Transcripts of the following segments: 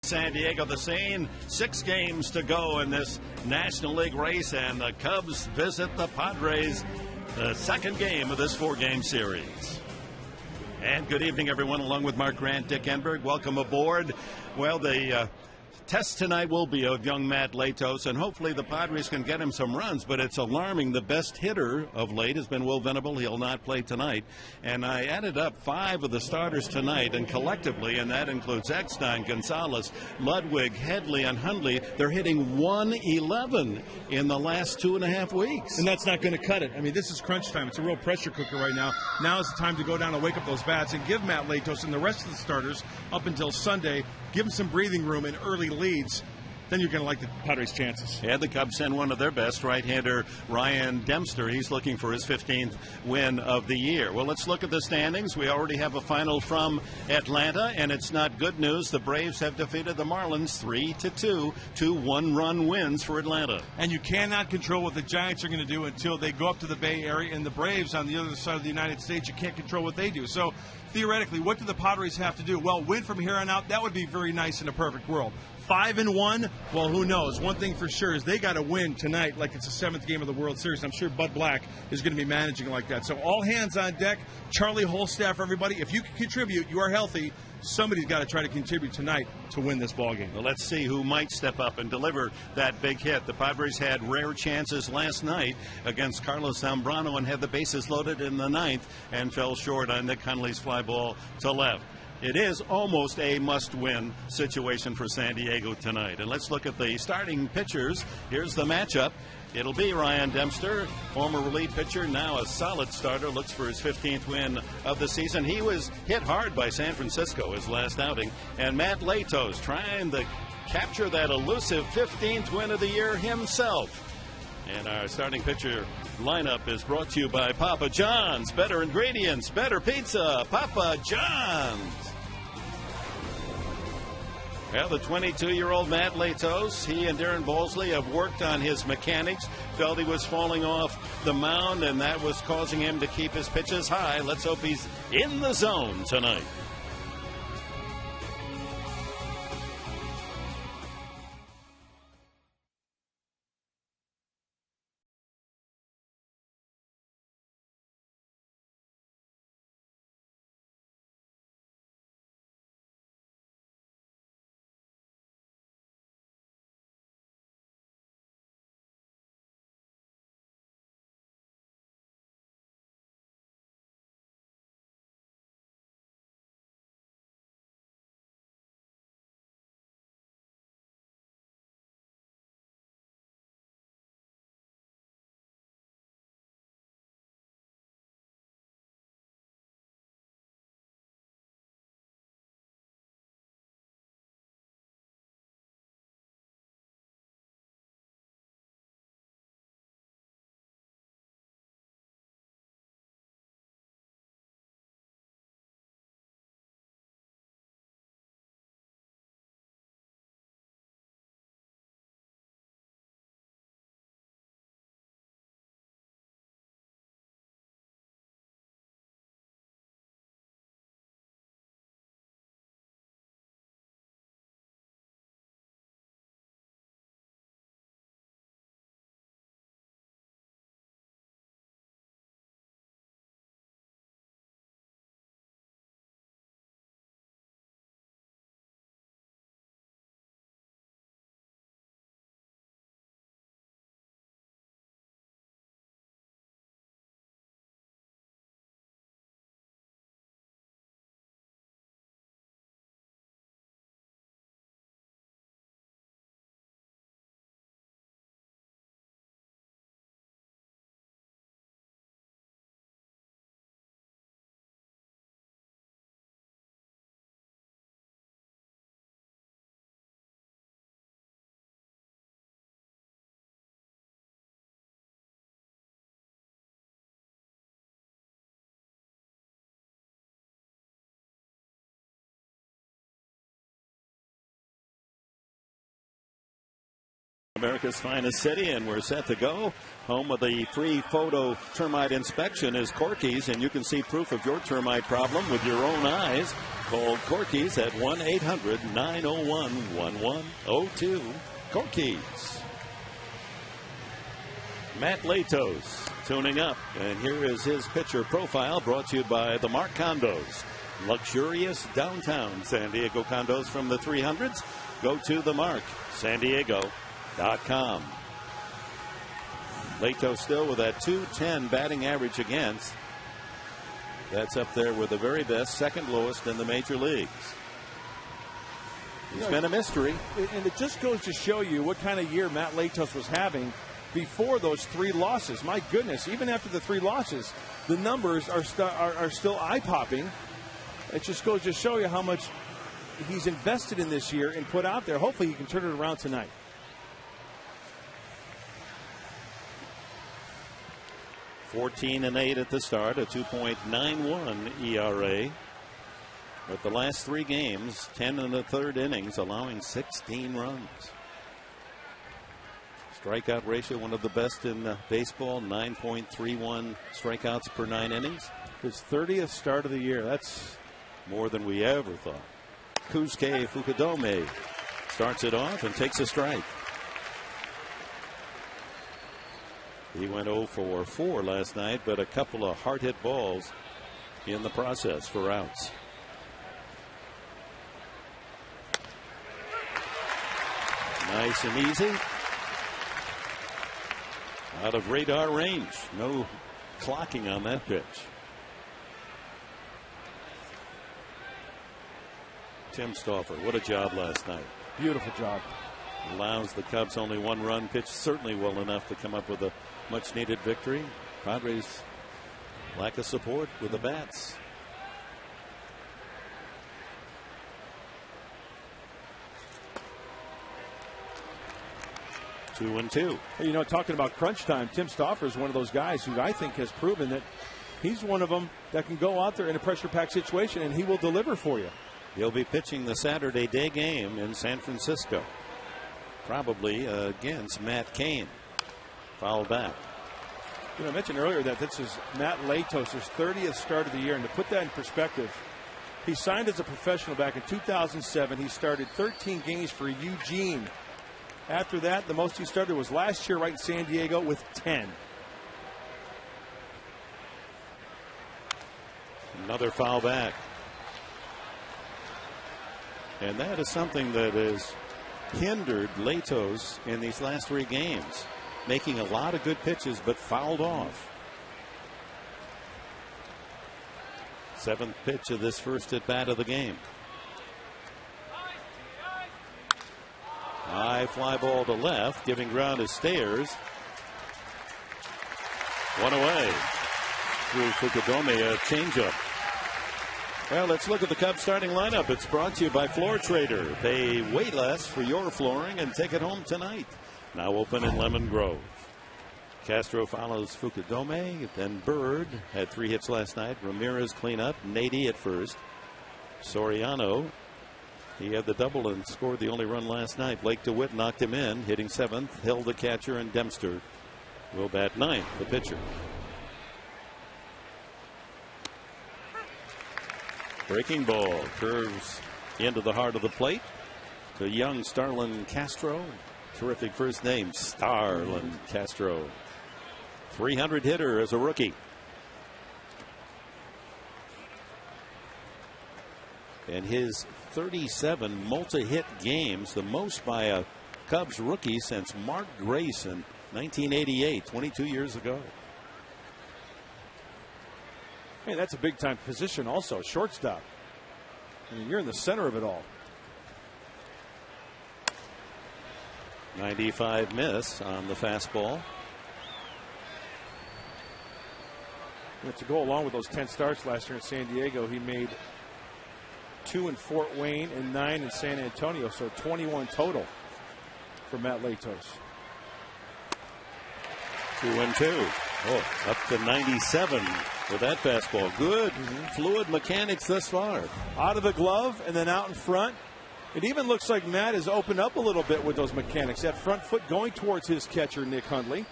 San Diego. The scene, 6 games to go in this National League race, and the Cubs visit the Padres, the second game of this 4-game series. And good evening, everyone, along with Mark Grant, Dick Enberg. Welcome aboard. Well, the test tonight will be of young Matt Latos, and hopefully the Padres can get him some runs, but it's alarming. The best hitter of late has been Will Venable. He'll not play tonight. And I added up 5 of the starters tonight, and collectively, and that includes Eckstein, Gonzalez, Ludwig, Headley, and Hundley, they're hitting 111 in the last 2.5 weeks. And that's not going to cut it. I mean, this is crunch time. It's a real pressure cooker right now. Now is the time to go down and wake up those bats and give Matt Latos and the rest of the starters up until Sunday, give them some breathing room in early leads. Then you're going to like the Padres' chances. Yeah, the Cubs send one of their best, right-hander Ryan Dempster. He's looking for his 15th win of the year. Well, let's look at the standings. We already have a final from Atlanta, and it's not good news. The Braves have defeated the Marlins 3-2, 2 one-run wins for Atlanta. And you cannot control what the Giants are going to do until they go up to the Bay Area, and the Braves on the other side of the United States, you can't control what they do. So theoretically, what do the Padres have to do? Well, win from here on out. That would be very nice in a perfect world. 5-1, well, who knows? One thing for sure is they got to win tonight like it's the 7th game of the World Series. I'm sure Bud Black is going to be managing like that. So all hands on deck. Charlie Holstaff, everybody. If you can contribute, you are healthy. Somebody's got to try to contribute tonight to win this ball game. Well, let's see who might step up and deliver that big hit. The Padres had rare chances last night against Carlos Zambrano and had the bases loaded in the 9th and fell short on Nick Hundley's fly ball to left. It is almost a must-win situation for San Diego tonight. And let's look at the starting pitchers. Here's the matchup. It'll be Ryan Dempster, former relief pitcher, now a solid starter, looks for his 15th win of the season. He was hit hard by San Francisco his last outing. And Matt Latos trying to capture that elusive 15th win of the year himself. And our starting pitcher lineup is brought to you by Papa John's. Better ingredients, better pizza. Papa John's. Well, the 22-year-old Matt Latos, he and Darren Bowlesley have worked on his mechanics. Felt he was falling off the mound, and that was causing him to keep his pitches high. Let's hope he's in the zone tonight. America's finest city, and we're set to go. Home of the free photo termite inspection is Corky's, and you can see proof of your termite problem with your own eyes. Call Corky's at 1-800-901-1102. Corky's. Matt Latos tuning up, and here is his pitcher profile brought to you by the Mark Condos. Luxurious downtown San Diego condos from the 300s. Go to the Mark San Diego.com. Latos still with that .210 batting average against. That's up there with the very best, second lowest in the major leagues. He's been a mystery. And it just goes to show you what kind of year Matt Latos was having before those 3 losses. My goodness, even after the 3 losses, the numbers are still eye-popping. It just goes to show you how much he's invested in this year and put out there. Hopefully he can turn it around tonight. 14-8 at the start, a 2.91 ERA. But the last 3 games, 10 in the third innings, allowing 16 runs. Strikeout ratio, one of the best in baseball, 9.31 strikeouts per 9 innings. His 30th start of the year. That's more than we ever thought. Kosuke Fukudome starts it off and takes a strike. He went 0 for 4 last night, but a couple of hard hit balls in the process for outs. Nice and easy. Out of radar range. No clocking on that pitch. Tim Stauffer, what a job last night. Beautiful job. Allows the Cubs only 1 run, pitched certainly well enough to come up with a much needed victory. Padres lack of support with the bats. Two and two. You know, talking about crunch time, Tim Stauffer is one of those guys who I think has proven that he's one of them that can go out there in a pressure-packed situation and he will deliver for you. He'll be pitching the Saturday day game in San Francisco. Probably against Matt Cain. Foul back. You know, I mentioned earlier that this is Matt Latos' 30th start of the year. And to put that in perspective, he signed as a professional back in 2007. He started 13 games for Eugene. After that, the most he started was last year right in San Diego with 10. Another foul back. And that is something that has hindered Latos in these last 3 games, making a lot of good pitches but fouled off. 7th pitch of this first at bat of the game. High fly ball to left, giving ground to Stayers. 1 away. Through Fukudome, a changeup. Well, let's look at the Cubs starting lineup. It's brought to you by Floor Trader. Pay way less for your flooring and take it home tonight. Now open in Lemon Grove. Castro follows Fukudome. Then Bird had 3 hits last night. Ramirez clean up. Nady at first. Soriano, he had the double and scored the only run last night. Blake DeWitt knocked him in, hitting 7th. Hill the catcher, and Dempster will bat 9th, the pitcher. Breaking ball curves into the heart of the plate to young Starlin Castro. Terrific first name, Starlin Castro. 300 hitter as a rookie. And his 37 multi-hit games, the most by a Cubs rookie since Mark Grace in 1988, 22 years ago. Hey, that's a big-time position also, shortstop. I mean, you're in the center of it all. 95 miss on the fastball. And to go along with those 10 starts last year in San Diego, he made 2 in Fort Wayne and 9 in San Antonio, so 21 total for Matt Latos. 2-2. Oh, up to 97 with that fastball. Good fluid mechanics thus far. Out of the glove and then out in front. It even looks like Matt has opened up a little bit with those mechanics. That front foot going towards his catcher, Nick Hundley.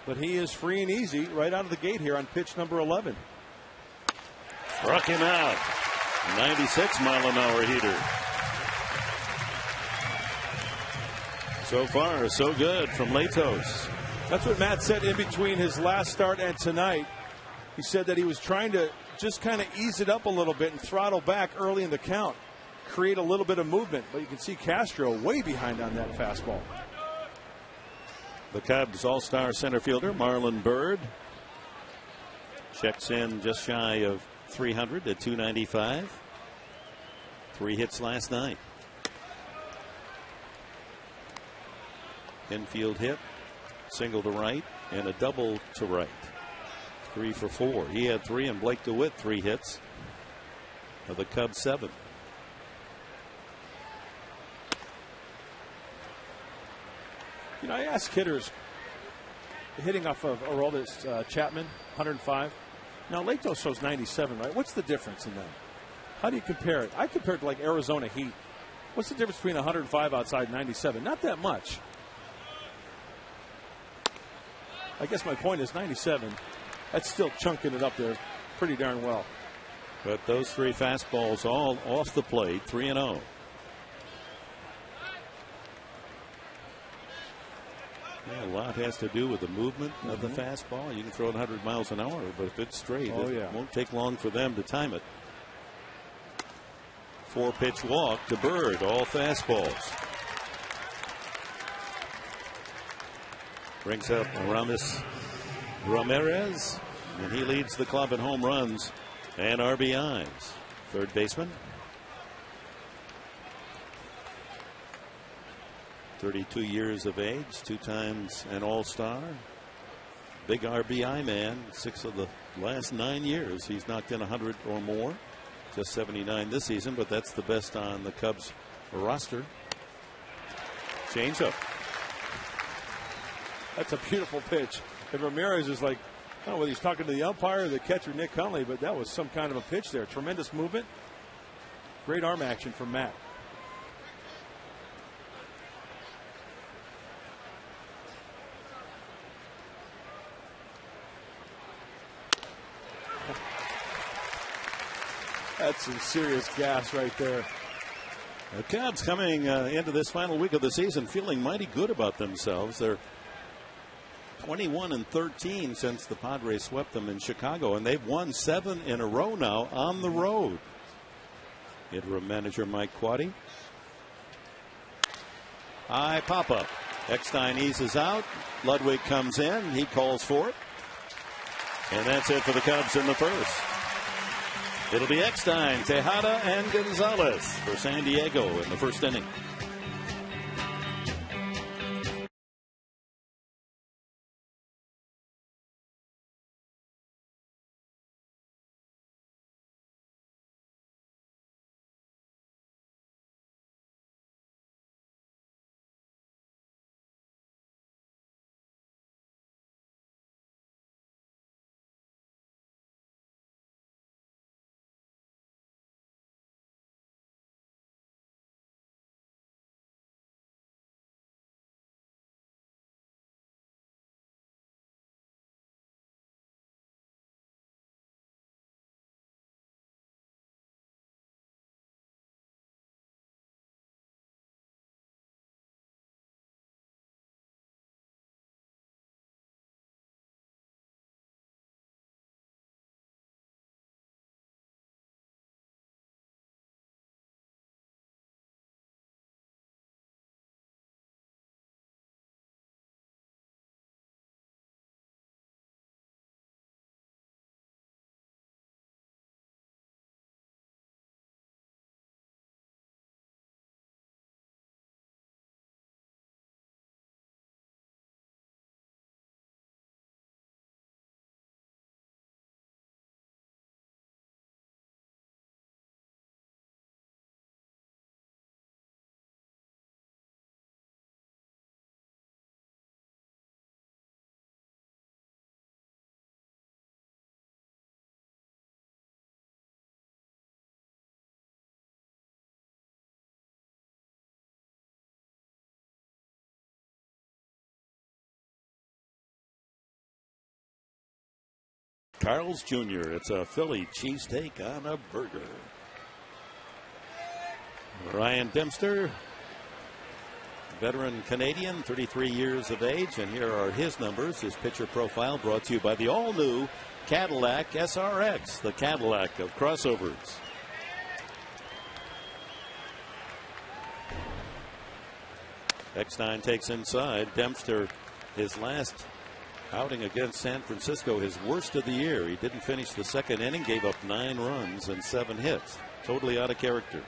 But he is free and easy right out of the gate here on pitch number 11. Struck him out. 96-mile-an-hour heater. So far, so good from Latos. That's what Matt said in between his last start and tonight. He said that he was trying to just kind of ease it up a little bit and throttle back early in the count, create a little bit of movement. But you can see Castro way behind on that fastball. The Cubs all-star center fielder Marlon Byrd checks in just shy of 300 at 295. 3 hits last night. Infield hit, single to right, and a double to right. 3 for 4. He had 3, and Blake DeWitt 3 hits of the Cubs 7. You know, I asked hitters hitting off of Aroldis Chapman, 105. Now, Latos shows 97, right? What's the difference in that? How do you compare it? I compared to like Arizona Heat. What's the difference between 105 outside and 97? Not that much. I guess my point is 97. That's still chunking it up there pretty darn well. But those 3 fastballs all off the plate, 3-0. Yeah, a lot has to do with the movement of the fastball. You can throw it 100 miles an hour, but if it's straight, it won't take long for them to time it. 4-pitch walk to Bird, all fastballs. Brings up Aramis Ramirez, and he leads the club in home runs and RBIs. Third baseman. 32 years of age, 2 times an all-star. Big RBI man. 6 of the last 9 years he's knocked in 100 or more. Just 79 this season, but that's the best on the Cubs roster. Changeup. That's a beautiful pitch. And Ramirez is like, I don't know whether he's talking to the umpire or the catcher, Nick Hundley, but that was some kind of a pitch there. Tremendous movement. Great arm action from Matt. That's some serious gas right there. The Cubs coming into this final week of the season feeling mighty good about themselves. They're 21-13 since the Padres swept them in Chicago, and they've won 7 in a row now on the road. Interim manager Mike Quaddy. High pop-up. Eckstein eases out. Ludwig comes in. He calls for it. And that's it for the Cubs in the first. It'll be Eckstein, Tejada, and Gonzalez for San Diego in the first inning. Carl's Jr. It's a Philly cheesesteak on a burger. Ryan Dempster, veteran Canadian, 33 years of age, and here are his numbers, his pitcher profile, brought to you by the all-new Cadillac SRX, the Cadillac of crossovers. Eckstein takes inside. Dempster, his last outing against San Francisco, his worst of the year. He didn't finish the second inning, gave up 9 runs and 7 hits. Totally out of character.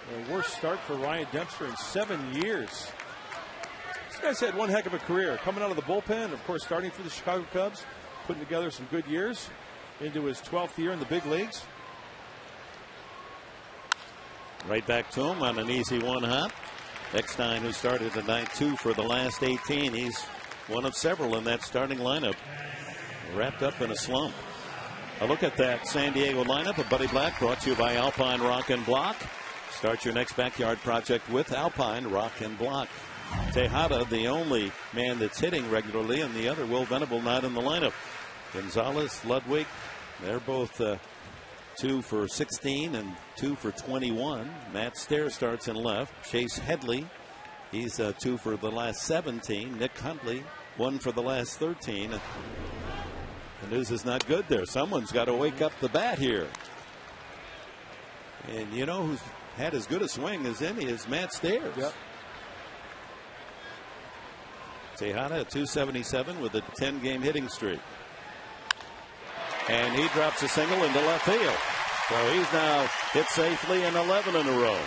The worst start for Ryan Dempster in 7 years. This guy's had one heck of a career. Coming out of the bullpen, of course, starting for the Chicago Cubs, putting together some good years into his 12th year in the big leagues. Right back to him on an easy one hop. Eckstein, who started tonight 2 for the last 18. He's one of several in that starting lineup. Wrapped up in a slump. A look at that San Diego lineup of Buddy Black, brought to you by Alpine Rock and Block. Start your next backyard project with Alpine Rock and Block. Tejada, the only man that's hitting regularly, and the other, Will Venable, not in the lineup. Gonzalez, Ludwig, they're both 2 for 16 and 2 for 21. Matt Stair starts in left. Chase Headley, he's 2 for the last 17. Nick Huntley, 1 for the last 13. The news is not good there. Someone's got to wake up the bat here. And you know who's had as good a swing as any is Matt Stairs. Yep. Tejada at 277 with a 10-game hitting streak. And he drops a single into left field. So he's now hit safely in 11 in a row.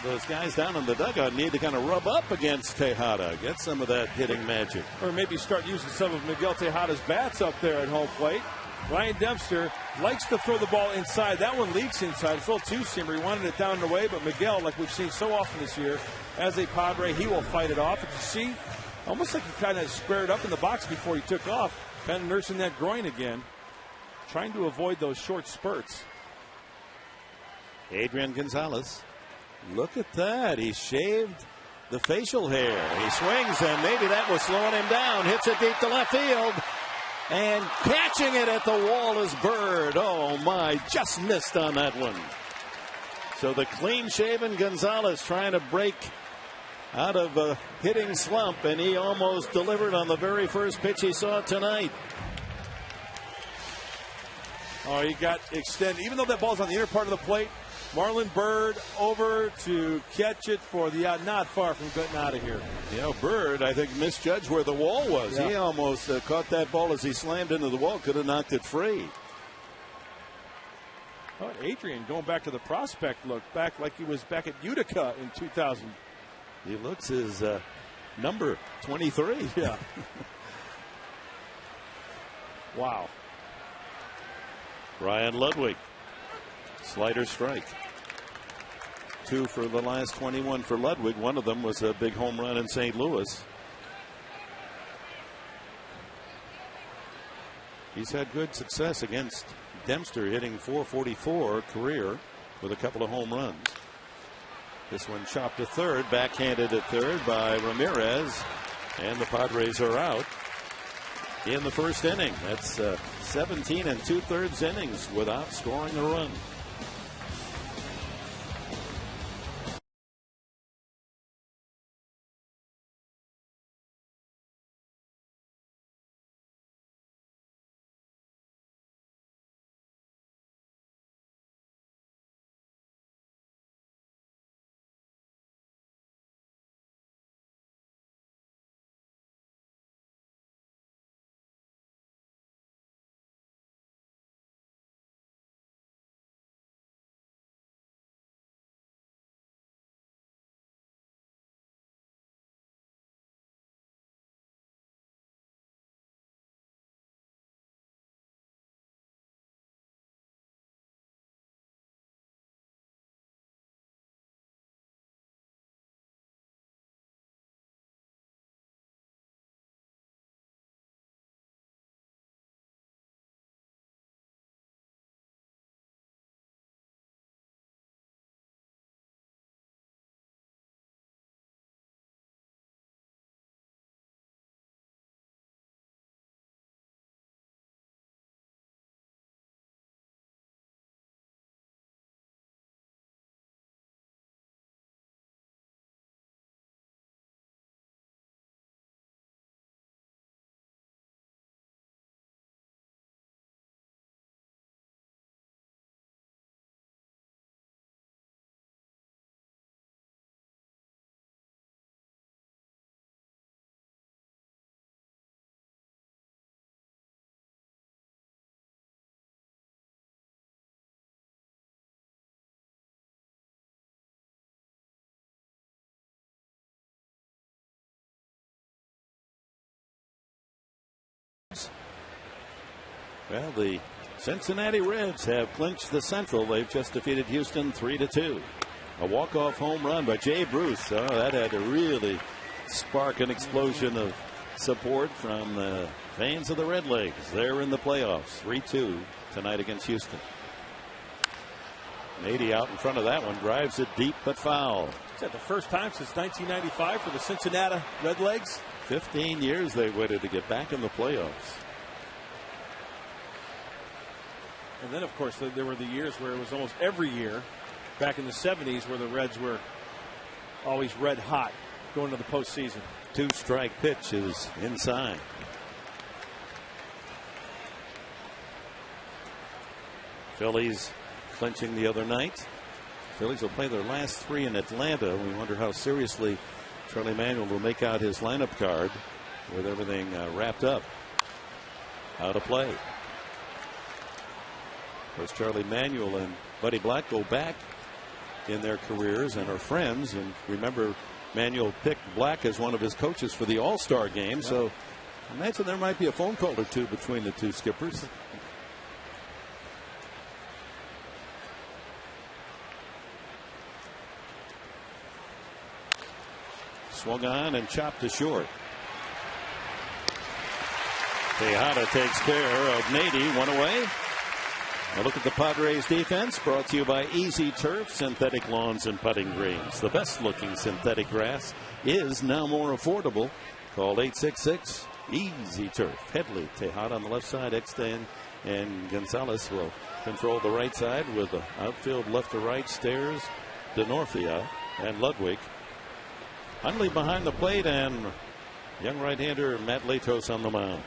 Those guys down in the dugout need to kind of rub up against Tejada, get some of that hitting magic. Or maybe start using some of Miguel Tejada's bats up there at home plate. Ryan Dempster likes to throw the ball inside. That one leaks inside. It's a little two-seamer. He wanted it down and away, but Miguel, like we've seen so often this year, as a Padre, he will fight it off. And you see, almost like he kind of squared up in the box before he took off, kind of nursing that groin again, trying to avoid those short spurts. Adrian Gonzalez, look at that. He shaved the facial hair. He swings, and maybe that was slowing him down. Hits it deep to left field. And catching it at the wall is Bird. Oh, my, just missed on that one. So the clean-shaven Gonzalez trying to break out of a hitting slump, and he almost delivered on the very first pitch he saw tonight. Oh, he got extended. Even though that ball's on the inner part of the plate, Marlon Bird over to catch it for the out, not far from getting out of here. You know, Bird, I think, misjudged where the wall was. Yeah. He almost caught that ball as he slammed into the wall, could have knocked it free. Oh, Adrian going back to the prospect look, back like he was back at Utica in 2000. He looks his number 23. Yeah. Wow. Ryan Ludwig, slider strike. 2 for the last 21 for Ludwig. One of them was a big home run in St. Louis. He's had good success against Dempster, hitting .444 career with a couple of home runs. This one chopped to third, backhanded at third by Ramirez, and the Padres are out in the first inning. That's 17 2/3 innings without scoring a run. Well, the Cincinnati Reds have clinched the Central. They've just defeated Houston 3-2. A walk-off home run by Jay Bruce. Oh, that had to really spark an explosion of support from the fans of the Redlegs. They're in the playoffs. 3-2 tonight against Houston. Nady out in front of that one, drives it deep but foul. Is that the first time since 1995 for the Cincinnati Redlegs? 15 years they waited to get back in the playoffs. And then, of course, there were the years where it was almost every year back in the 70s where the Reds were always red hot going to the postseason. 2-strike pitch is inside. Phillies clinching the other night. Phillies will play their last 3 in Atlanta. We wonder how seriously Charlie Manuel will make out his lineup card with everything wrapped up. Out of play. Of course, Charlie Manuel and Buddy Black go back in their careers and are friends. And remember, Manuel picked Black as one of his coaches for the All-Star game. Yep. So imagine there might be a phone call or two between the two skippers. Swung on and chopped to short. Tejada takes care of Nady. One away. A look at the Padres defense, brought to you by Easy Turf, synthetic lawns and putting greens. The best looking synthetic grass is now more affordable. Call 866 Easy Turf. Headley, Tejada on the left side, Eckstein and Gonzalez will control the right side with the outfield left to right, Stairs, Denorfia and Ludwig. Hundley behind the plate and young right-hander Matt Latos on the mound.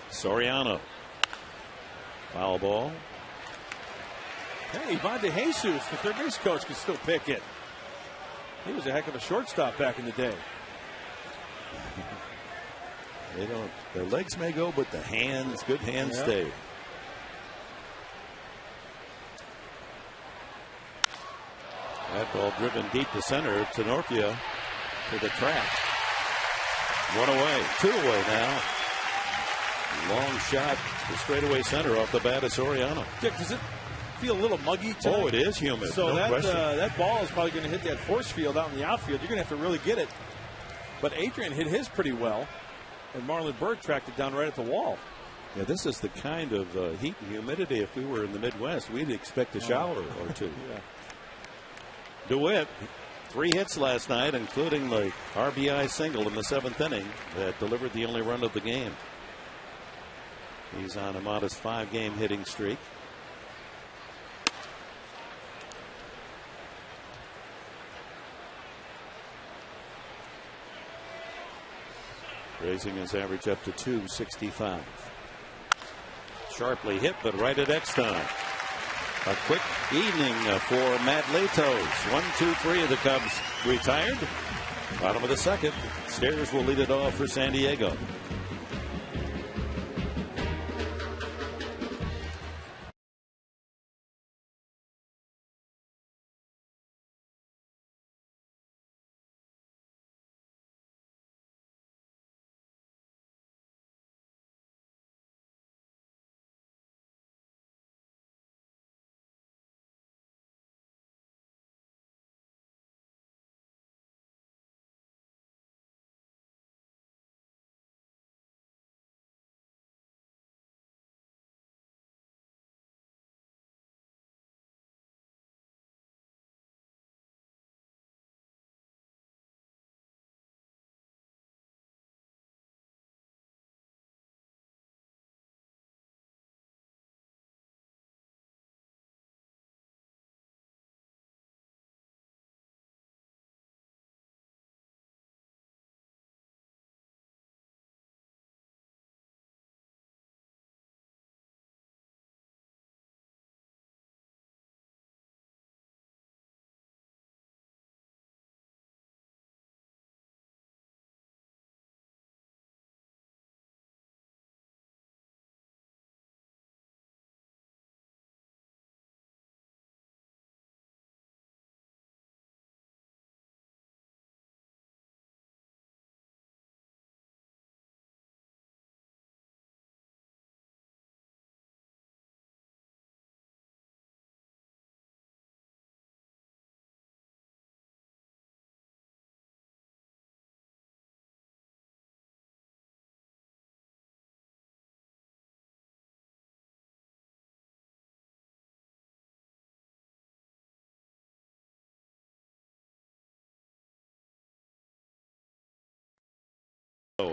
Soriano. Foul ball. Hey, Ivan De Jesus, the third base coach, can still pick it. He was a heck of a shortstop back in the day. They don't. Their legs may go, but the hands, good hands, stay. That ball driven deep to center. Tenorpia to the track. One away, 2 away now. Long shot to straightaway center off the bat of Soriano. Dick, does it feel a little muggy tonight? Oh, it is humid. So no that ball is probably going to hit that force field out in the outfield. You're going to have to really get it. But Adrian hit his pretty well, and Marlon Byrd tracked it down right at the wall. Yeah, this is the kind of heat and humidity. If we were in the Midwest, we'd expect a shower or two. Yeah. DeWitt, 3 hits last night, including the RBI single in the 7th inning that delivered the only run of the game. He's on a modest 5-game hitting streak. Raising his average up to .265. Sharply hit, but right at Eckstein. A quick evening for Matt Latos. 1, 2, 3 of the Cubs retired. Bottom of the 2nd. Stairs will lead it off for San Diego.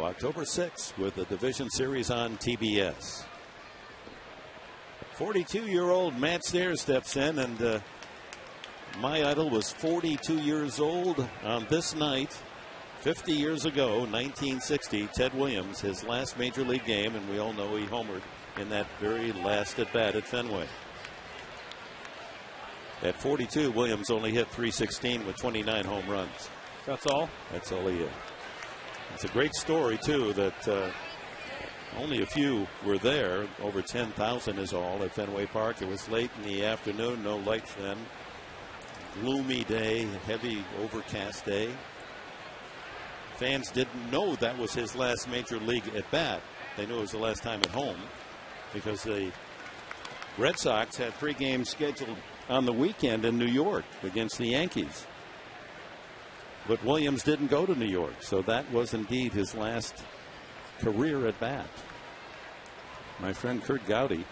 October 6th with the Division Series on TBS. 42-year-old Matt Stairs steps in, and my idol was 42 years old on this night 50 years ago, 1960. Ted Williams, his last major league game, and we all know he homered in that very last at bat at Fenway. At 42, Williams only hit .316 with 29 home runs. That's all? That's all he hit. It's a great story, too, that only a few were there. Over 10,000 is all at Fenway Park. It was late in the afternoon, no lights then. Gloomy day, heavy overcast day. Fans didn't know that was his last major league at bat. They knew it was the last time at home because the Red Sox had 3 games scheduled on the weekend in New York against the Yankees. But Williams didn't go to New York, so that was indeed his last career at bat. My friend Kurt Gowdy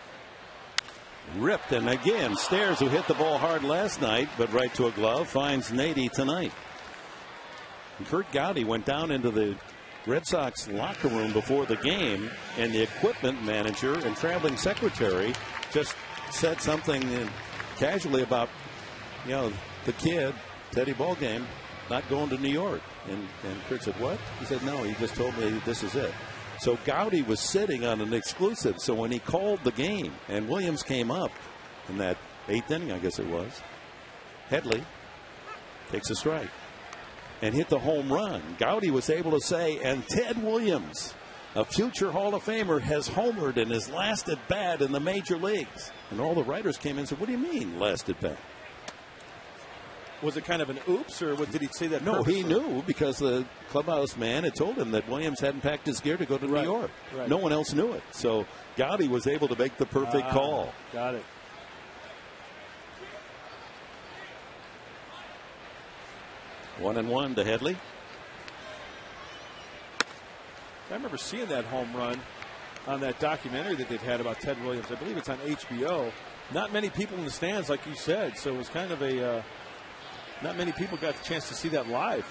ripped, and again Stairs, who hit the ball hard last night but right to a glove, finds Nady tonight. And Kurt Gowdy went down into the Red Sox locker room before the game, and the equipment manager and traveling secretary just said something casually about, the kid, Teddy Ballgame, not going to New York. And Kurt said, what? He said, no, he just told me this is it. So Gowdy was sitting on an exclusive. So when he called the game and Williams came up in that 8th inning, I guess it was, Headley takes a strike and hit the home run. Gowdy was able to say, and Ted Williams, a future Hall of Famer, has homered in his last at bat in the major leagues. And all the writers came in and said, what do you mean last at bat? Was it kind of an oops, or what, did he say that? No, purposely? he knew, because the clubhouse man had told him that Williams hadn't packed his gear to go to New York. Right. No one else knew it. So Gowdy was able to make the perfect call. Got it. One and one to Headley. I remember seeing that home run on that documentary that they've had about Ted Williams. I believe it's on HBO. Not many people in the stands, like you said, so it was kind of a not many people got the chance to see that live.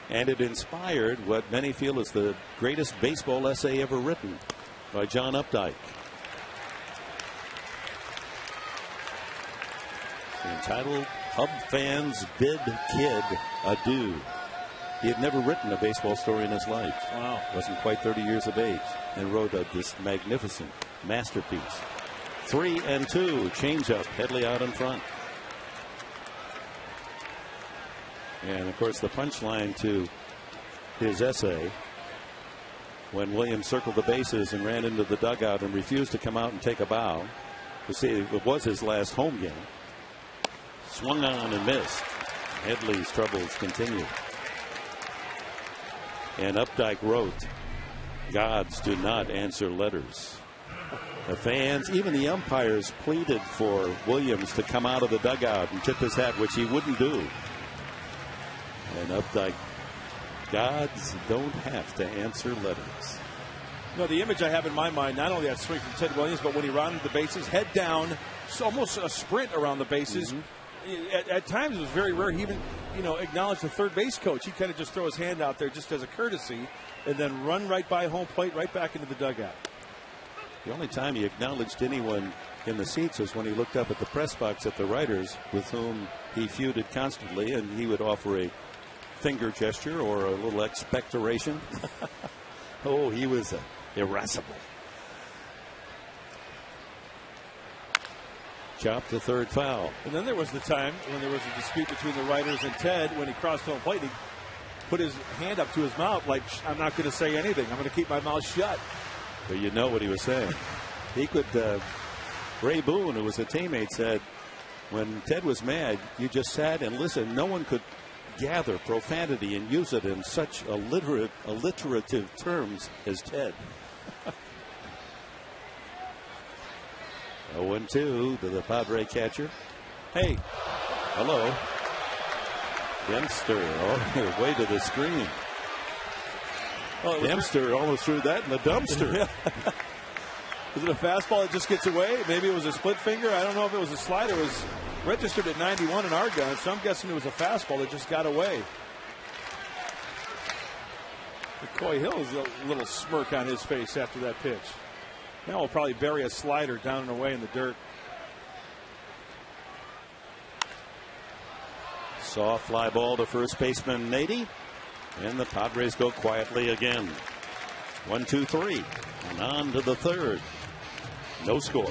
And it inspired what many feel is the greatest baseball essay ever written by John Updike. Entitled Hub Fans Bid Kid Adieu. He had never written a baseball story in his life. Wow. Wasn't quite 30 years of age, and wrote this magnificent masterpiece. 3-2, changeup, Headley out in front. And of course the punchline to his essay, when Williams circled the bases and ran into the dugout and refused to come out and take a bow, to see it was his last home game, swung on and missed. Headley's troubles continue. And Updike wrote, gods do not answer letters. The fans, even the umpires, pleaded for Williams to come out of the dugout and tip his hat, which he wouldn't do. And Updike, gods don't have to answer letters. No, the image I have in my mind, not only that swing from Ted Williams, but when he rounded the bases, head down, so almost a sprint around the bases. Mm-hmm. At times it was very rare he even, acknowledged the third base coach. He'd kind of just throw his hand out there just as a courtesy and then run right by home plate, right back into the dugout. The only time he acknowledged anyone in the seats was when he looked up at the press box at the writers, with whom he feuded constantly, and he would offer a finger gesture or a little expectoration. Oh, he was irascible. Chop to third, foul. And then there was the time when there was a dispute between the writers and Ted when he crossed home plate. He put his hand up to his mouth like, I'm not going to say anything. I'm going to keep my mouth shut. But you know what he was saying. He could, Ray Boone, who was a teammate, said when Ted was mad, you just sat and listened. No one could gather profanity and use it in such alliterative terms as Ted. 0-2 to the Padre catcher. Hey, hello. Dempster all the way to the screen. Dempster almost threw that in the dumpster. Was it a fastball that just gets away? Maybe it was a split finger. I don't know if it was a slider. It was registered at 91 in our gun, so I'm guessing it was a fastball that just got away. McCoy Hill is a little smirk on his face after that pitch. Now we'll probably bury a slider down and away in the dirt. Soft fly ball to first baseman Nady, and the Padres go quietly again. 1, 2, 3, and on to the third. No score.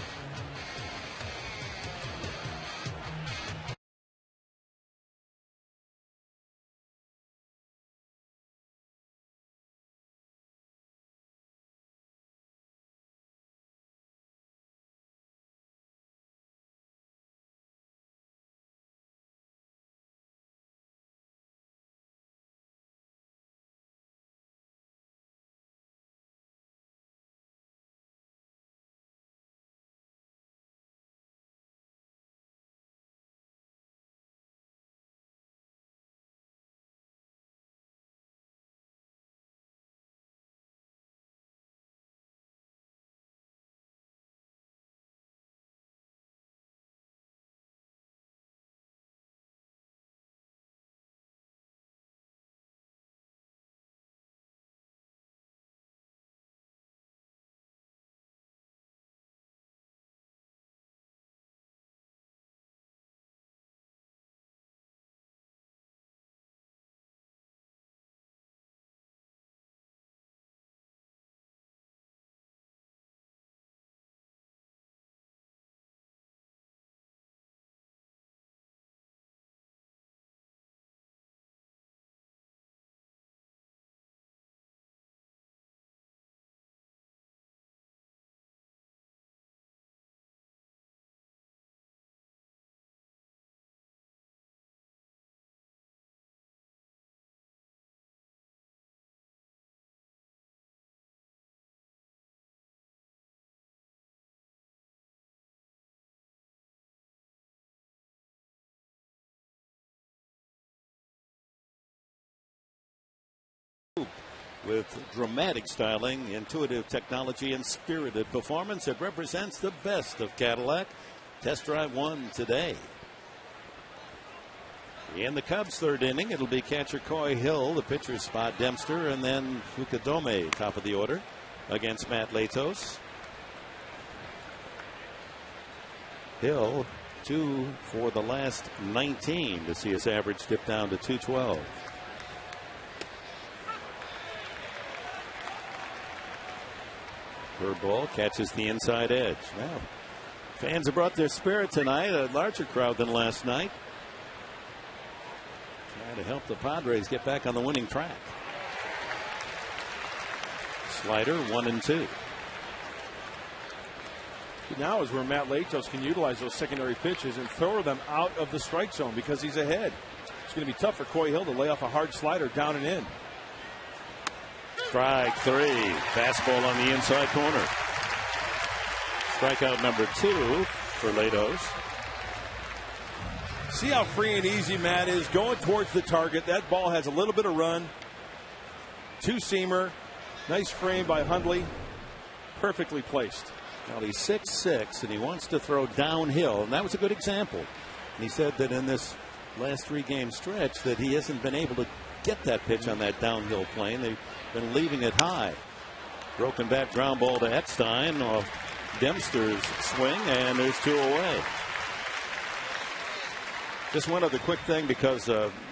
With dramatic styling, intuitive technology, and spirited performance, it represents the best of Cadillac. Test drive one today. In the Cubs' third inning, it'll be catcher Coy Hill, the pitcher Spot Dempster, and then Fukudome, top of the order, against Matt Latos. Hill, 2 for the last 19 to see his average dip down to 212. Curveball catches the inside edge. Well, fans have brought their spirit tonight, a larger crowd than last night. Trying to help the Padres get back on the winning track. Slider 1 and 2. Now is where Matt Latos can utilize those secondary pitches and throw them out of the strike zone because he's ahead. It's going to be tough for Coy Hill to lay off a hard slider down and in. Strike 3. Fastball on the inside corner. Strikeout number 2 for Latos. See how free and easy Matt is going towards the target. That ball has a little bit of run. Two-seamer. Nice frame by Hundley. Perfectly placed. Well, he's 6'6", and he wants to throw downhill, and that was a good example. And he said that in this last 3-game stretch that he hasn't been able to get that pitch on that downhill plane. They've been leaving it high. Broken bat ground ball to Eckstein off Dempster's swing, and there's 2 away. Just one other quick thing, because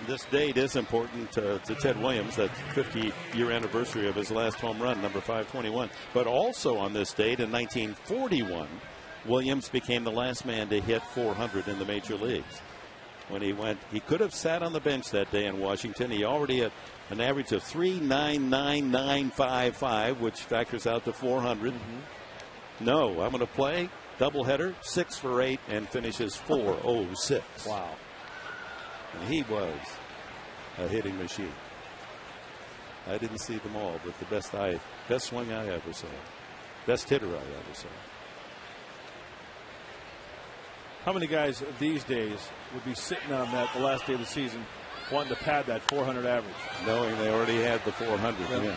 this date is important to Ted Williams, that 50-year anniversary of his last home run, number 521. But also on this date in 1941, Williams became the last man to hit 400 in the major leagues. When he could have sat on the bench that day in Washington. He already had an average of 3.99955, which factors out to 400. No, I'm going to play doubleheader, 6 for 8, and finishes 406. Wow. And he was a hitting machine. I didn't see them all, but the best swing I ever saw. Best hitter I ever saw. How many guys these days would be sitting on that the last day of the season wanting to pad that 400 average? Knowing they already had the 400. Yeah.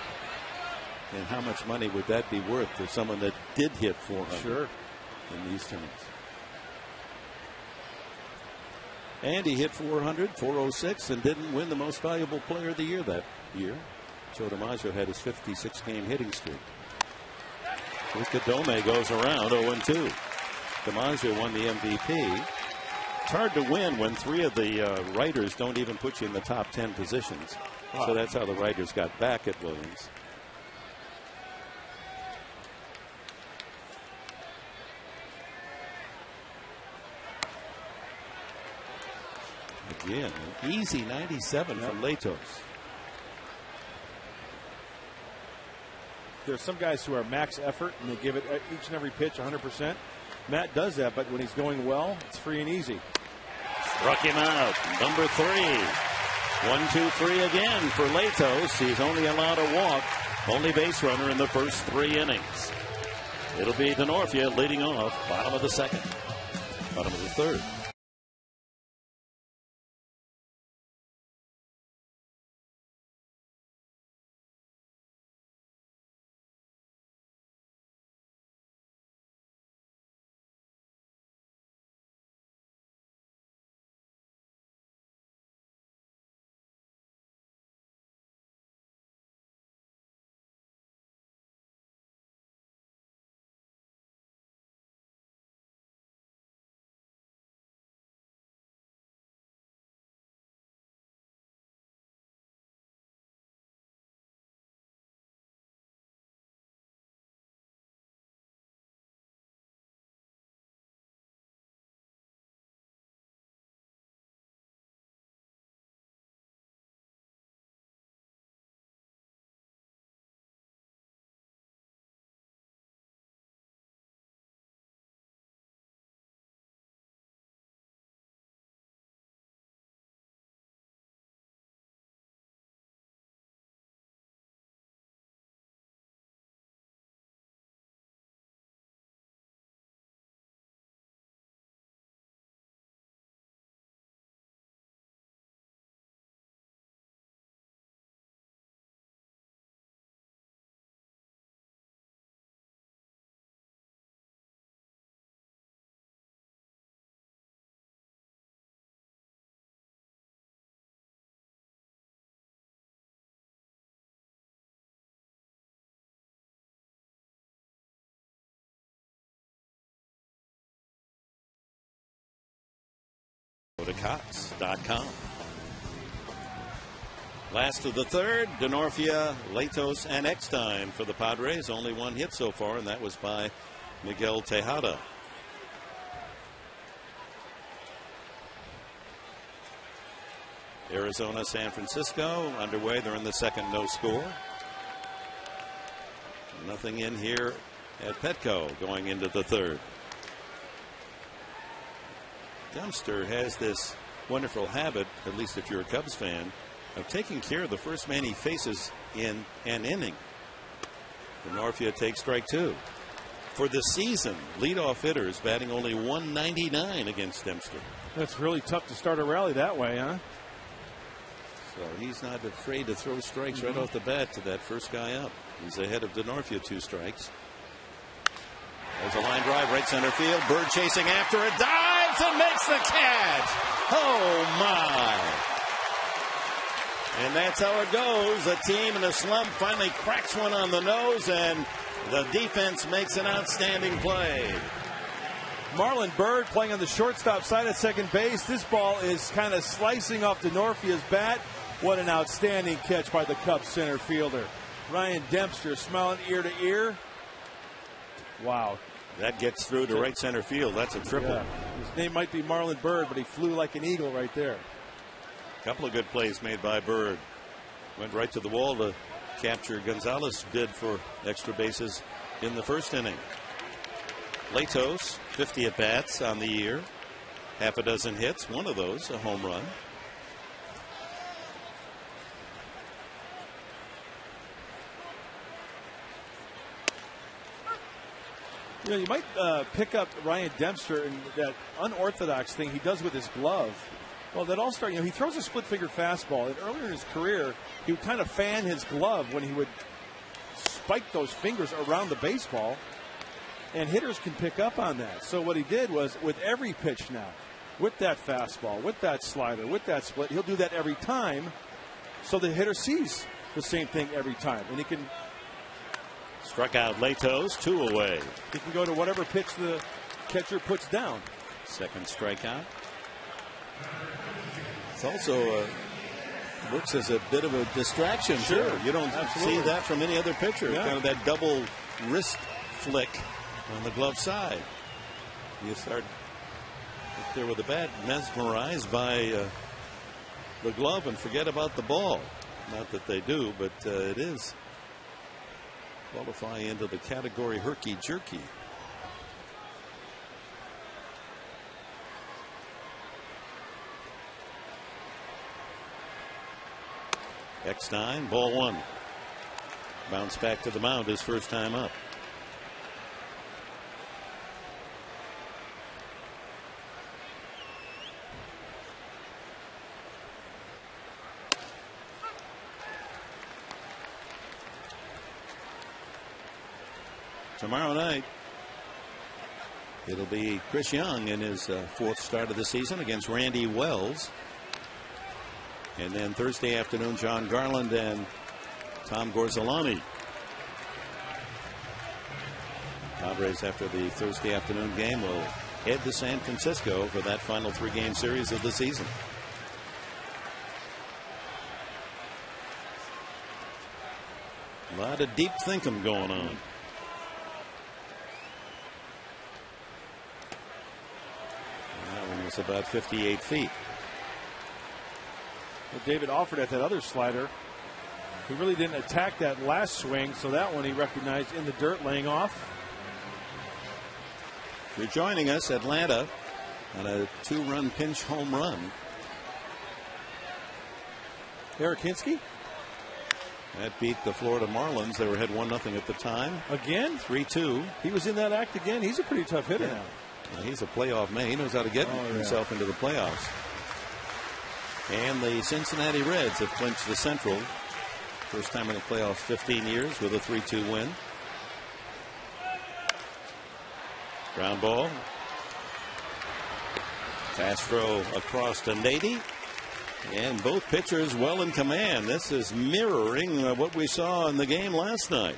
And how much money would that be worth to someone that did hit 400 sure. in these terms? And he hit 400, 406, and didn't win the most valuable player of the year that year. Joe DiMaggio had his 56-game hitting streak. Luca Dome goes around 0-2. DiMaggio won the MVP. It's hard to win when 3 of the writers don't even put you in the top 10 positions. Wow. So that's how the writers got back at Williams. Again, an easy 97 from Latos. There's some guys who are max effort and they give it each and every pitch 100%. Matt does that, but when he's going well, it's free and easy. Struck him out. Number 3. 1-2-3 again for Latos. He's only allowed a walk. Only base runner in the first 3 innings. It'll be Denorfia leading off. Bottom of the 2nd. Bottom of the 3rd. Go to Cox.com. Last of the 3rd, Denorfia, Latos, and Eckstein for the Padres. Only 1 hit so far, and that was by Miguel Tejada. Arizona, San Francisco underway. They're in the 2nd, no score. Nothing in here at Petco going into the 3rd. Dempster has this wonderful habit, at least if you're a Cubs fan, of taking care of the first man he faces in an inning. Denorfia takes strike 2. For the season, leadoff hitters batting only .199 against Dempster. That's really tough to start a rally that way, huh? So he's not afraid to throw strikes right off the bat to that first guy up. He's ahead of Denorfia 2 strikes. There's a line drive right center field. Bird chasing after it. Dives and makes the catch. Oh, my. And that's how it goes. A team in a slump finally cracks one on the nose, and the defense makes an outstanding play. Marlon Byrd playing on the shortstop side at second base. This ball is kind of slicing off Denorfia's bat. What an outstanding catch by the Cubs center fielder. Ryan Dempster smiling ear to ear. Wow. That gets through to right center field. That's a triple. Yeah. His name might be Marlon Byrd, but he flew like an eagle right there. A couple of good plays made by Byrd. Went right to the wall to capture Gonzalez. Bid for extra bases in the first inning. Latos, 50 at-bats on the year. Half a dozen hits. One of those, a home run. You know, you might pick up Ryan Dempster and that unorthodox thing he does with his glove. Well, that all started, you know, he throws a split-finger fastball, and earlier in his career, he would kind of fan his glove when he would spike those fingers around the baseball, and hitters can pick up on that. So what he did was, with every pitch now, with that fastball, with that slider, with that split, he'll do that every time, so the hitter sees the same thing every time. And he can Struck out Latos, 2 away. He can go to whatever pitch the catcher puts down. Second strikeout. It's also looks as a bit of a distraction. Sure, too. you don't see that from any other pitcher. Yeah. Kind of that double wrist flick on the glove side. You start up there with the bat, mesmerized by the glove, and forget about the ball. Not that they do, but it is qualify into the category herky-jerky. X9, ball 1. Bounce back to the mound his first time up. Tomorrow night, it'll be Chris Young in his 4th start of the season against Randy Wells. And then Thursday afternoon, John Garland and Tom Gorzalami. Padres, after the Thursday afternoon game, will head to San Francisco for that final 3-game series of the season. A lot of deep thinking going on. That one was about 58 feet. Well, David offered at that other slider. He really didn't attack that last swing, so that one he recognized in the dirt, laying off. If you're joining us, Atlanta on a 2-run pinch home run. Eric Hinsky? That beat the Florida Marlins. They were ahead 1-0 at the time. Again? 3-2. He was in that act again. He's a pretty tough hitter now. Well, he's a playoff man. He knows how to get himself into the playoffs. And the Cincinnati Reds have clinched the Central. First time in the playoffs 15 years with a 3-2 win. Ground ball. Castro across to Nady. And both pitchers well in command. This is mirroring what we saw in the game last night.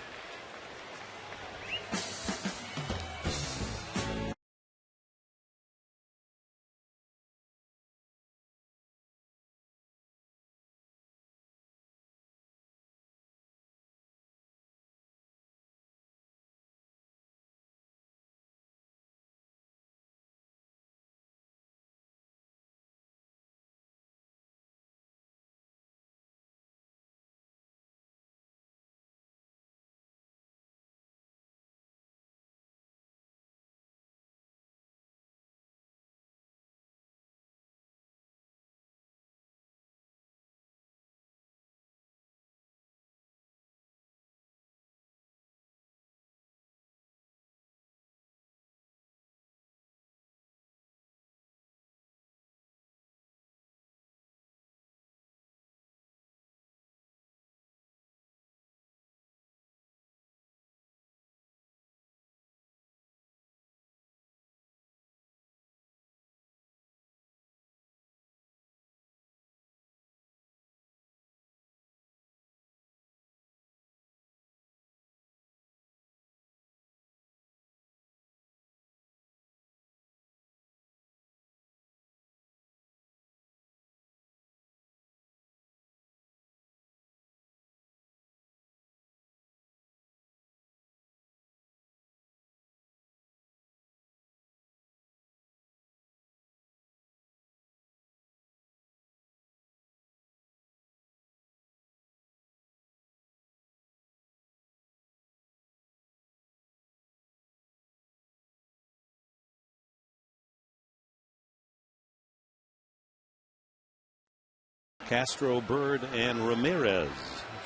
Castro, Bird, and Ramirez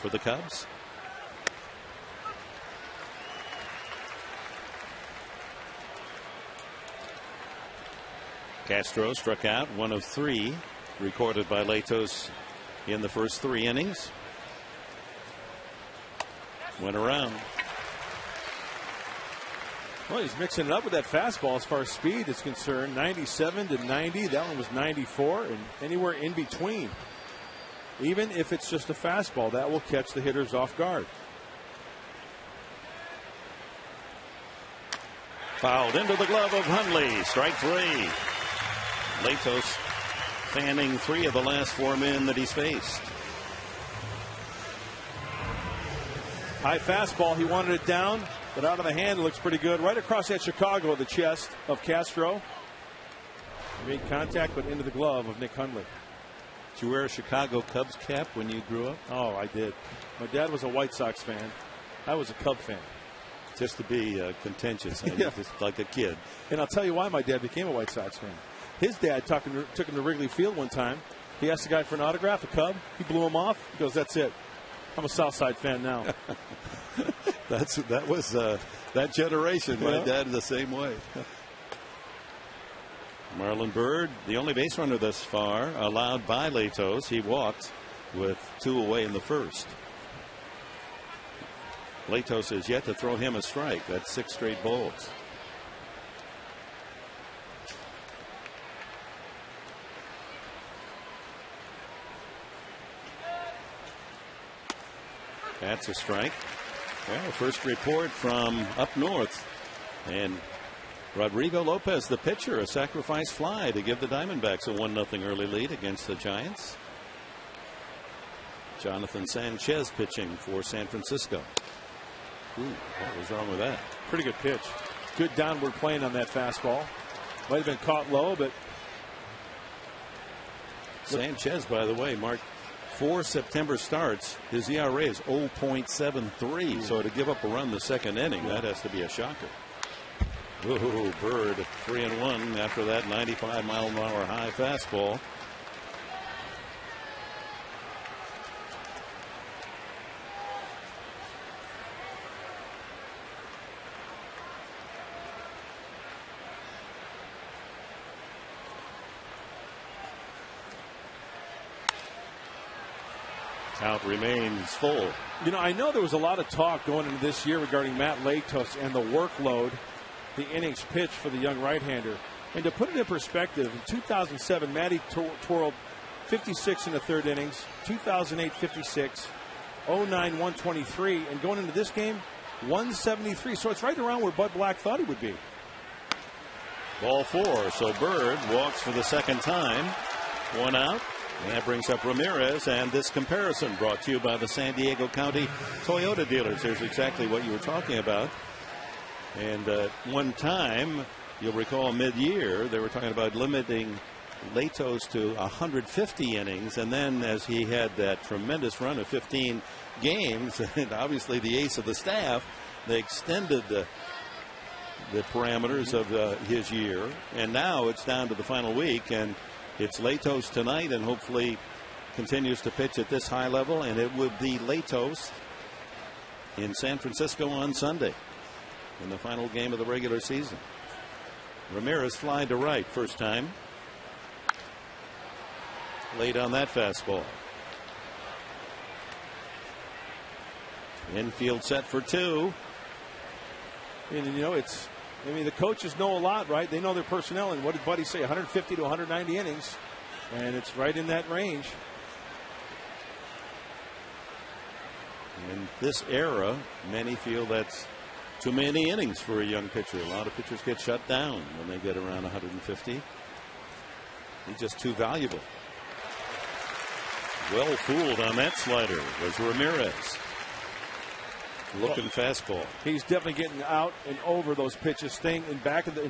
for the Cubs. Castro struck out, 1 of 3 recorded by Latos in the first 3 innings. Went around. Well, he's mixing it up with that fastball as far as speed is concerned. 97 to 90. That one was 94, and anywhere in between. Even if it's just a fastball, that will catch the hitters off guard. Fouled into the glove of Hundley. Strike 3. Latos fanning 3 of the last 4 men that he's faced. High fastball. He wanted it down, but out of the hand, it looks pretty good. Right across that Chicago, the chest of Castro. He made contact, but into the glove of Nick Hundley. Did you wear a Chicago Cubs cap when you grew up? Oh, I did. My dad was a White Sox fan. I was a Cub fan. Just to be contentious, Yeah. just like a kid. And I'll tell you why my dad became a White Sox fan. His dad took him to Wrigley Field one time. He asked the guy for an autograph, a Cub. He blew him off. He goes, "That's it. I'm a Southside fan now." that was that generation. My dad the same way. Marlon Byrd, the only base runner thus far allowed by Latos. He walked with 2 away in the first. Latos has yet to throw him a strike. That's 6 straight balls. That's a strike. Well, first report from up north. And Rodrigo Lopez, the pitcher, a sacrifice fly to give the Diamondbacks a 1-0 early lead against the Giants. Jonathan Sanchez pitching for San Francisco. Ooh, what was wrong with that? Pretty good pitch. Good downward plane on that fastball. Might have been caught low, but Sanchez, by the way, marked 4 September starts. His ERA is 0.73. So to give up a run the second inning, that has to be a shocker. Ooh, Bird 3-1 after that 95-mile-an-hour high fastball. Count remains full. You know, I know there was a lot of talk going into this year regarding Matt Latos and the workload, the innings pitched for the young right-hander. And to put it in perspective, in 2007, Matty twirled 56 in the third innings, 2008, 56, 09, 123, and going into this game, 173. So it's right around where Bud Black thought he would be. Ball 4. So Bird walks for the second time. 1 out. And that brings up Ramirez, and this comparison brought to you by the San Diego County Toyota dealers. Here's exactly what you were talking about. And one time, you'll recall mid-year, they were talking about limiting Latos to 150 innings. And then as he had that tremendous run of 15 games, and obviously the ace of the staff, they extended the parameters of his year. And now it's down to the final week, and it's Latos tonight, and hopefully continues to pitch at this high level. And it will be Latos in San Francisco on Sunday in the final game of the regular season. Ramirez flying to right first time. Late on that fastball. Infield set for 2. And, you know, the coaches know a lot, right? They know their personnel. And what did Buddy say? 150 to 190 innings. And it's right in that range. In this era, many feel that's too many innings for a young pitcher. A lot of pitchers get shut down when they get around 150. He's just too valuable. Well fooled on that slider was Ramirez. Looking fastball. He's definitely getting out and over those pitches, staying in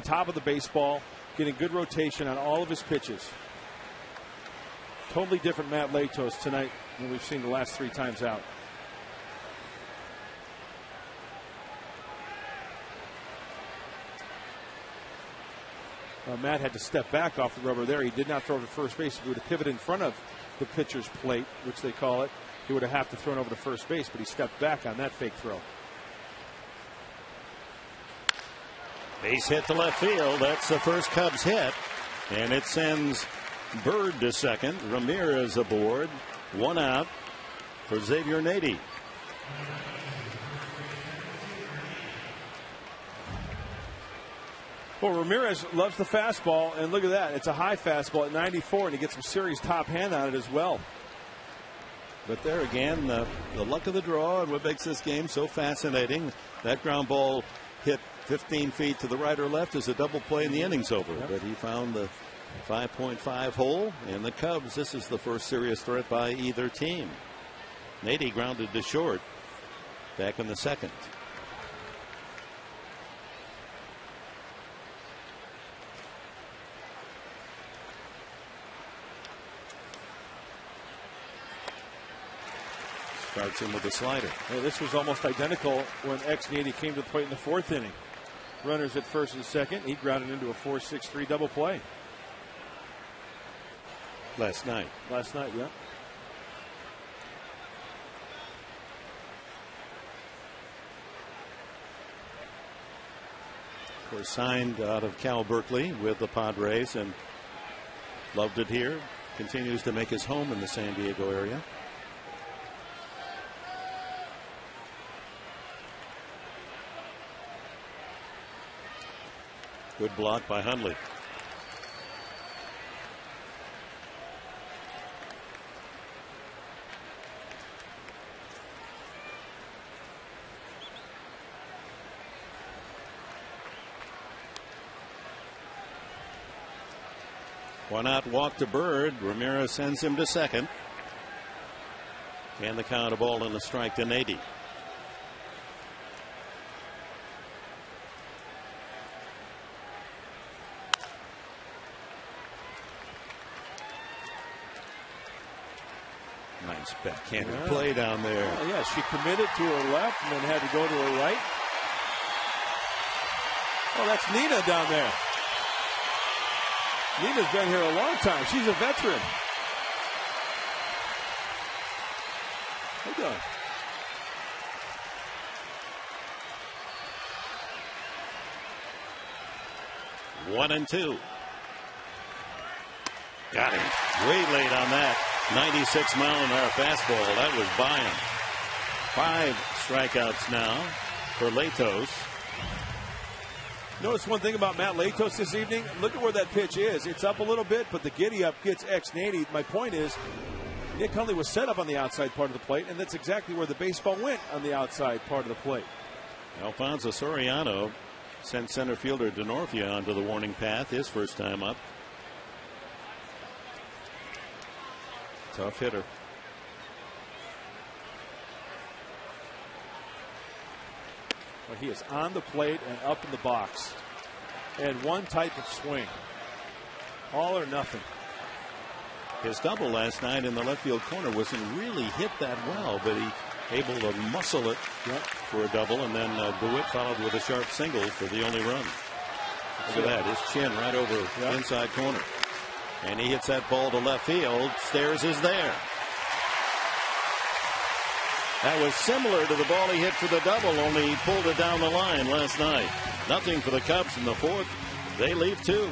top of the baseball, getting good rotation on all of his pitches. Totally different Matt Latos tonight than we've seen the last 3 times out. Matt had to step back off the rubber there. He did not throw to first base. If he would have pivoted in front of the pitcher's plate, which they call it, he would have to thrown over to first base, but he stepped back on that fake throw. Base hit to left field. That's the first Cubs hit, and it sends Bird to second. Ramirez aboard. 1 out for Xavier Nady. Well, Ramirez loves the fastball, and look at that. It's a high fastball at 94, and he gets some serious top hand on it as well. But there again, the luck of the draw and what makes this game so fascinating. That ground ball hit 15 feet to the right or left as a double play and the inning's over. Yep. But he found the 5.5 hole, and the Cubs, this is the first serious threat by either team. Nady grounded to short back in the second. Starts him with a slider. Hey, this was almost identical when Nady came to the plate in the fourth inning. Runners at first and second. He grounded into a 4-6-3 double play. Last night. Yeah. Of course, signed out of Cal Berkeley with the Padres and loved it here. Continues to make his home in the San Diego area. Good block by Hundley. One out, walk to Bird. Ramirez sends him to second. And the count, a ball and a strike to Nady. Nice backhanded play down there. Oh, yeah, she committed to her left and then had to go to her right. Oh, that's Nina down there. Nina's been here a long time. She's a veteran. Hold on. 1-2. Got him. Way late on that. 96-mile-an-hour fastball. That was by him. 5 strikeouts now for Latos. Notice one thing about Matt Latos this evening. Look at where that pitch is. It's up a little bit, but the giddy up gets Nady. My point is, Nick Hundley was set up on the outside part of the plate, and that's exactly where the baseball went, on the outside part of the plate. Alfonso Soriano sent center fielder Denorfia onto the warning path his first time up. Tough hitter. Well, he is on the plate and up in the box. And one type of swing. All or nothing. His double last night in the left field corner wasn't really hit that well, but he able to muscle it for a double, and then DeWitt followed with a sharp single for the only run. Look at that, his chin right over the inside corner. And he hits that ball to left field. Stairs is there. That was similar to the ball he hit for the double, only he pulled it down the line last night. Nothing for the Cubs in the fourth. They leave 2.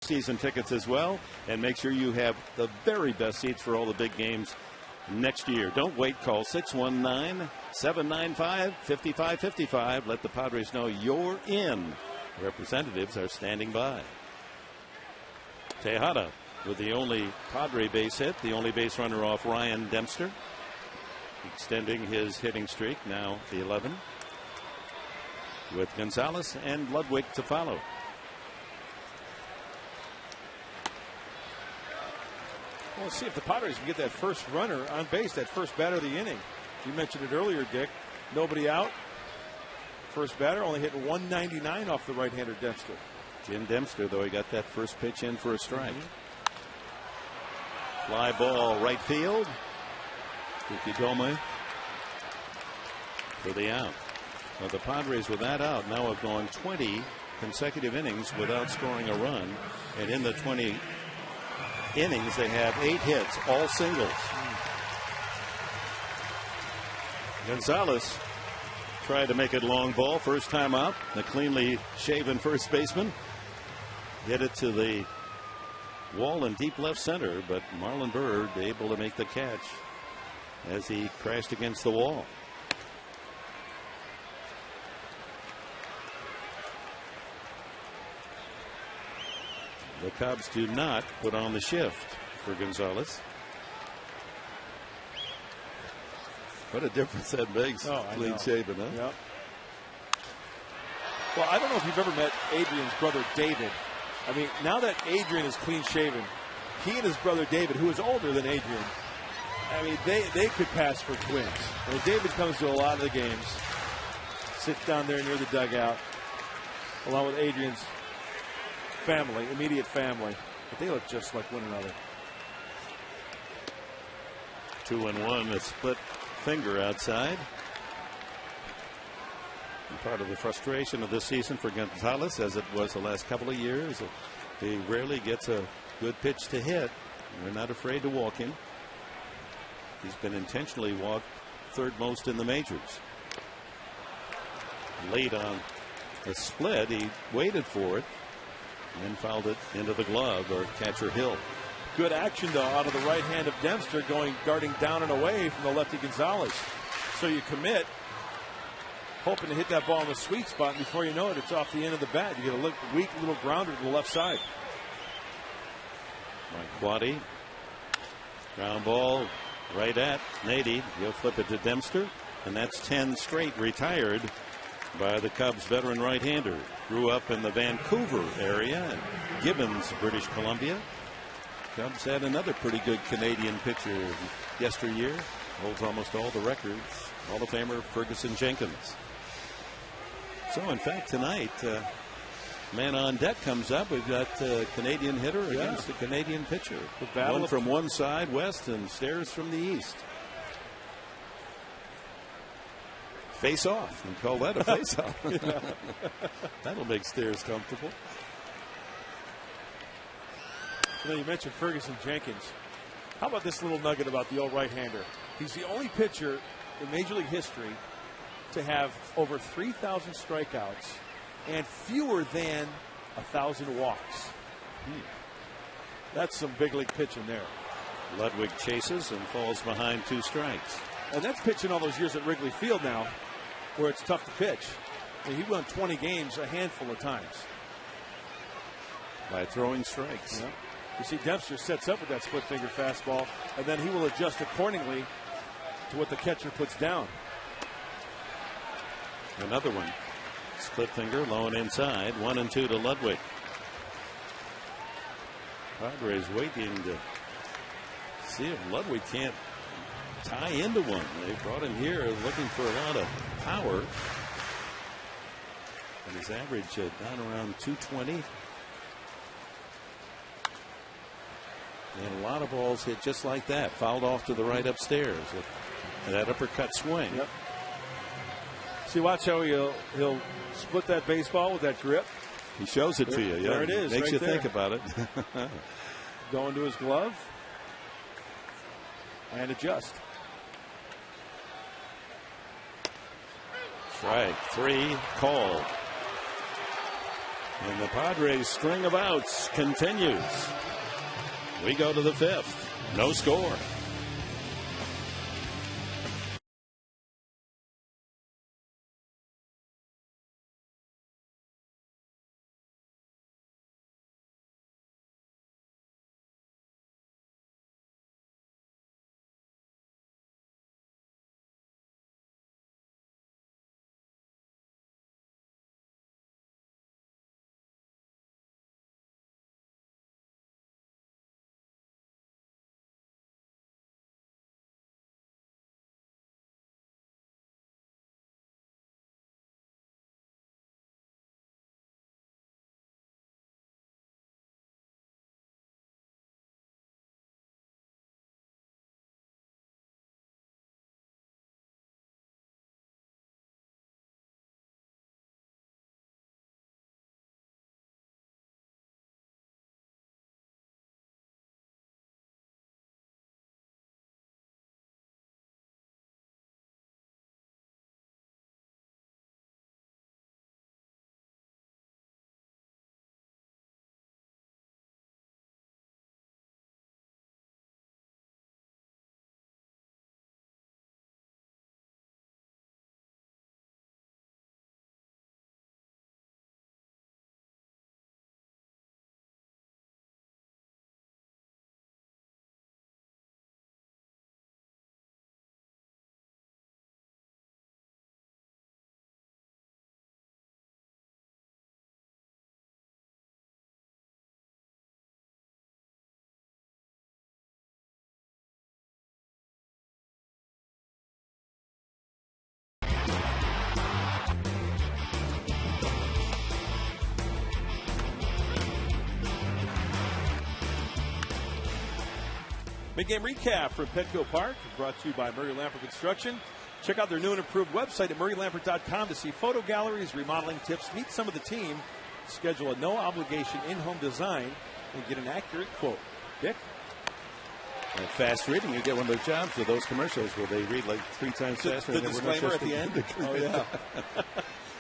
season tickets as well. And make sure you have the very best seats for all the big games next year. Don't wait. Call 619-795-5555. Let the Padres know you're in. Representatives are standing by. Tejada with the only Padre base hit, the only base runner off Ryan Dempster, extending his hitting streak, now the 11, with Gonzalez and Ludwig to follow. Well, let's see if the Padres can get that first runner on base, that first batter of the inning. You mentioned it earlier, Dick. Nobody out. First batter only hitting 199 off the right-hander Dempster. Jim Dempster, though, he got that first pitch in for a strike. Fly ball right field. Ukidome for the out. Well, the Padres with that out now have gone 20 consecutive innings without scoring a run. And in the 20 innings, they have 8 hits, all singles. Gonzalez tried to make it long ball. First time out. The cleanly shaven first baseman hit it to the wall in deep left center, but Marlon Byrd able to make the catch as he crashed against the wall. The Cubs do not put on the shift for Gonzalez. What a difference that makes. Clean shaven, huh? Yep. Well, I don't know if you've ever met Adrian's brother David. I mean, now that Adrian is clean shaven, he and his brother David, who is older than Adrian, I mean, they could pass for twins. I mean, David comes to a lot of the games, sits down there near the dugout, along with Adrian's family, immediate family. But they look just like one another. 2-1, a split finger outside. And part of the frustration of this season for Gonzalez, as it was the last couple of years, he rarely gets a good pitch to hit. They're not afraid to walk him. He's been intentionally walked third most in the majors. Late on the split, he waited for it and then fouled it into the glove or catcher Hill. Good action, though, out of the right hand of Dempster, darting down and away from the lefty Gonzalez. So you commit, hoping to hit that ball in the sweet spot, and before you know it, it's off the end of the bat. You get a weak little grounder to the left side. Mike Quaddy, ground ball right at Nady. He'll flip it to Dempster, and that's 10 straight retired by the Cubs veteran right-hander. Grew up in the Vancouver area and Gibbons, British Columbia. Cubs had another pretty good Canadian pitcher yesteryear. Holds almost all the records. Hall of Famer Ferguson Jenkins. So, in fact, tonight, man on deck comes up. We've got a Canadian hitter against a Canadian pitcher. One from one side, west, and Stairs from the east. Face off. We call that a face off. That'll make Stairs comfortable. So you mentioned Ferguson Jenkins. How about this little nugget about the old right-hander? He's the only pitcher in Major League history to have over 3,000 strikeouts and fewer than 1,000 walks. That's some big league pitching there. Ludwig chases and falls behind 2 strikes. And that's pitching all those years at Wrigley Field now, where it's tough to pitch. I mean, he won 20 games a handful of times. By throwing strikes. Yeah. You see Dempster sets up with that split finger fastball, and then he will adjust accordingly to what the catcher puts down. Another one. Split finger, low and inside. 1-2 to Ludwig. Padres waiting to see if Ludwig can't tie into one. They brought him here looking for a lot of power. And his average down around 220. And a lot of balls hit just like that. Fouled off to the right upstairs with that uppercut swing. Yep. See, watch how he'll split that baseball with that grip. He shows it to you. Yeah. There it is. Makes right you there. think about it. Going to his glove. And adjust. Strike 3 called. And the Padres' string of outs continues. We go to the 5th. No score. Big game recap from Petco Park, brought to you by Murray Lamper Construction. Check out their new and improved website at murraylamper.com to see photo galleries, remodeling tips, meet some of the team, schedule a no-obligation in-home design, and get an accurate quote. Dick? And fast reading, you get one of those jobs with those commercials where they read like 3 times faster. The disclaimer at the end? Oh, yeah.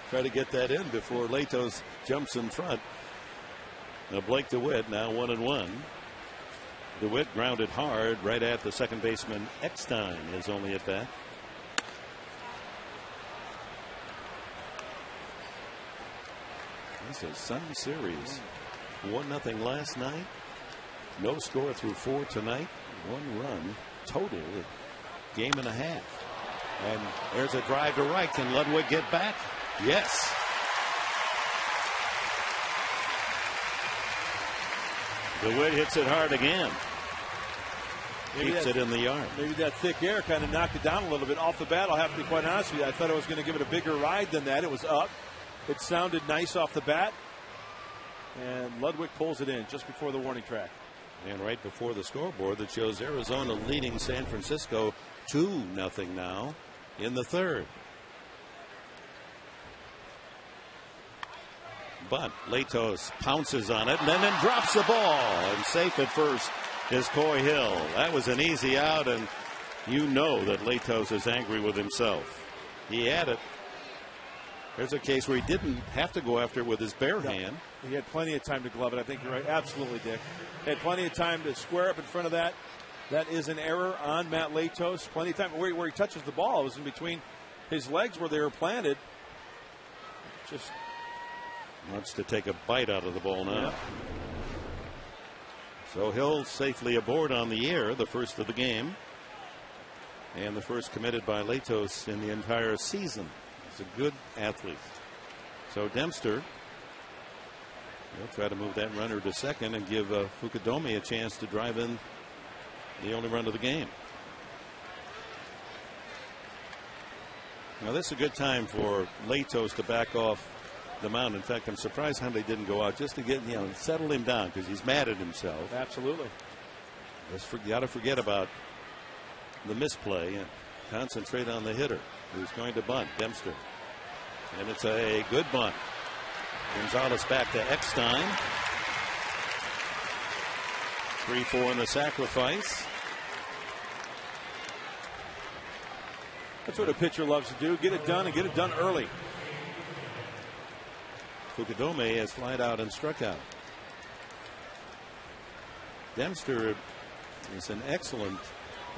Try to get that in before Latos jumps in front. Now Blake DeWitt now 1-1. DeWitt grounded hard right at the second baseman. Eckstein is only at bat. This is Sun Series. 1-0 last night. No score through 4 tonight. 1 run total. Game and a half. And there's a drive to right. Can Ludwig get back? Yes. DeWitt hits it hard again. Keeps it in the yard. Maybe that thick air kind of knocked it down a little bit. Off the bat, I'll have to be quite honest with you. I thought I was going to give it a bigger ride than that. It was up. It sounded nice off the bat. And Ludwig pulls it in just before the warning track. And right before the scoreboard that shows Arizona leading San Francisco 2-0 now in the 3rd. But Latos pounces on it and then drops the ball. And safe at first is Coy Hill. That was an easy out, and you know that Latos is angry with himself. He had it. There's a case where he didn't have to go after it with his bare hand. He had plenty of time to glove it. I think you're right. Absolutely, Dick. He had plenty of time to square up in front of that. That is an error on Matt Latos. Plenty of time. Where he touches the ball, it was in between his legs where they were planted. Just wants to take a bite out of the ball now. Yeah. So Hill safely aboard on the air, the first of the game. And the first committed by Latos in the entire season. He's a good athlete. So Dempster will try to move that runner to second and give Fukudome a chance to drive in the only run of the game. Now this is a good time for Latos to back off the mound. In fact, I'm surprised how they didn't go out just to get, settle him down because he's mad at himself. Absolutely. You got to forget about the misplay and concentrate on the hitter who's going to bunt, Dempster. And it's a good bunt. Gonzalez back to Eckstein. 3-4 in the sacrifice. That's what a pitcher loves to do. Get it done and get it done early. Fukudome has flied out and struck out. Dempster is an excellent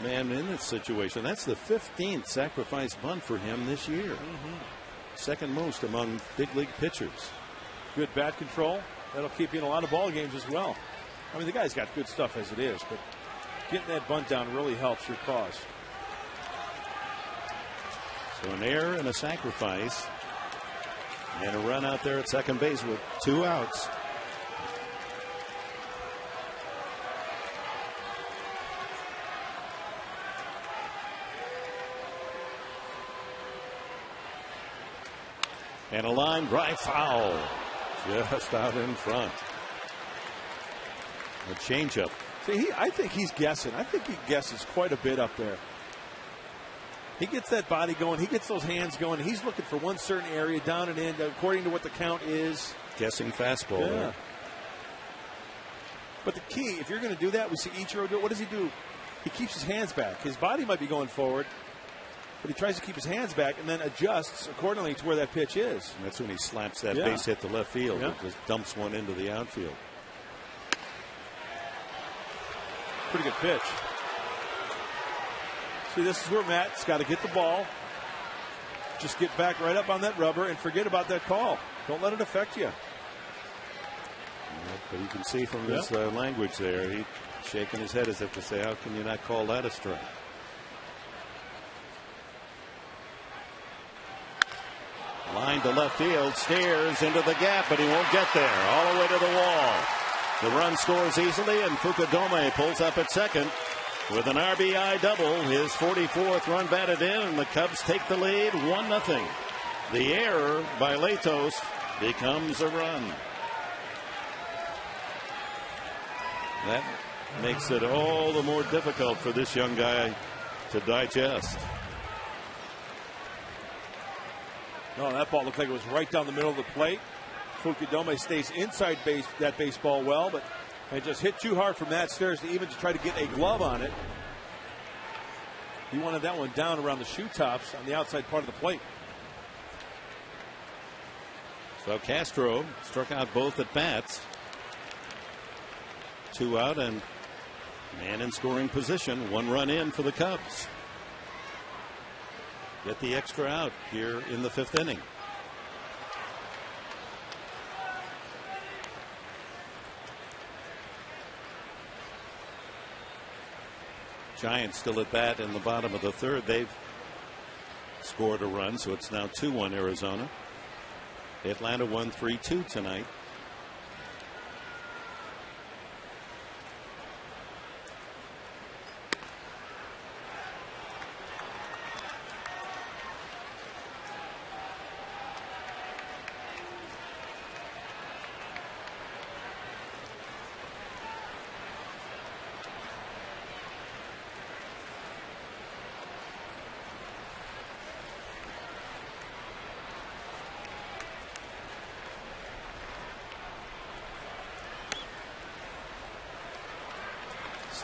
man in this situation. That's the 15th sacrifice bunt for him this year. Second most among big league pitchers. Good bat control. That'll keep you in a lot of ball games as well. I mean, the guy's got good stuff as it is, but getting that bunt down really helps your cause. So an error and a sacrifice, and a run out there at second base with 2 outs. And a line drive foul just out in front. A changeup. See, I think he's guessing. I think he guesses quite a bit up there. He gets that body going. He gets those hands going. He's looking for one certain area down and in according to what the count is. Guessing fastball. Yeah. But the key, if you're going to do that, we see Ichiro do it. What does he do? He keeps his hands back. His body might be going forward, but he tries to keep his hands back and then adjusts accordingly to where that pitch is. And that's when he slaps that base hit to left field. It just dumps one into the outfield. Pretty good pitch. See, this is where Matt's got to get the ball. Just get back right up on that rubber and forget about that call. Don't let it affect you. But you can see from his language there, he's shaking his head as if to say, how can you not call that a strike? Line to left field, stares into the gap, but he won't get there. All the way to the wall. The run scores easily, and Fukudome pulls up at second with an RBI double. His 44th run batted in, and the Cubs take the lead 1-0. The error by Latos becomes a run. That makes it all the more difficult for this young guy to digest. No, that ball looked like it was right down the middle of the plate. Fukudome stays inside that baseball well, but it just hit too hard from Matt Stairs to even try to get a glove on it. He wanted that one down around the shoe tops on the outside part of the plate. So Castro struck out both at bats. 2 out and man in scoring position. 1 run in for the Cubs. Get the extra out here in the 5th inning. Giants still at bat in the bottom of the 3rd. They've scored a run, so it's now 2-1 Arizona. Atlanta won 3-2 tonight.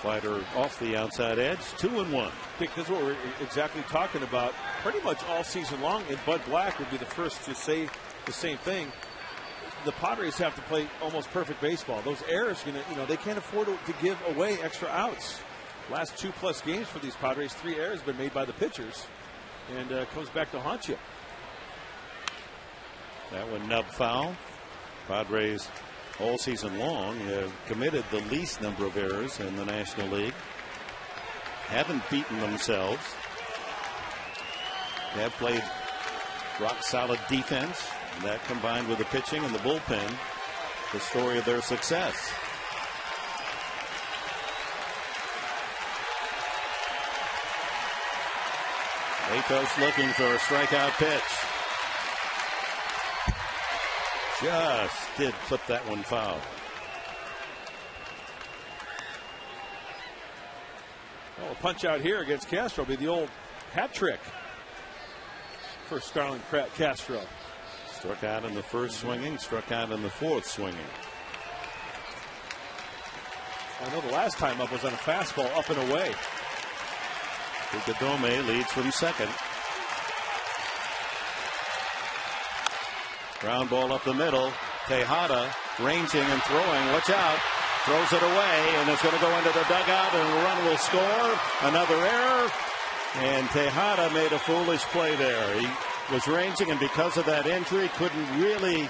Slider off the outside edge. 2-1. Dick, this is what we're exactly talking about pretty much all season long, and Bud Black would be the first to say the same thing. The Padres have to play almost perfect baseball. Those errors, they can't afford to give away extra outs. Last 2+ games for these Padres, 3 errors have been made by the pitchers, and comes back to haunt you. That one nub foul. Padres all season long have committed the least number of errors in the National League. Haven't beaten themselves. They have played rock solid defense. And that combined with the pitching and the bullpen, the story of their success. Latos looking for a strikeout pitch. Just did flip that one foul. Well, a punch out here against Castro will be the old hat trick for Starlin Castro. Struck out in the 1st swinging, struck out in the 4th swinging. I know the last time up was on a fastball up and away. Fukudome leads from second. Ground ball up the middle. Tejada ranging and throwing. Watch out. Throws it away, and it's going to go into the dugout, and the run will score. Another error, and Tejada made a foolish play there. He was ranging, and because of that injury, couldn't really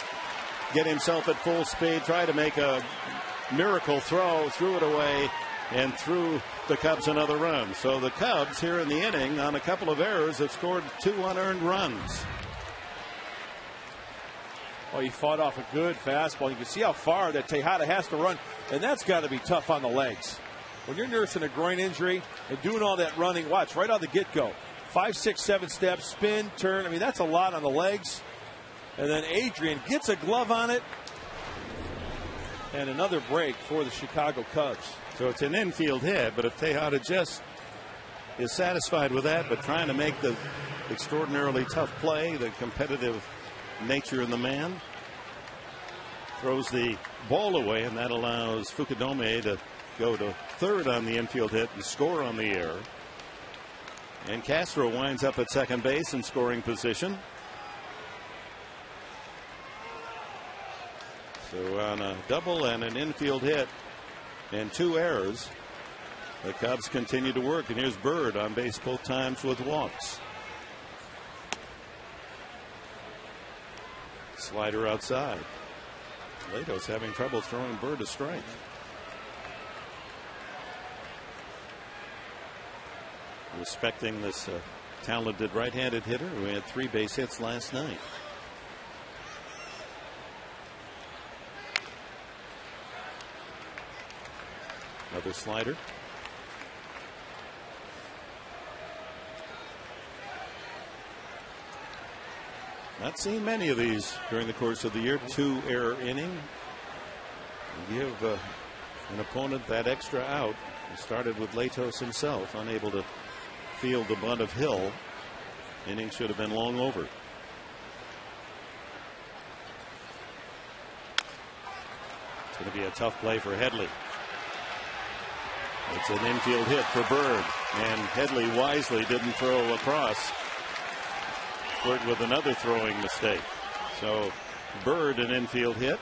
get himself at full speed. Tried to make a miracle throw, threw it away, and threw the Cubs another run. So the Cubs here in the inning, on a couple of errors, have scored 2 unearned runs. Oh, he fought off a good fastball. You can see how far that Tejada has to run, and that's got to be tough on the legs. When you're nursing a groin injury and doing all that running, watch, right out the get-go. 5, 6, 7 steps, spin, turn. I mean, that's a lot on the legs. And then Adrian gets a glove on it. And another break for the Chicago Cubs. So it's an infield hit, but if Tejada just is satisfied with that, but trying to make the extraordinarily tough play, the competitive nature in the man, throws the ball away, and that allows Fukudome to go to third on the infield hit and score on the error. And Castro winds up at second base in scoring position. So on a double and an infield hit and 2 errors, the Cubs continue to work. And here's Bird on base both times with walks. Slider outside. Lato's having trouble throwing Bird a strike. Respecting this talented right-handed hitter who had 3 base hits last night. Another slider. Not seen many of these during the course of the year. 2 error inning. Give an opponent that extra out. It started with Latos himself, unable to field the bunt of Hill. Inning should have been long over. It's going to be a tough play for Headley. It's an infield hit for Bird, and Headley wisely didn't throw across. Bird with another throwing mistake. So Bird an infield hit.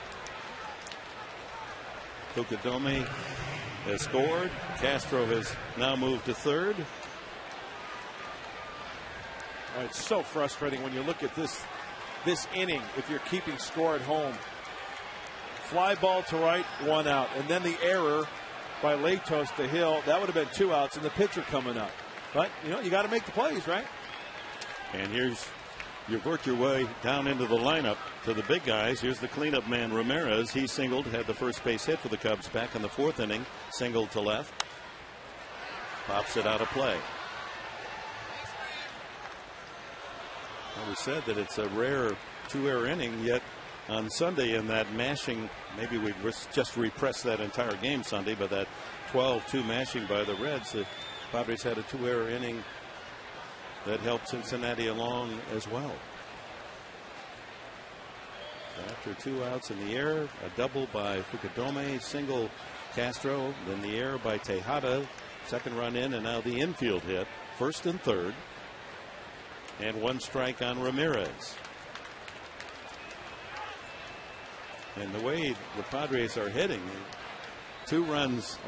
Fukudome has scored. Castro has now moved to third. Oh, it's so frustrating when you look at this inning. If you're keeping score at home, fly ball to right, 1 out, and then the error by Latos to Hill, that would have been 2 outs, and the pitcher coming up. But you got to make the plays, right? And you work your way down into the lineup to the big guys. Here's the cleanup man, Ramirez. He singled, had the first base hit for the Cubs back in the 4th inning. Singled to left. Pops it out of play. Well, we said that it's a rare 2-error inning, yet on Sunday in that mashing, maybe we just repressed that entire game Sunday, but that 12-2 mashing by the Reds, the Padres had a 2-error inning that helped Cincinnati along as well. After 2 outs in the air, a double by Fukudome, single Castro, then the error by Tejada, 2nd run in, and now the infield hit, 1st and 3rd, and 1 strike on Ramirez. And the way the Padres are hitting, 2 runs,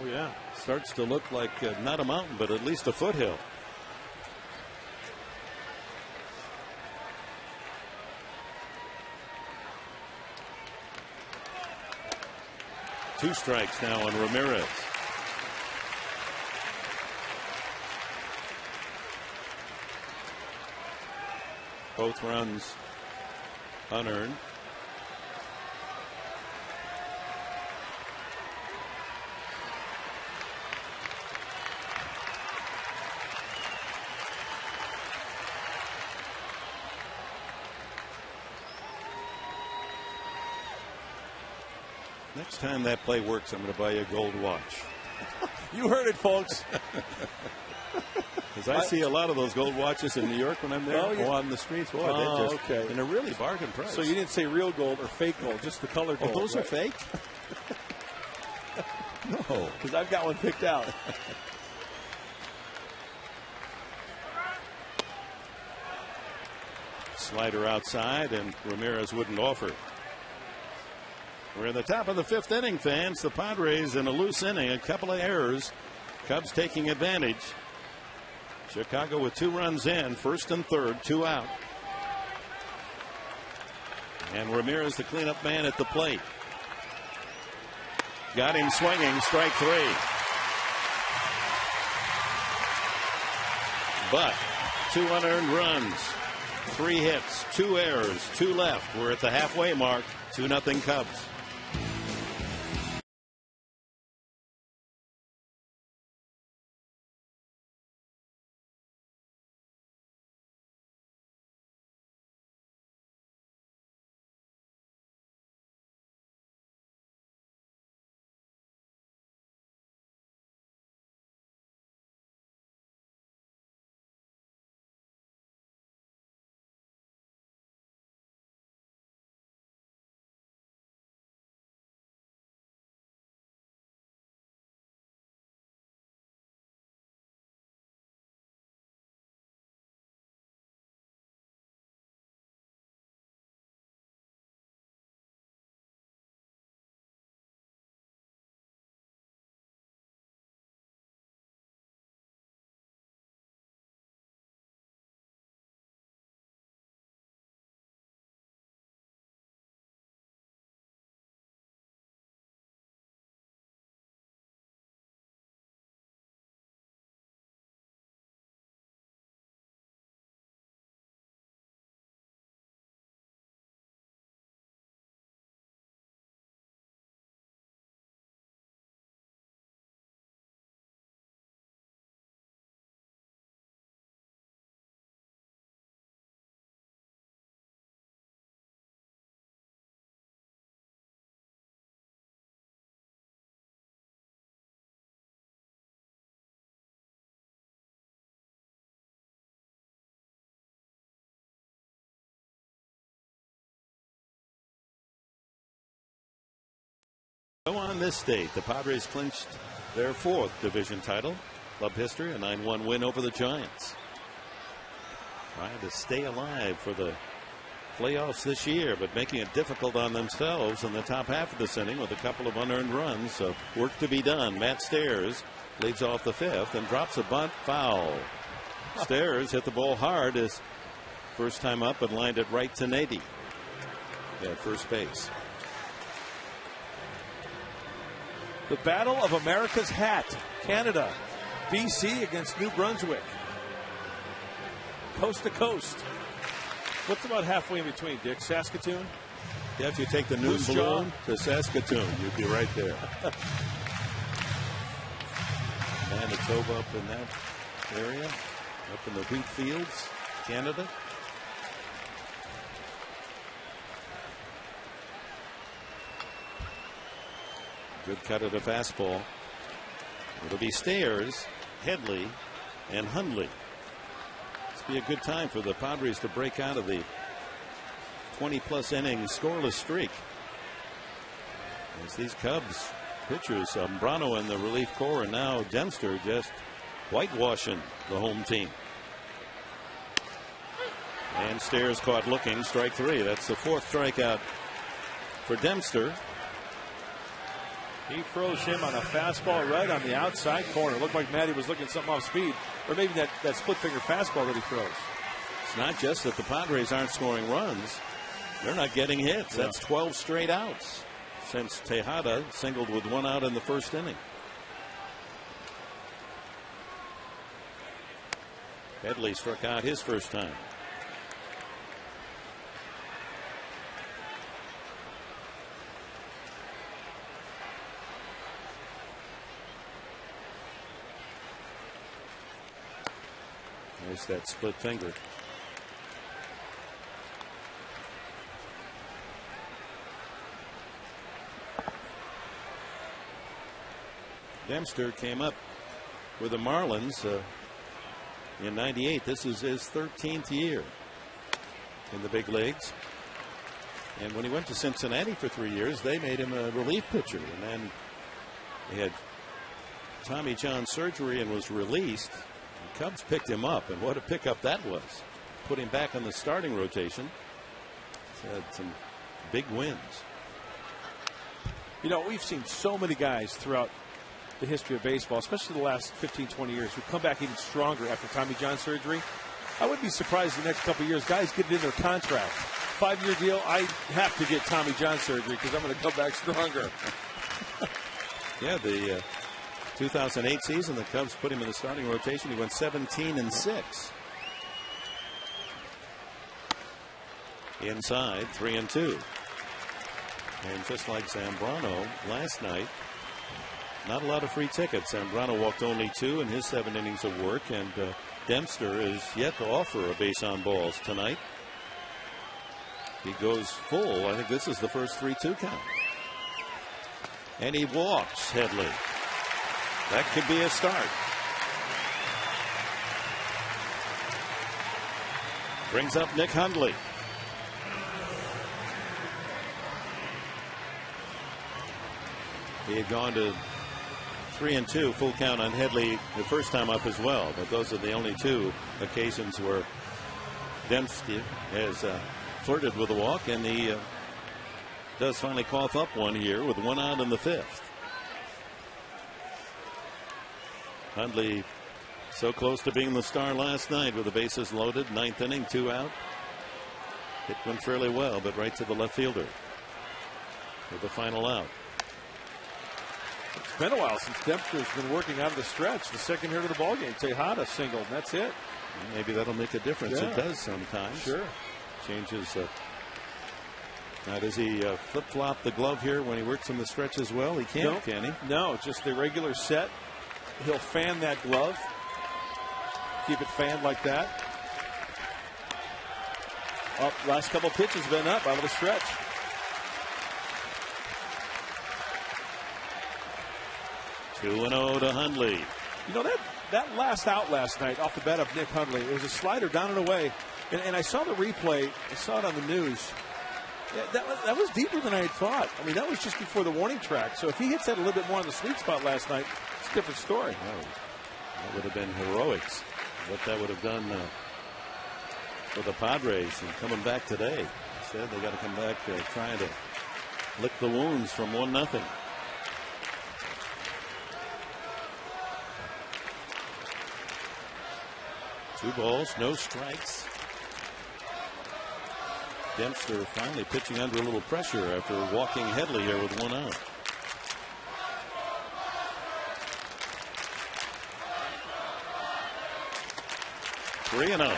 starts to look like not a mountain, but at least a foothill. Two strikes now on Ramirez. Both runs unearned. Next time that play works, I'm going to buy you a gold watch. You heard it, folks. Because I see a lot of those gold watches in New York when I'm there. On the streets. Okay. And a really bargain price. So you didn't say real gold or fake gold, just the colored gold. Oh, those are fake? No. Because I've got one picked out. Slider outside, and Ramirez wouldn't offer. We're in the top of the 5th inning, fans. The Padres in a loose inning, a couple of errors. Cubs taking advantage. Chicago with 2 runs in, 1st and 3rd, 2 out. And Ramirez, the cleanup man at the plate. Got him swinging, strike 3. But 2 unearned runs, 3 hits, 2 errors, 2 left. We're at the halfway mark, 2-0 Cubs. On this date, the Padres clinched their 4th division title. Club history, a 9-1 win over the Giants. Trying to stay alive for the playoffs this year, but making it difficult on themselves in the top half of this inning with a couple of unearned runs. So work to be done. Matt Stairs leads off the 5th and drops a bunt foul. Stairs hit the ball hard his first time up and lined it right to Nady at first base. The Battle of America's Hat. Canada, BC against New Brunswick. Coast to coast. What's about halfway in between, Dick? Saskatoon? Yeah, if you take the News balloon to Saskatoon, you'd be right there. Manitoba up in that area, up in the wheat fields, Canada. Good cut of the fastball. It'll be Stairs, Headley, and Hundley. This will be a good time for the Padres to break out of the 20-plus inning scoreless streak. As these Cubs pitchers, Zambrano in the relief corps, and now Dempster just whitewashing the home team. And Stairs caught looking, strike 3. That's the 4th strikeout for Dempster. He froze him on a fastball right on the outside corner. Looked like Matty was looking something off speed, or maybe that split finger fastball that he throws. It's not just that the Padres aren't scoring runs, they're not getting hits. Yeah. That's 12 straight outs since Tejada singled with 1 out in the 1st inning. Headley struck out his first time. There's that split finger. Dempster came up with the Marlins in '98. This is his 13th year in the big leagues. And when he went to Cincinnati for 3 years, they made him a relief pitcher. And then he had Tommy John surgery and was released. The Cubs picked him up, and what a pickup that was. Put him back on the starting rotation. He's had some big wins. You know, we've seen so many guys throughout the history of baseball, especially the last 15, 20 years, who come back even stronger after Tommy John surgery. I wouldn't be surprised the next couple of years, guys get it in their contract. 5-year deal, I have to get Tommy John surgery because I'm going to come back stronger. Yeah, the 2008 season, the Cubs put him in the starting rotation. He went 17-6. Inside, 3-2. And just like Zambrano last night, not a lot of free tickets. Zambrano walked only 2 in his 7 innings of work, and Dempster is yet to offer a base on balls tonight. He goes full. I think this is the first 3-2 count. And he walks Headley. That could be a start. Brings up Nick Hundley. He had gone to 3-2, full count on Headley the first time up as well. But those are the only 2 occasions where Dempster has flirted with a walk, and he does finally cough up one here with 1 out in the 5th. Hundley so close to being the star last night with the bases loaded. 9th inning, 2 out. Hit one fairly well, but right to the left fielder with the final out. It's been a while since Dempster's been working out of the stretch. The second hit of the ballgame, Tejada singled, and that's it. Maybe that'll make a difference. Yeah. It does sometimes. Sure. Changes. Now, does he flip-flop the glove here when he works in the stretch as well? He can't, No. can he? No, just the regular set. He'll fan that glove. Keep it fanned like that. Up, last couple pitches been up out of the stretch. Two and 0 to Hundley. You know, that last out last night off the bat of Nick Hundley, it was a slider down and away. And I saw the replay. I saw it on the news. That was deeper than I had thought. I mean, that was just before the warning track. So if he hits that a little bit more on the sweet spot last night, it's a different story. Oh, that would have been heroics. What that would have done for the Padres, and coming back today. Instead, they got to come back trying to lick the wounds from 1-0. Two balls, no strikes. Dempster finally pitching under a little pressure after walking Headley here with 1 out. Three and 0.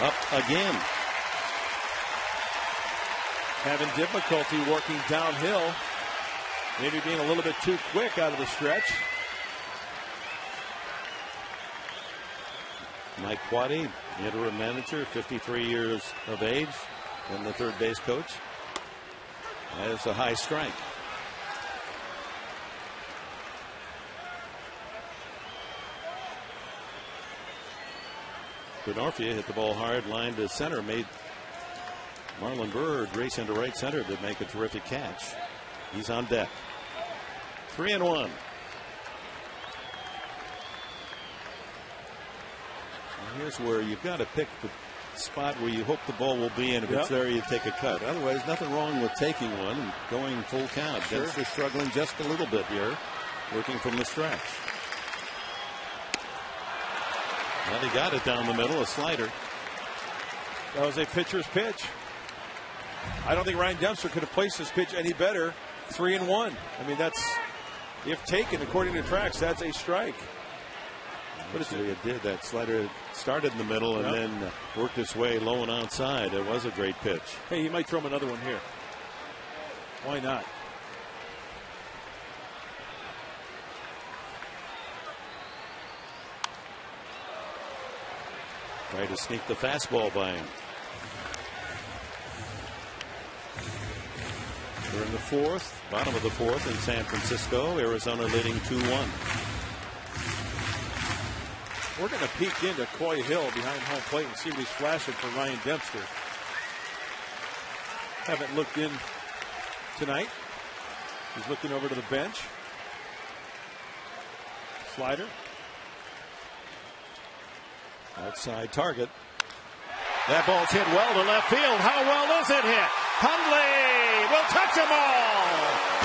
Up again. Having difficulty working downhill. Maybe being a little bit too quick out of the stretch. Mike Quaddy, interim manager, 53 years of age, and the third base coach. That's a high strike. Benorfia hit the ball hard, line to center, made Marlon Byrd race into right center to make a terrific catch. He's on deck. 3-1. Here's where you've got to pick the spot where you hope the ball will be, and if it's there, you take a cut. Otherwise, nothing wrong with taking one and going full count. Sure. Dempster struggling just a little bit here, working from the stretch. Well, he got it down the middle, a slider. That was a pitcher's pitch. I don't think Ryan Dempster could have placed his pitch any better. 3-1. I mean, that's, if taken according to tracks, that's a strike. But actually, it did. That slider started in the middle and then worked its way low and outside. It was a great pitch. Hey, he might throw him another one here. Why not? Try to sneak the fastball by him. We're in the fourth, bottom of the fourth in San Francisco. Arizona leading 2-1. We're going to peek into Coy Hill behind home plate and see what he's flashing for Ryan Dempster. Haven't looked in tonight. He's looking over to the bench. Slider. Outside target. That ball's hit well to left field. How well is it hit? Hundley will touch them all.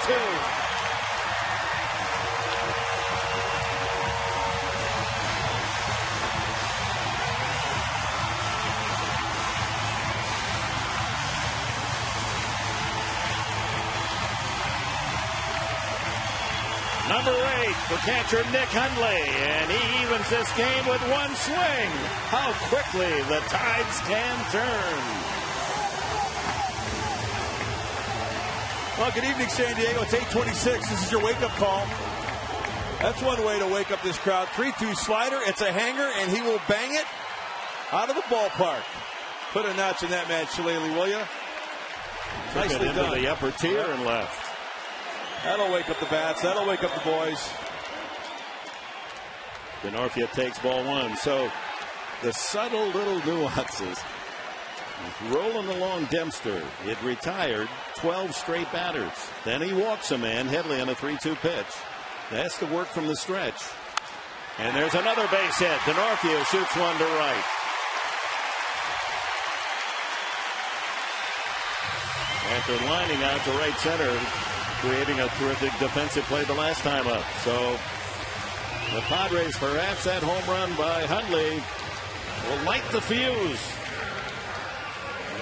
2. Number 8 for catcher Nick Hundley, and he evens this game with one swing. How quickly the tides can turn. Well, good evening, San Diego. It's 8:26. This is your wake-up call. That's one way to wake up this crowd. 3-2 slider. It's a hanger, and he will bang it out of the ballpark. Put a notch in that man, Shillelagh, will you? Nicely done. Into the upper tier and left. That'll wake up the bats. That'll wake up the boys. DeNorfia takes ball 1. So the subtle little nuances. Rolling along Dempster. It retired 12 straight batters. Then he walks a man, Headley on a 3-2 pitch. That's the work from the stretch. And there's another base hit. DeNorfia shoots one to right. After lining out to right center, creating a terrific defensive play the last time up. So the Padres, perhaps that home run by Hundley will light the fuse.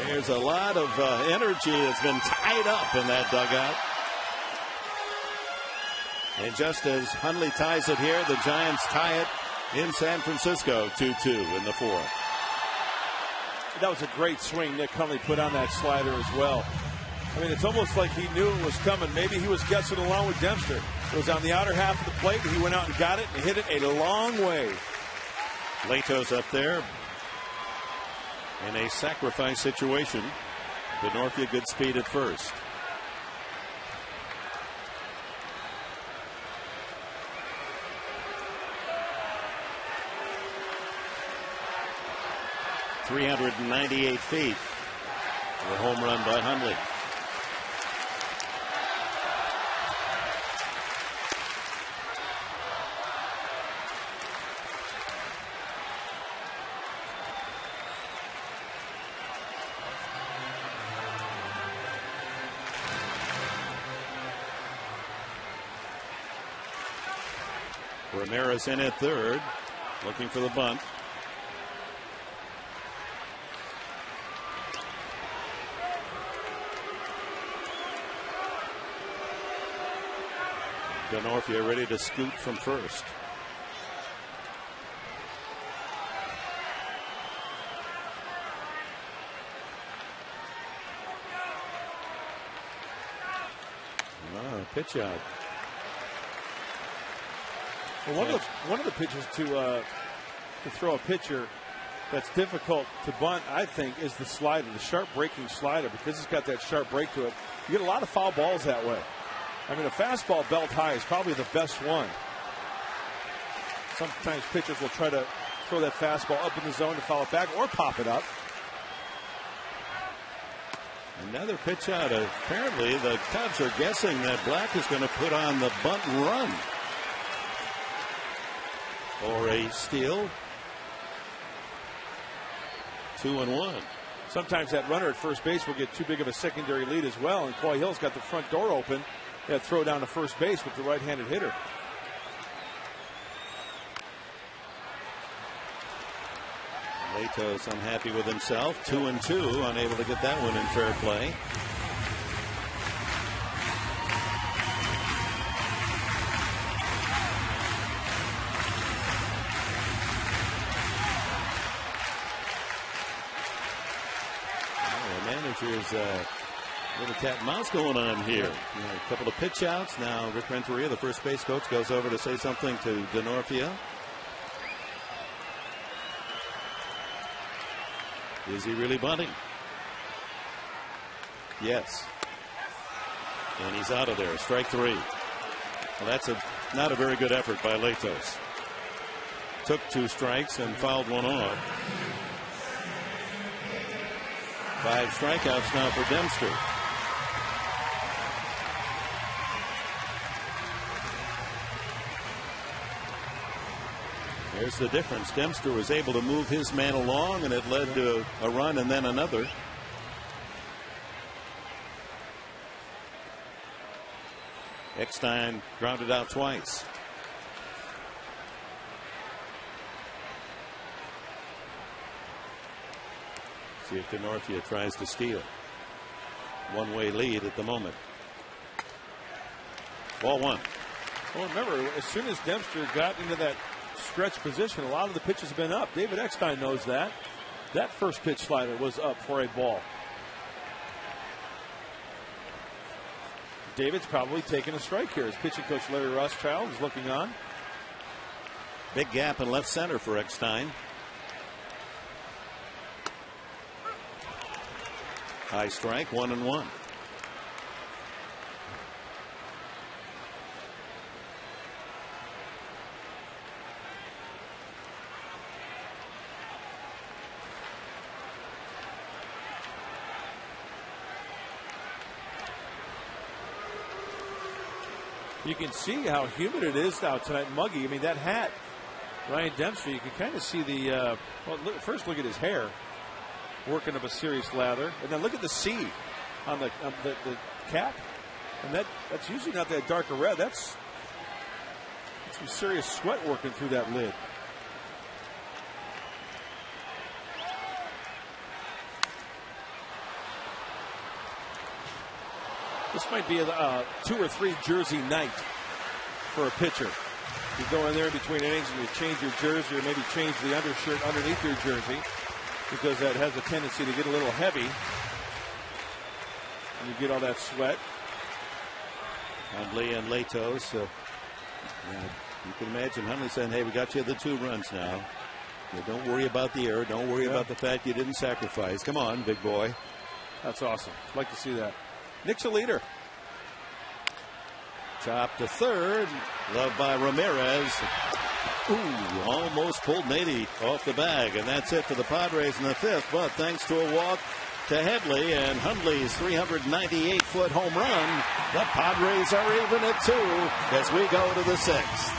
There's a lot of energy that's been tied up in that dugout. And just as Hundley ties it here, the Giants tie it in San Francisco 2-2 in the 4th. That was a great swing Nick Hundley put on that slider as well. I mean, it's almost like he knew it was coming. Maybe he was guessing along with Dempster. It was on the outer half of the plate. He went out and got it and hit it a long way. Lato's up there in a sacrifice situation. DeNorfia good speed at first. .398 feet. A home run by Hundley. Ramirez in at third, looking for the bunt. DeNorfia ready to scoot from first. Pitch out. Well, one of the pitches to throw a pitcher that's difficult to bunt, I think, is the slider, the sharp breaking slider, because it's got that sharp break to it. You get a lot of foul balls that way. I mean, a fastball belt high is probably the best one. Sometimes pitchers will try to throw that fastball up in the zone to foul it back or pop it up. Another pitch out. Apparently, the Cubs are guessing that Black is going to put on the bunt and run. Or a steal. 2-1. Sometimes that runner at first base will get too big of a secondary lead as well, and Coy Hill's got the front door open. That throw down to first base with the right-handed hitter. Lato's unhappy with himself. 2-2, unable to get that one in fair play. Manager's little cat and mouse going on here. A couple of pitch outs. Now Rick Renteria, the first base coach, goes over to say something to DeNorfia. Is he really bunting? Yes. And he's out of there. Strike 3. Well, that's not a very good effort by Latos. Took 2 strikes and fouled one off. 5 strikeouts now for Dempster. There's the difference. Dempster was able to move his man along, and it led to a run and then another. Eckstein grounded out twice. See if DeNorfia tries to steal. One-way lead at the moment. Ball one. Well, remember, as soon as Dempster got into that stretch position, a lot of the pitches have been up. David Eckstein knows that. That first pitch slider was up for a ball. David's probably taking a strike here as pitching coach Larry Rothschild is looking on. Big gap in left center for Eckstein. High strike, 1-1. You can see how humid it is out tonight, muggy. I mean, that hat, Ryan Dempster, you can kind of see the, well, first look at his hair, working up a serious lather. And then look at the C on the cap. And that's usually not that dark a red. That's some serious sweat working through that lid. This might be a 2 or 3 jersey night for a pitcher. You go in there in between innings and you change your jersey or maybe change the undershirt underneath your jersey because that has a tendency to get a little heavy. And you get all that sweat. Hundley and Latos. You can imagine Hundley saying, hey, we got you the 2 runs now. Don't worry about the error. Don't worry about the fact you didn't sacrifice. Come on, big boy. That's awesome. Like to see that. Nick's a leader. Chop to third. Loved by Ramirez. Ooh, almost pulled Nady off the bag. And that's it for the Padres in the 5th. But thanks to a walk to Headley and Hundley's 398-foot home run, the Padres are even at 2 as we go to the 6th.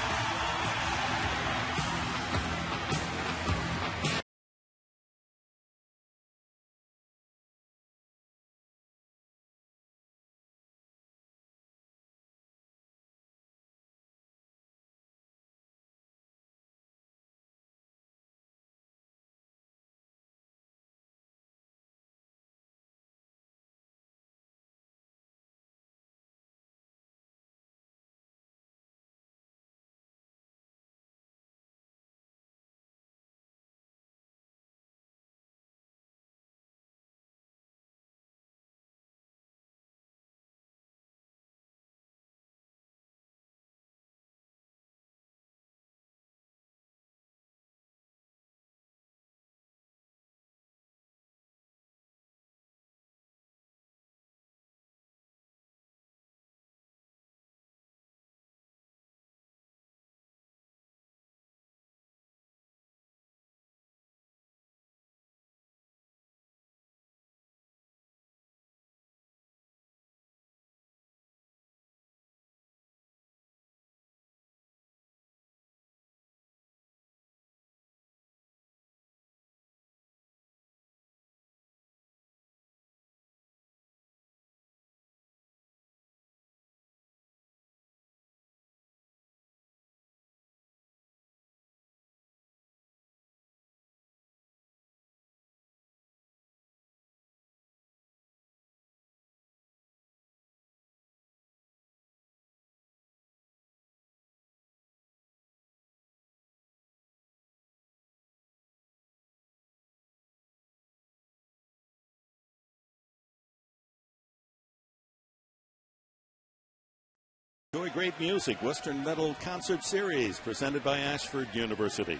Enjoy great music. Western Metal Concert Series presented by Ashford University.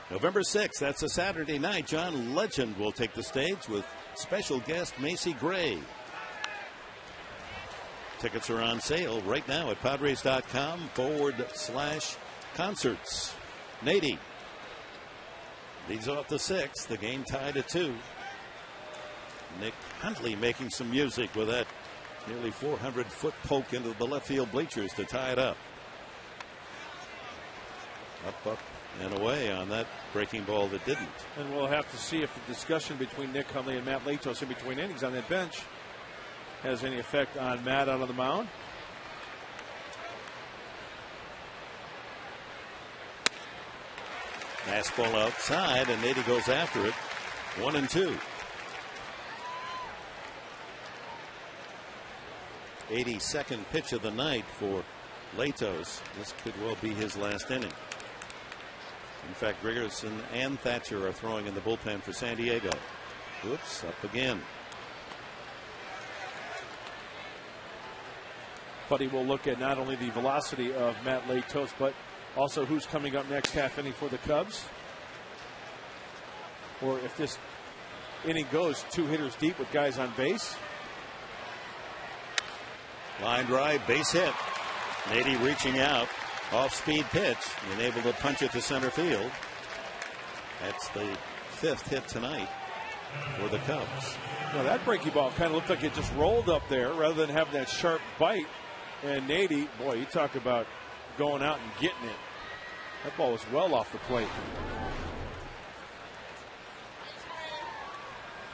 November 6th, that's a Saturday night. John Legend will take the stage with special guest Macy Gray. Tickets are on sale right now at Padres.com/concerts. Nady leads off the 6th. The game tied at 2. Nick Hundley making some music with that nearly 400-foot poke into the left field bleachers to tie it up. Up, and away on that breaking ball that didn't. And we'll have to see if the discussion between Nick Hundley and Matt Latos in between innings on that bench has any effect on Matt out on the mound. Fastball outside, and Nady goes after it. 1-2. 82nd pitch of the night for Latos. This could well be his last inning. In fact, Gregerson and Thatcher are throwing in the bullpen for San Diego. Oops, up again. Buddy will look at not only the velocity of Matt Latos, but also who's coming up next half inning for the Cubs. Or if this inning goes 2 hitters deep with guys on base. Line drive, base hit. Nady reaching out, off-speed pitch, and able to punch it to center field. That's the 5th hit tonight for the Cubs. Well, that breaking ball kind of looked like it just rolled up there rather than having that sharp bite. And Nady, boy, you talk about going out and getting it. That ball was well off the plate.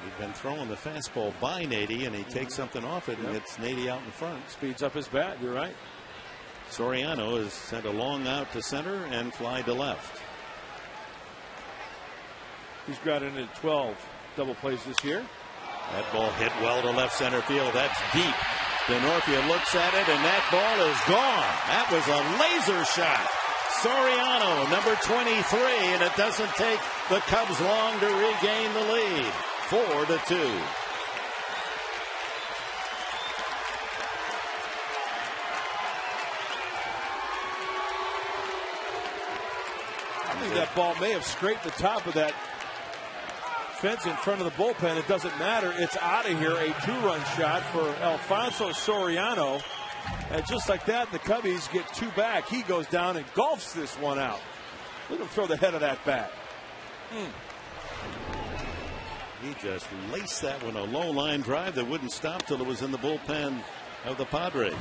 He'd been throwing the fastball by Nady, and he takes something off it, and it's Nady out in front. Speeds up his bat, you're right. Soriano is sent a long out to center and fly to left. He's got into 12 double plays this year. That ball hit well to left center field. That's deep. Denorfia looks at it, and that ball is gone. That was a laser shot. Soriano, number 23, and it doesn't take the Cubs long to regain the lead. 4-2. I think that ball may have scraped the top of that fence in front of the bullpen. It doesn't matter. It's out of here. A 2-run shot for Alfonso Soriano. And just like that, the Cubbies get 2 back. He goes down and golfs this one out. Look at him throw the head of that bat. He just laced that one, a low line drive that wouldn't stop till it was in the bullpen of the Padres.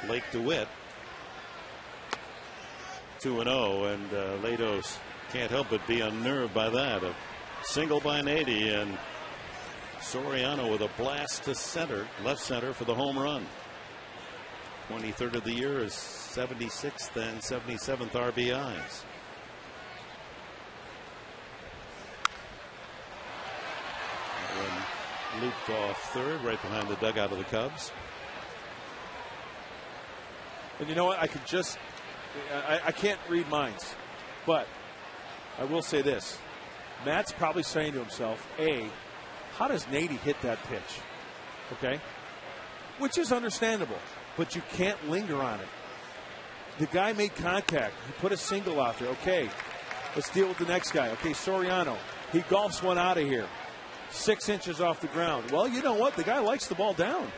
Blake DeWitt 2-0, and Latos can't help but be unnerved by that. A single by Nady, and Soriano with a blast to center, left center for the home run. 23rd of the year, is 76th and 77th RBIs. One looped off third, right behind the dugout of the Cubs. And you know what? I could just, I can't read minds, but I will say this. Matt's probably saying to himself, A, how does Nady hit that pitch? Okay? Which is understandable, but you can't linger on it. The guy made contact. He put a single out there. Okay, let's deal with the next guy. Okay, Soriano. He golfs one out of here. 6 inches off the ground. Well, you know what? The guy likes the ball down.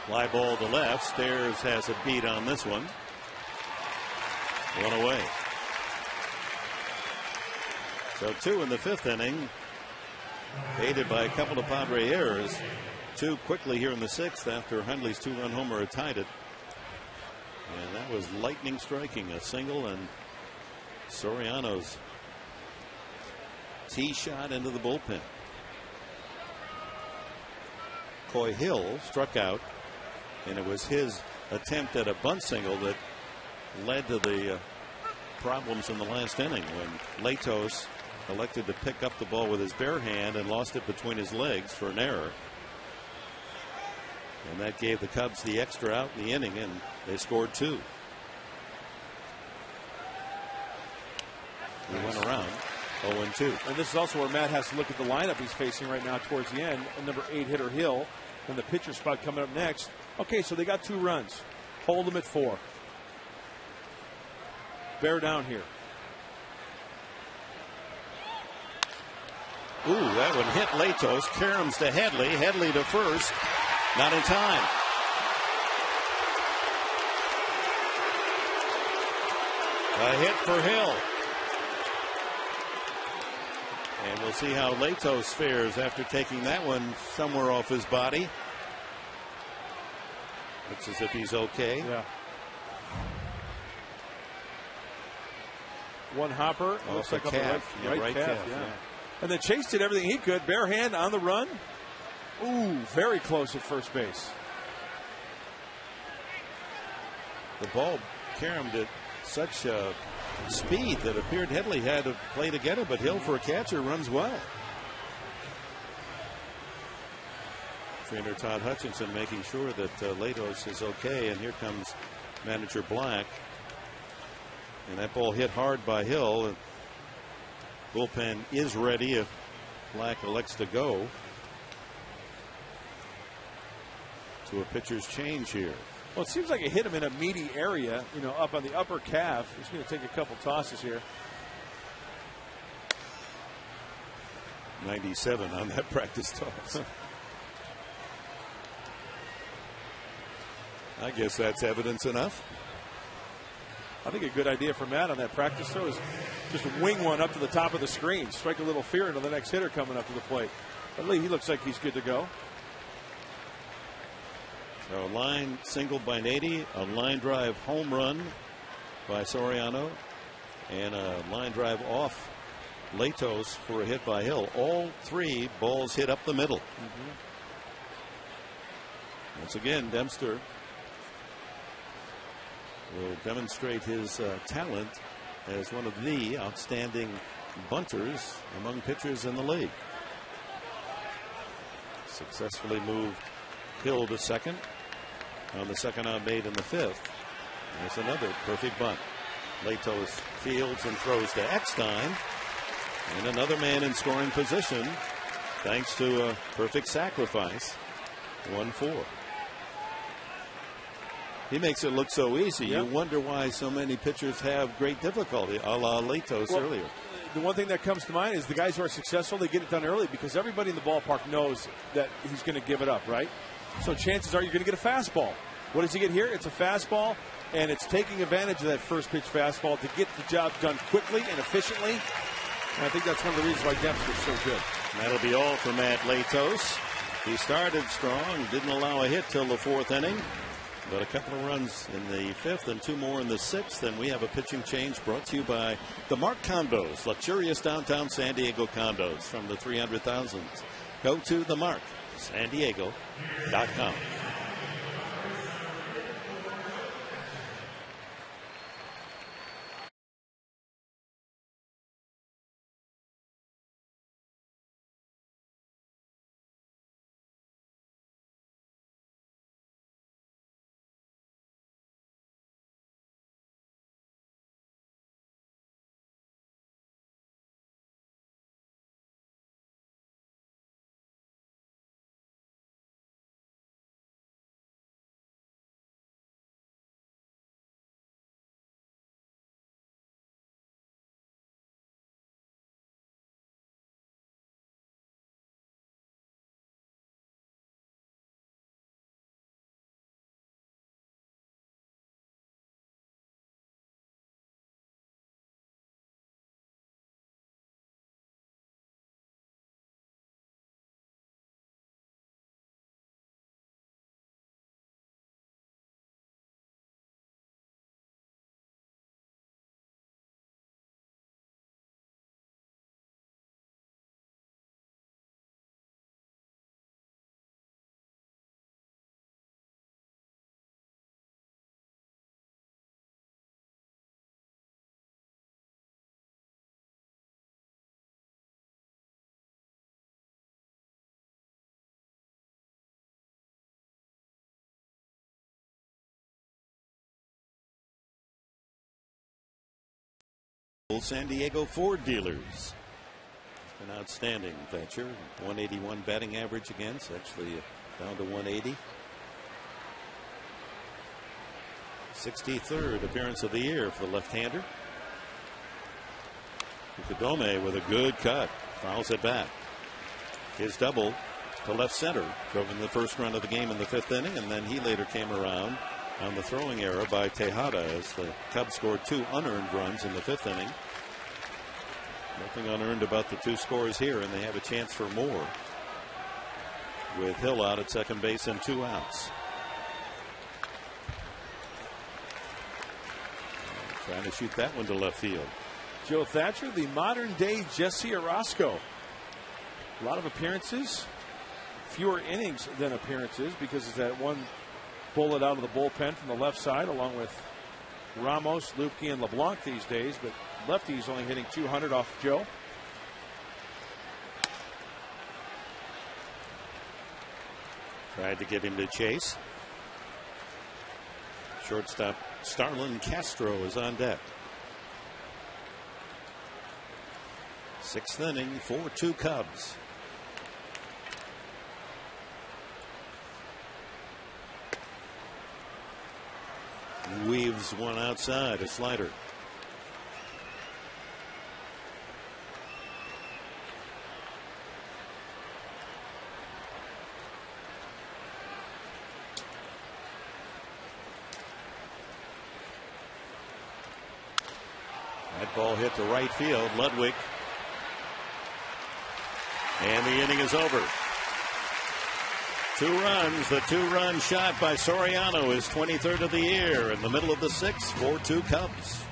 Fly ball to left. Stairs has a beat on this one. 1 away. So 2 in the 5th inning. Aided by a couple of Padre errors. 2 quickly here in the 6th after Hundley's 2-run homer had tied it. And that was lightning striking. A single and Soriano's tee shot into the bullpen. Coy Hill struck out, and it was his attempt at a bunt single that led to the problems in the last inning when Latos elected to pick up the ball with his bare hand and lost it between his legs for an error. And that gave the Cubs the extra out in the inning, and they scored 2. We went around 0-2. And this is also where Matt has to look at the lineup he's facing right now towards the end. Number 8 hitter Hill, and the pitcher spot coming up next. Okay, so they got 2 runs. Hold them at 4. Bear down here. Ooh, that one hit Latos. Karams to Headley. Headley to first. Not in time. A hit for Hill. And we'll see how Latos fares after taking that one somewhere off his body. Looks as if he's okay. Yeah. One hopper. Looks like on the right calf. Yeah. And then Chase did everything he could. Bare hand on the run. Ooh, very close at first base. The ball caromed at such speed that appeared Headley had to play to get it, but Hill, for a catcher, runs well. Trainer Todd Hutchinson making sure that Latos is okay, and here comes manager Black. And that ball hit hard by Hill. And bullpen is ready if Black elects to go to a pitcher's change here. Well, it seems like it hit him in a meaty area, you know, up on the upper calf. He's going to take a couple tosses here. 97 on that practice toss. I guess that's evidence enough. I think a good idea for Matt on that practice throw is just wing one up to the top of the screen, strike a little fear into the next hitter coming up to the plate. But Lee, he looks like he's good to go. So a line single by Nady, a line drive home run by Soriano, and a line drive off Latos for a hit by Hill. All three balls hit up the middle. Once again, Dempster will demonstrate his talent as one of the outstanding bunters among pitchers in the league. Successfully moved Hill to second on the second out made in the fifth. There's another perfect bunt. Latos fields and throws to Eckstein, and another man in scoring position thanks to a perfect sacrifice. 1-4. He makes it look so easy. Yep. You wonder why so many pitchers have great difficulty, a la Latos earlier. The one thing that comes to mind is the guys who are successful, they get it done early because everybody in the ballpark knows that he's going to give it up, right? So chances are you're going to get a fastball. What does he get here? It's a fastball, and it's taking advantage of that first pitch fastball to get the job done quickly and efficiently. And I think that's one of the reasons why Dempster's so good. That'll be all for Matt Latos. He started strong, didn't allow a hit till the fourth inning. But a couple of runs in the fifth and two more in the sixth. And we have a pitching change brought to you by the Mark Condos, luxurious downtown San Diego condos from the 300,000s. Go to themarksandiego.com. San Diego Ford dealers. It's been outstanding, Thatcher. 181 batting average against, actually down to 180. 63rd appearance of the year for the left-hander. Ukadome with a good cut. Fouls it back. His double to left center drove in the first run of the game in the fifth inning, and then he later came around on the throwing error by Tejada as the Cubs scored two unearned runs in the fifth inning. Nothing unearned about the two scores here, and they have a chance for more with Hill out at second base and two outs. Trying to shoot that one to left field. Joe Thatcher, the modern-day Jesse Orosco. A lot of appearances, fewer innings than appearances because it's that one bullet out of the bullpen from the left side, along with Ramos, Lupke, and LeBlanc these days. But lefty's only hitting 200 off Joe. Tried to get him to chase. Shortstop Starlin Castro is on deck. 6th inning, 4-2 Cubs. Weaves one outside, a slider. That ball hit to right field. Ludwig. And the inning is over. 2 runs. The 2-run shot by Soriano is 23rd of the year. In the middle of the 6th, 4-2 Cubs.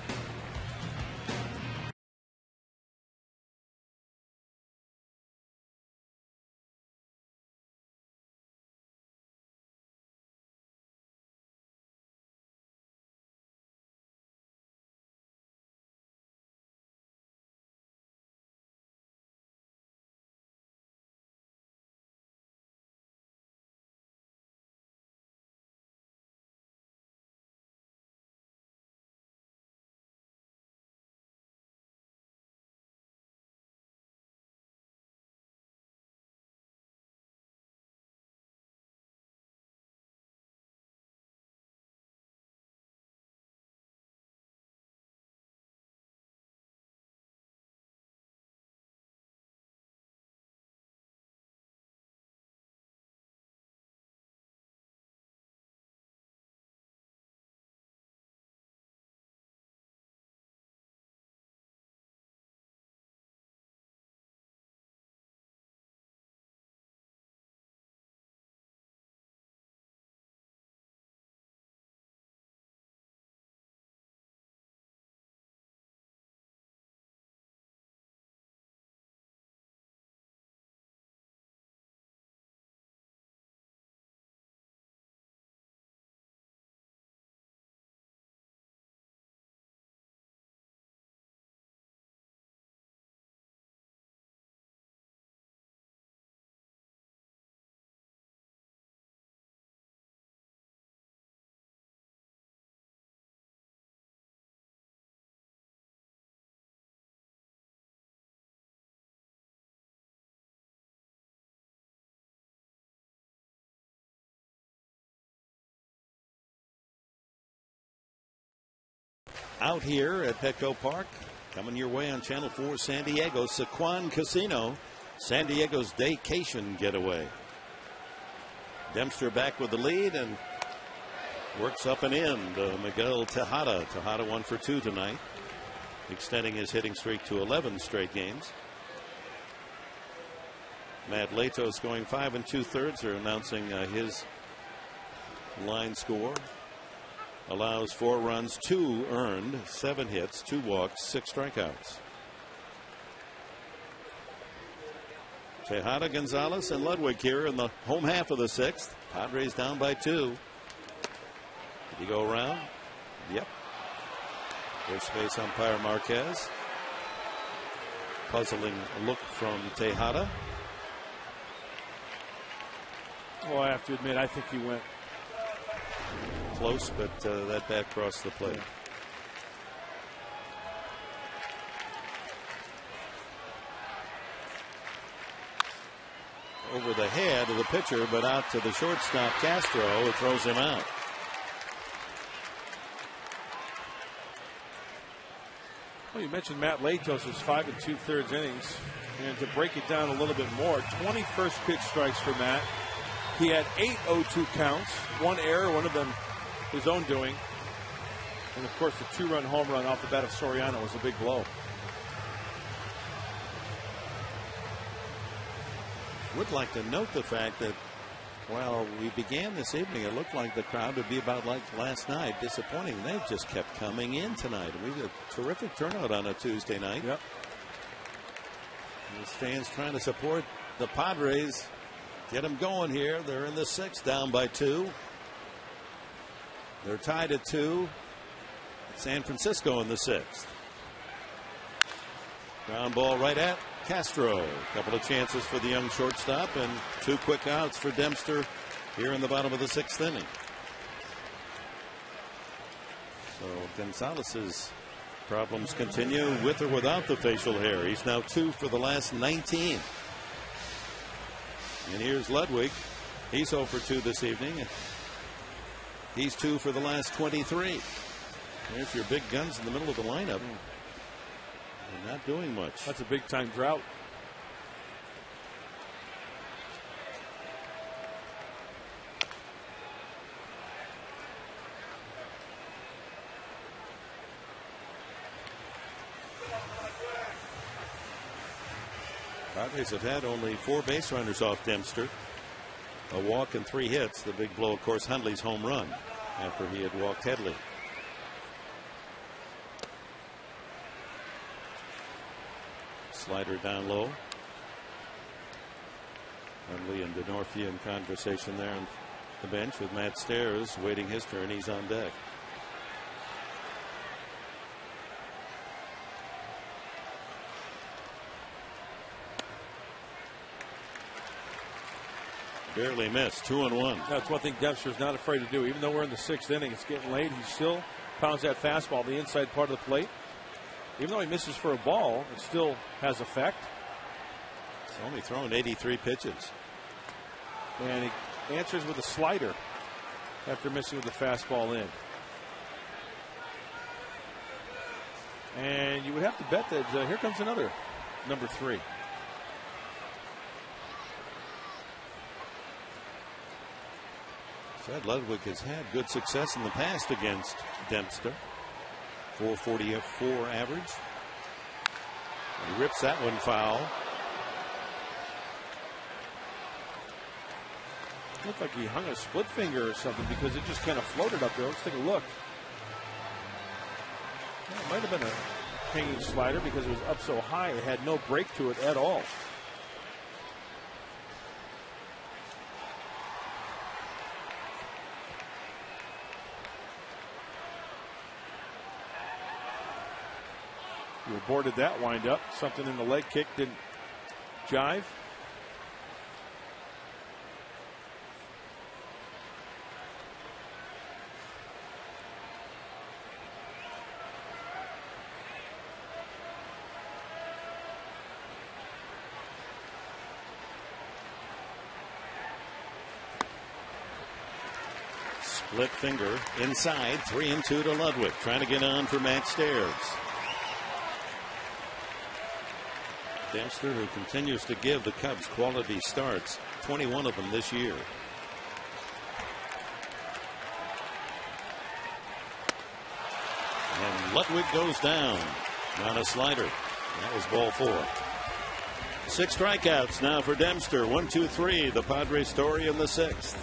Out here at Petco Park, coming your way on Channel 4 San Diego, Sequan Casino, San Diego's Daycation getaway. Dempster back with the lead and works up and in to Miguel Tejada. Tejada 1 for 2 tonight, extending his hitting streak to 11 straight games. Matt Latos going 5 2/3. They're announcing his line score. Allows 4 runs, 2 earned, 7 hits, 2 walks, 6 strikeouts. Tejada, Gonzalez, and Ludwig here in the home half of the 6th. Padres down by 2. Did he go around? Yep. There's space umpire Marquez. Puzzling look from Tejada. Well, I have to admit, I think he went close, but that bat crossed the plate. Over the head of the pitcher, but out to the shortstop Castro, who throws him out. Well, you mentioned Matt Latos' 5 2/3 innings, and to break it down a little bit more, 20 first pitch strikes for Matt. He had 8 0-2 counts, 1 error, one of them his own doing. And of course, the 2-run home run off the bat of Soriano was a big blow. Would like to note the fact that Well, we began this evening. It looked like the crowd would be about like last night. Disappointing. They've just kept coming in tonight. We had a terrific turnout on a Tuesday night. Yep. These fans trying to support the Padres. Get them going here. They're in the 6th, down by 2. They're tied at 2. San Francisco in the 6th. Ground ball right at Castro. A couple of chances for the young shortstop and 2 quick outs for Dempster here in the bottom of the 6th inning. So Gonzalez's problems continue with or without the facial hair. He's now 2 for the last 19. And here's Ludwig. He's 0 for 2 this evening. He's 2 for the last 23. There's your big guns in the middle of the lineup. They're not doing much. That's a big time drought. Padres have had only 4 base runners off Dempster. A walk and 3 hits. The big blow, of course, Hundley's home run after he had walked Headley. Slider down low. Hundley and DeNorfia in conversation there on the bench with Matt Stairs waiting his turn. He's on deck. Barely missed. 2-1. That's one thing Dempster's not afraid to do. Even though we're in the 6th inning, it's getting late. He still pounds that fastball the inside part of the plate. Even though he misses for a ball, it still has effect. He's only thrown 83 pitches. And he answers with a slider after missing with the fastball in. And you would have to bet that here comes another number 3. Said Ludwig has had good success in the past against Dempster. 444 average. He rips that one foul. Looked like he hung a split finger or something because it just kind of floated up there. Let's take a look. Well, it might have been a hanging slider because it was up so high it had no break to it at all. You aborted that windup. Something in the leg kick didn't jive. Split finger inside. 3-2 to Ludwig. Trying to get on for Matt Stairs. Dempster, who continues to give the Cubs quality starts, 21 of them this year. And Ludwig goes down on a slider. That was ball 4. 6 strikeouts now for Dempster. 1, 2, 3. The Padres story in the 6th.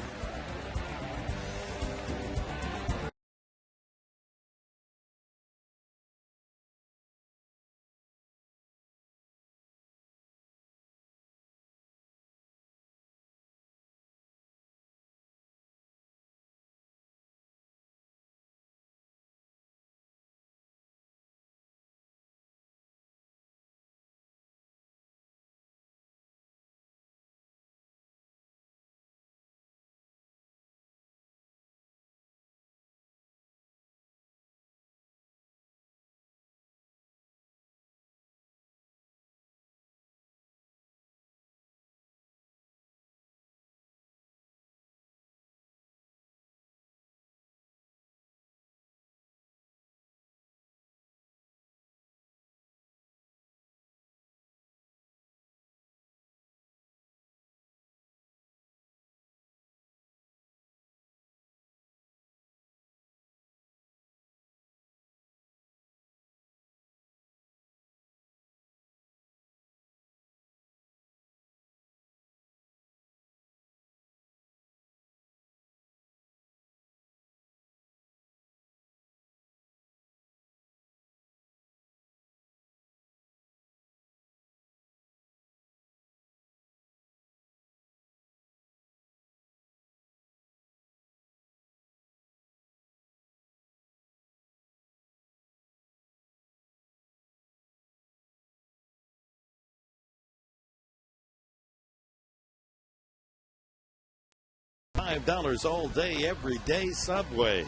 $5 all day, every day. Subway.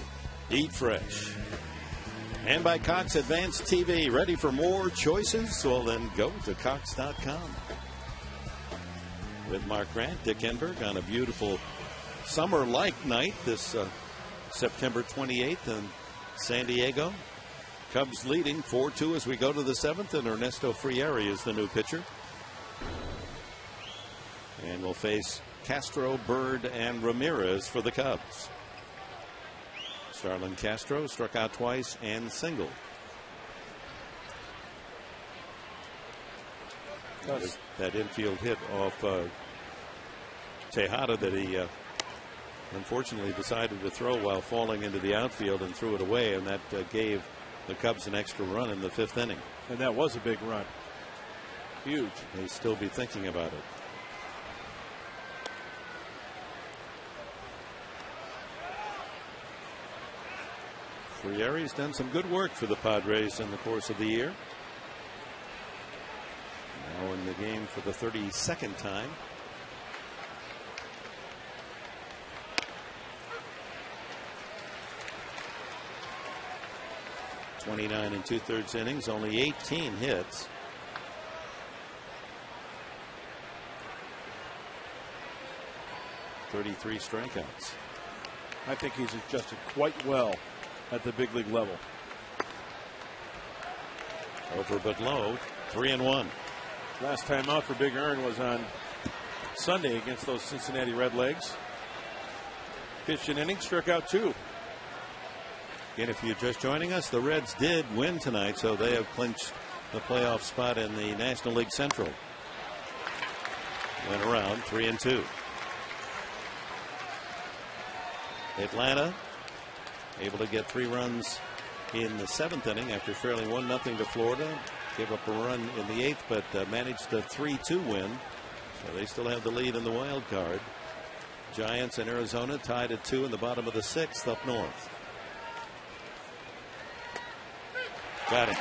Eat fresh. And by Cox Advanced TV. Ready for more choices? Well, then go to Cox.com. With Mark Grant, Dick Enberg on a beautiful summer-like night this September 28th in San Diego. Cubs leading 4-2 as we go to the 7th, and Ernesto Frieri is the new pitcher. And we'll face Castro, Bird, and Ramirez for the Cubs. Starlin Castro struck out twice and singled. That infield hit off Tejada that he unfortunately decided to throw while falling into the outfield and threw it away, and that gave the Cubs an extra run in the 5th inning. And that was a big run. Huge. They still be thinking about it. Frieri's done some good work for the Padres in the course of the year. Now in the game for the 32nd time. .29 2/3 innings, only 18 hits. .33 strikeouts. I think he's adjusted quite well at the big league level. Over but low, 3-1. Last time out for Big Earn was on Sunday against those Cincinnati Redlegs. Pitched an inning, struck out 2. And if you're just joining us, the Reds did win tonight, so they have clinched the playoff spot in the National League Central. Went around 3-2. Atlanta able to get 3 runs in the 7th inning after trailing 1-0 to Florida. Gave up a run in the 8th, but managed a 3-2 win. So they still have the lead in the wild card. Giants and Arizona tied at 2 in the bottom of the 6th up north. Got him.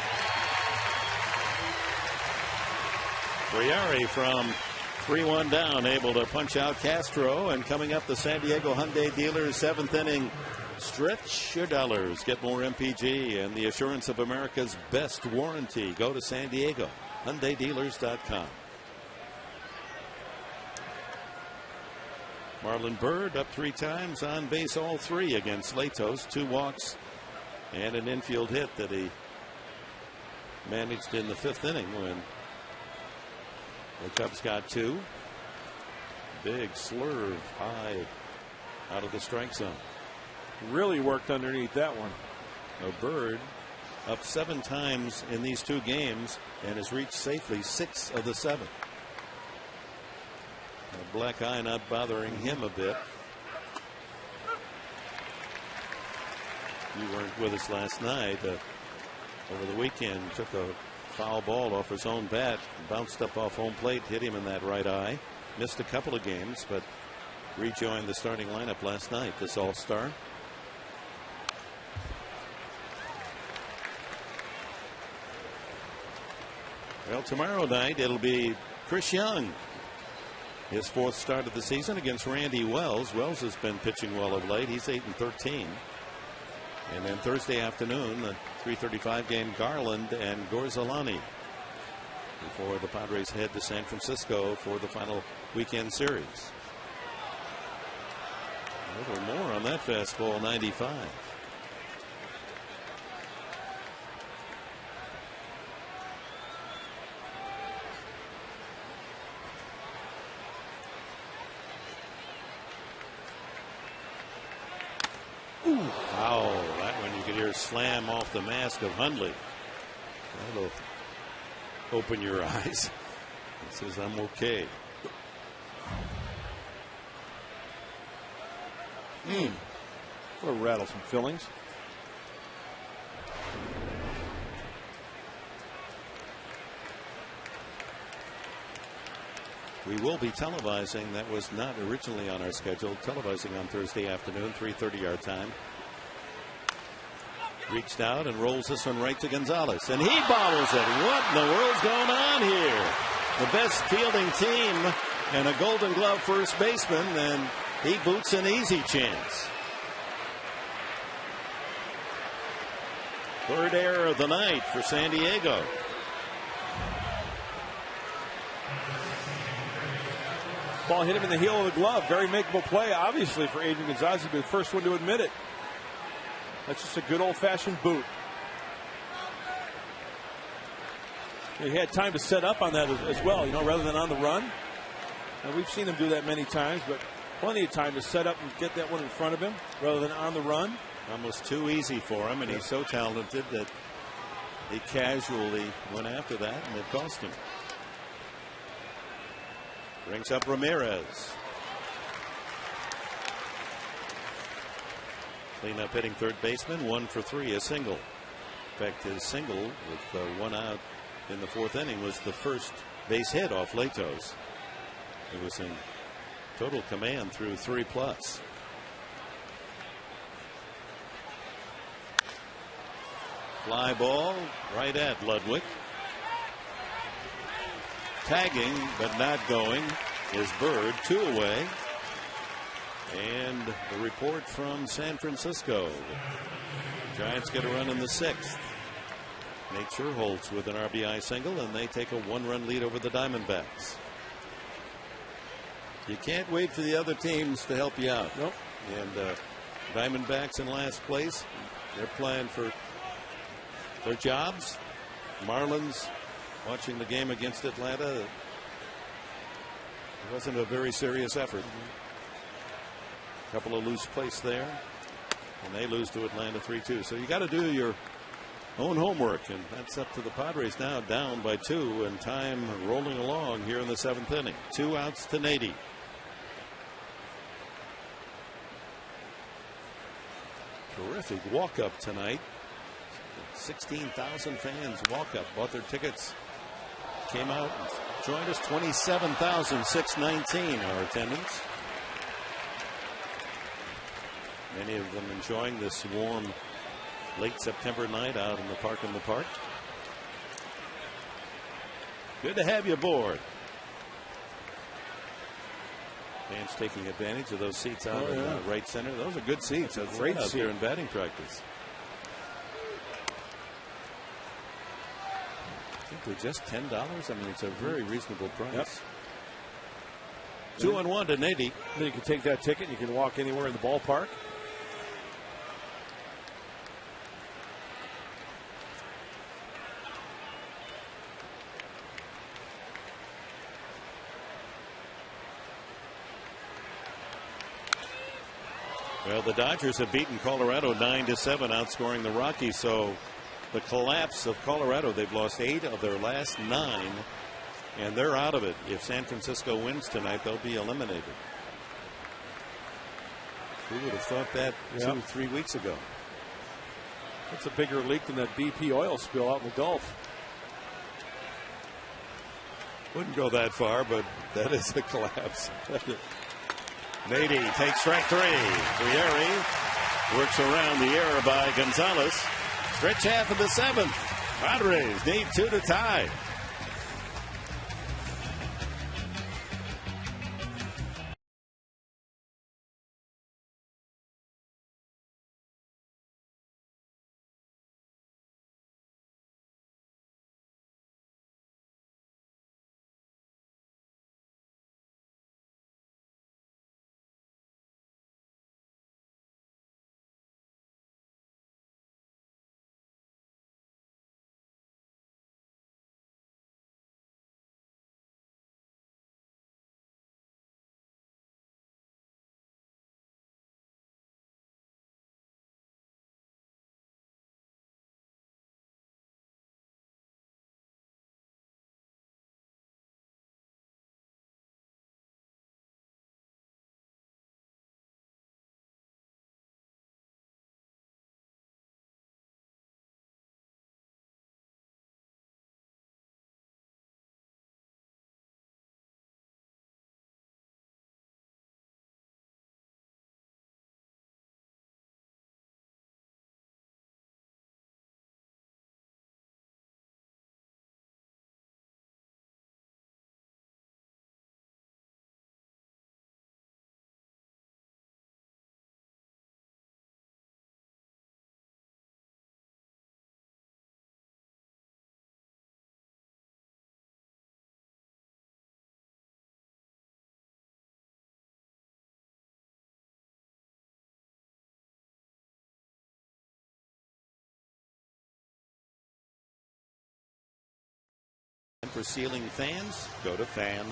Frieri from 3-1 down, able to punch out Castro. And coming up, the San Diego Hyundai Dealers 7th inning. Stretch your dollars. Get more MPG and the assurance of America's best warranty. Go to San Diego. HyundaiDealers.com. Marlon Byrd up 3 times, on base all 3 against Latos. 2 walks and an infield hit that he managed in the 5th inning when the Cubs got 2. Big slurve high out of the strike zone. Really worked underneath that one. Now Bird up 7 times in these 2 games and has reached safely 6 of the 7. A black eye not bothering him a bit. You weren't with us last night. Over the weekend, took a foul ball off his own bat, bounced up off home plate, hit him in that right eye. Missed a couple of games, but rejoined the starting lineup last night, this All-Star. Well, tomorrow night it'll be Chris Young. His 4th start of the season against Randy Wells. Wells has been pitching well of late. He's 8-13. And then Thursday afternoon, the 3:35 game, Garland and Gorzalani, before the Padres head to San Francisco for the final weekend series. A little more on that fastball, 95. Foul. That one you could hear slam off the mask of Hundley. That'll open your eyes. It says, I'm okay. That'll rattle some fillings. We will be televising. That was not originally on our schedule. Televising on Thursday afternoon, 3:30 our time. Reached out and rolls this one right to Gonzalez. And he bobbles it. What in the world's going on here? The best fielding team and a Golden Glove first baseman. And He boots an easy chance. Third error of the night for San Diego. Ball hit him in the heel of the glove. Very makeable play, obviously, for Adrian Gonzalez. He'd be the first one to admit it. That's just a good old-fashioned boot. He had time to set up on that as well, rather than on the run. And we've seen him do that many times, but plenty of time to set up and get that one in front of him rather than on the run. Almost too easy for him, and he's so talented that he casually went after that, and it cost him. Brings up Ramirez. Clean up hitting third baseman, 1 for 3, a single. In fact, his single with 1 out in the 4th inning was the first base hit off Latos. It was in total command through 3+. Fly ball right at Ludwig. Tagging but not going is Bird, 2 away. And the report from San Francisco. Giants get a run in the 6th. Nate Scherholtz with an RBI single, and they take a 1-run lead over the Diamondbacks. You can't wait for the other teams to help you out. Nope. And Diamondbacks in last place. They're playing for their jobs. Marlins watching the game against Atlanta. It wasn't a very serious effort. A couple of loose plays there, and they lose to Atlanta 3-2. So you got to do your own homework, and that's up to the Padres now, down by 2, and time rolling along here in the 7th inning. 2 outs to Nady. Terrific walk up tonight. 16,000 fans walk up, bought their tickets, came out and joined us. 27,619 our attendance. Many of them enjoying this warm late September night out in the park. Good to have you aboard. Fans taking advantage of those seats out in right center. Those are good seats. That's great out seat there in batting practice. I think they're just $10. I mean, it's a very reasonable price. Yep. 2-1 to Nady. Then you can take that ticket and you can walk anywhere in the ballpark. Well, the Dodgers have beaten Colorado 9-7, outscoring the Rockies. So the collapse of Colorado, they've lost 8 of their last 9, and they're out of it. If San Francisco wins tonight, they'll be eliminated. Who would have thought that 2-3 weeks ago? That's a bigger leak than that BP oil spill out in the Gulf. Wouldn't go that far, but that is a collapse. Nady takes strike 3. Frieri works around the error by Gonzalez. Stretch half of the 7th. Padres need 2 to tie. for ceiling fans? Go to Fan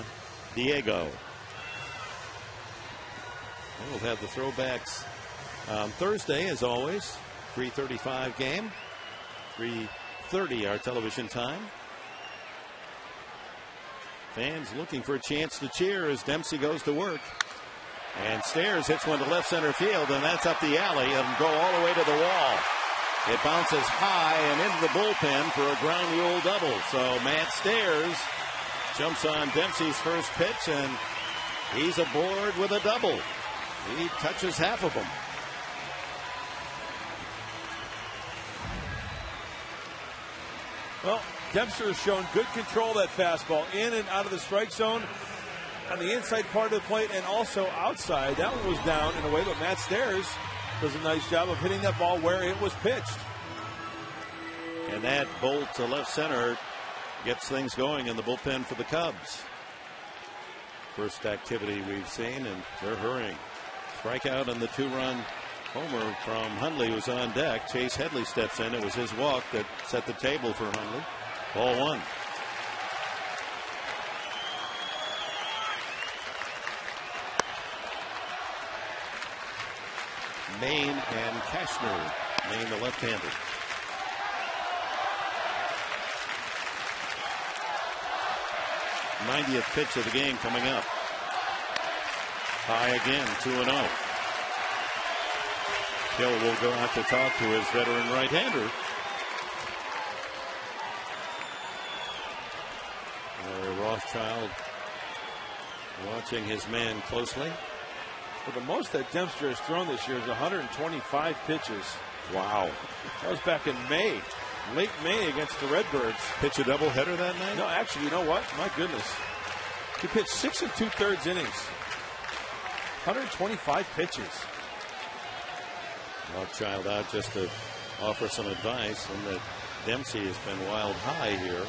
Diego. We'll have the throwbacks Thursday, as always. 3:35 game. 3:30 our television time. Fans looking for a chance to cheer as Dempsey goes to work. And Stairs hits one to left center field, and that's up the alley and go all the way to the wall. It bounces high and into the bullpen for a ground rule double. So Matt Stairs jumps on Dempsey's first pitch, and he's aboard with a double. He touches half of them. Well, Dempster has shown good control of that fastball in and out of the strike zone on the inside part of the plate and also outside. That one was down in a way, but Matt Stairs does a nice job of hitting that ball where it was pitched. And that bolt to left center gets things going in the bullpen for the Cubs. First activity we've seen, and they're hurrying. Strikeout and the 2-run homer from Hundley was on deck. Chase Headley steps in. It was his walk that set the table for Hundley. Ball one. Maine and Cashner. Maine the left-hander. '90th pitch of the game coming up. High again, 2-0. Hill will go out to talk to his veteran right-hander. Rothschild watching his man closely. Well, the most that Dempster has thrown this year is 125 pitches. Wow. That was back in May, late May against the Redbirds. Pitch a doubleheader that night? No, actually, you know what? My goodness. He pitched 6 2/3 innings. 125 pitches. Rothschild out just to offer some advice, and that Dempsey has been wild high here.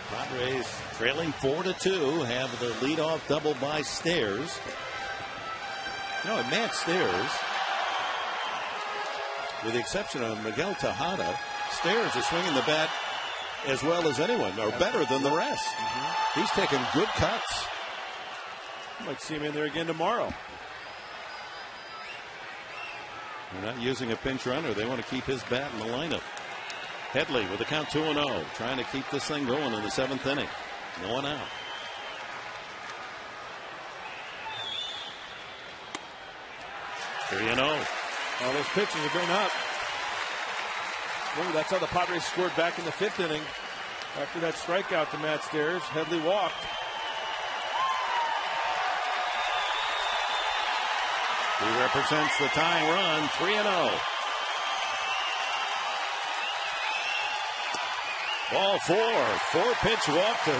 Padres trailing 4-2, have the leadoff double by Stairs. You know, Matt Stairs, with the exception of Miguel Tejada, Stairs is swinging the bat as well as anyone, or better than the rest. He's taking good cuts. Might see him in there again tomorrow. They're not using a pinch runner. They want to keep his bat in the lineup. Headley with the count 2-0, trying to keep this thing going in the 7th inning. No one out. All those pitches have been up. Well, that's how the Padres scored back in the 5th inning. After that strikeout to Matt Stairs, Headley walked. He represents the tying run, 3-0. Ball 4. 4-pitch walk to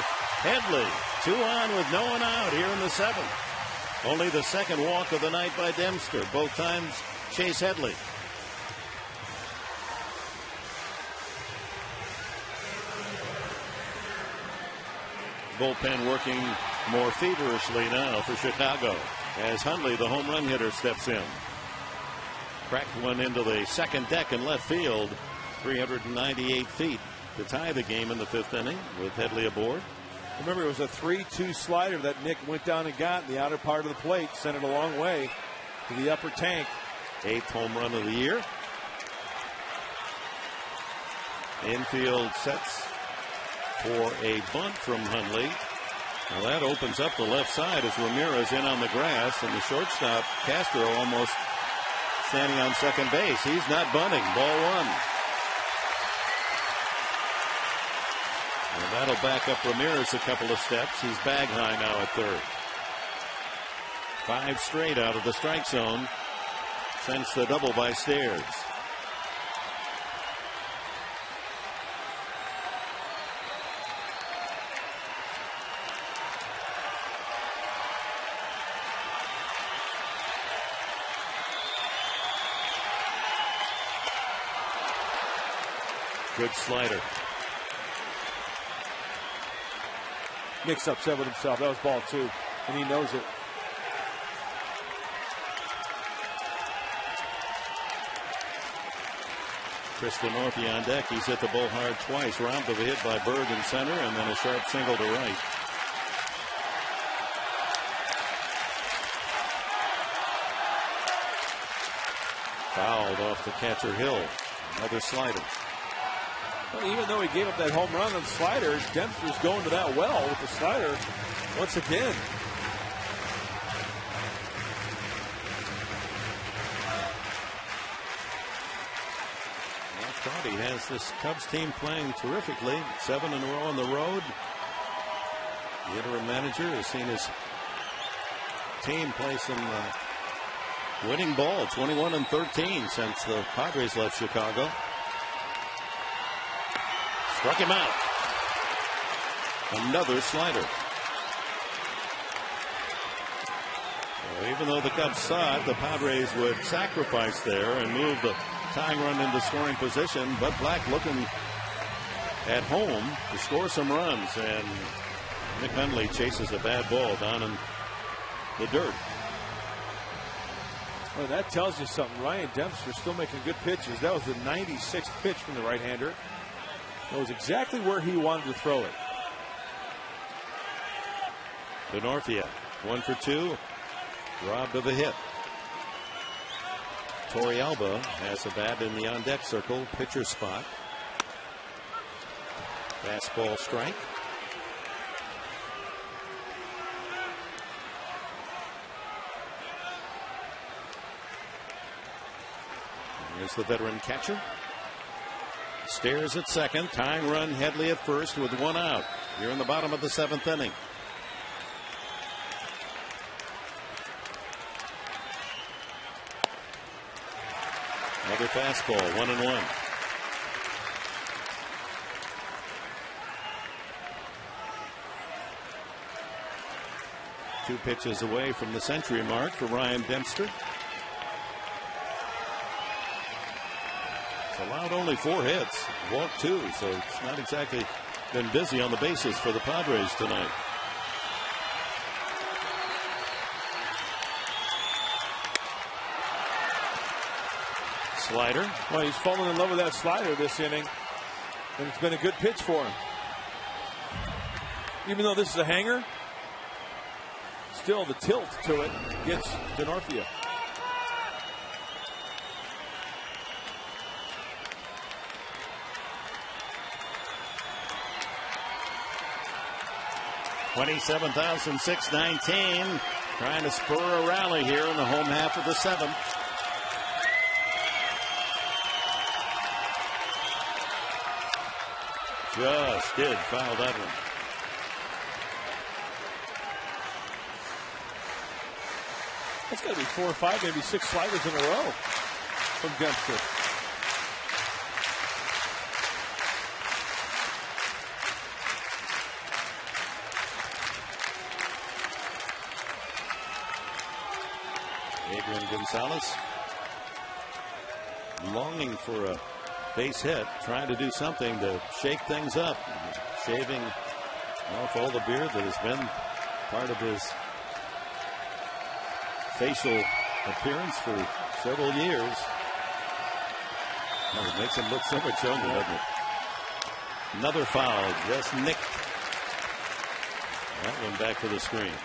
Headley. 2 on with no one out here in the 7th. Only the second walk of the night by Dempster. Both times Chase Headley. Bullpen working more feverishly now for Chicago as Hundley, the home run hitter, steps in. Cracked one into the second deck in left field, 398 feet to tie the game in the 5th inning with Headley aboard. Remember, it was a 3-2 slider that Nick went down and got in the outer part of the plate, sent it a long way to the upper tank. 8th home run of the year. Infield sets for a bunt from Hundley. Well, that opens up the left side as Ramirez in on the grass, and the shortstop, Castro, almost standing on second base. He's not bunting. Ball 1. And that'll back up Ramirez a couple of steps. He's bag high now at third. 5 straight out of the strike zone since the double by Stairs. Good slider. Nick's upset with himself. That was ball 2, and he knows it. Chris Denorfia on deck. He's hit the ball hard twice. Robbed of a hit by Berg in center, and then a sharp single to right. Fouled off the catcher Hill. Another slider. Well, even though he gave up that home run on the slider, Dempster's going to that well with the slider once again. He has this Cubs team playing terrifically. 7 in a row on the road. The interim manager has seen his team play some winning ball. 21-13 since the Padres left Chicago. Struck him out. Another slider. Well, even though the Cubs saw it, the Padres would sacrifice there and move the tying run into scoring position, but Black looking at home to score some runs, and Nick Hundley chases a bad ball down in the dirt. Well, that tells you something. Ryan Dempster still making good pitches. That was the 96th pitch from the right-hander. That was exactly where he wanted to throw it. Denorfia 1 for 2, robbed of a hit. Torrealba has a bat in the on-deck circle, pitcher spot. Fastball strike. Here's the veteran catcher. Stares at second. Tying run Headley at first with 1 out. Here in the bottom of the 7th inning. Another fastball, 1-1. Two pitches away from the century mark for Ryan Dempster. It's allowed only 4 hits, walked 2, so it's not exactly been busy on the bases for the Padres tonight. Slider. Well, he's fallen in love with that slider this inning, and it's been a good pitch for him. Even though this is a hanger, still the tilt to it gets Denorfia. $27,619. Trying to spur a rally here in the home half of the 7th. Just did foul that one. That's got to be 4 or 5, maybe 6 sliders in a row from Dempster. Adrian Gonzalez longing for a base hit, trying to do something to shake things up, shaving off all the beard that has been part of his facial appearance for several years. Oh, it makes him look so much younger, doesn't it? Another foul, just nicked. That one back to the screen.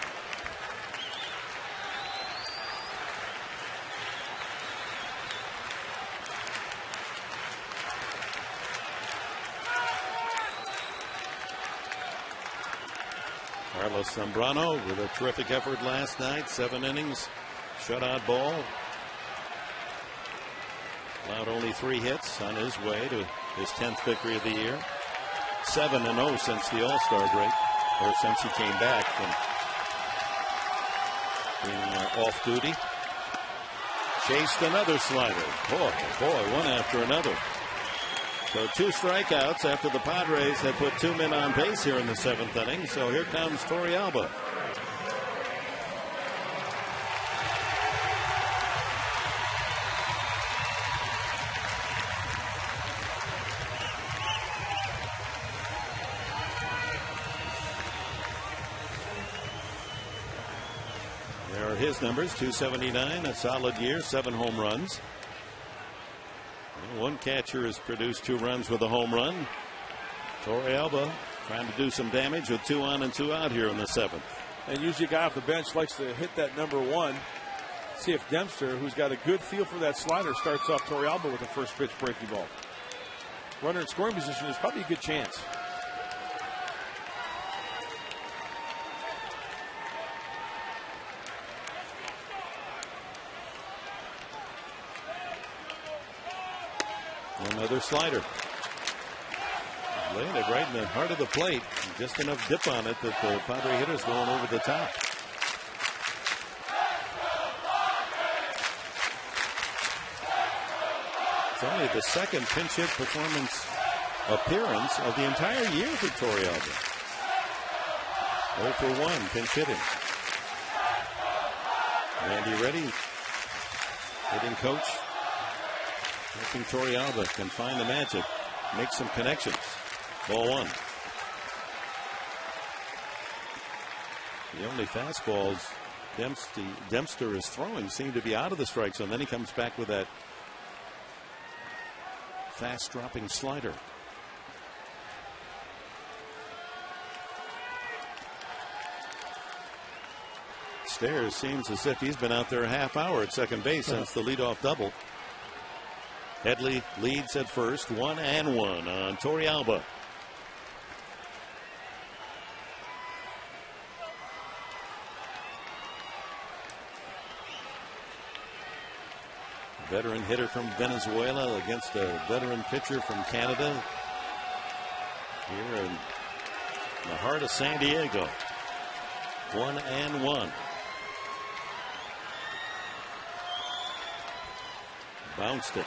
Carlos Zambrano with a terrific effort last night. 7 innings, shutout ball. Allowed only 3 hits on his way to his 10th victory of the year. 7-0 since the All-Star break, or since he came back from being off duty. Chased another slider. Boy, one after another. So 2 strikeouts after the Padres had put 2 men on base here in the 7th inning. So here comes Torrealba. There are his numbers, 279, a solid year, 7 home runs. One catcher has produced 2 runs with a home run. Torrealba trying to do some damage with 2 on and 2 out here in the 7th. And usually a guy off the bench likes to hit that number 1. See if Dempster, who's got a good feel for that slider, starts off Torrealba with a first pitch breaking ball. Runner in scoring position is probably a good chance. Another slider. Laying it right in the heart of the plate. Just enough dip on it that the Padre hitter's going over the top. It's only the second pinch hit performance appearance of the entire year for Torrealba. 0 for 1 pinch hitting. Randy Reddy, hitting coach, hoping Torrealba can find the magic, make some connections. Ball 1. The only fastballs Dempster is throwing seem to be out of the strike zone. Then he comes back with that fast dropping slider. Stairs seems as if he's been out there a half hour at second base since the leadoff double. Headley leads at first, 1-1 on Torrealba. Veteran hitter from Venezuela against a veteran pitcher from Canada here in the heart of San Diego. 1-1. Bounced it.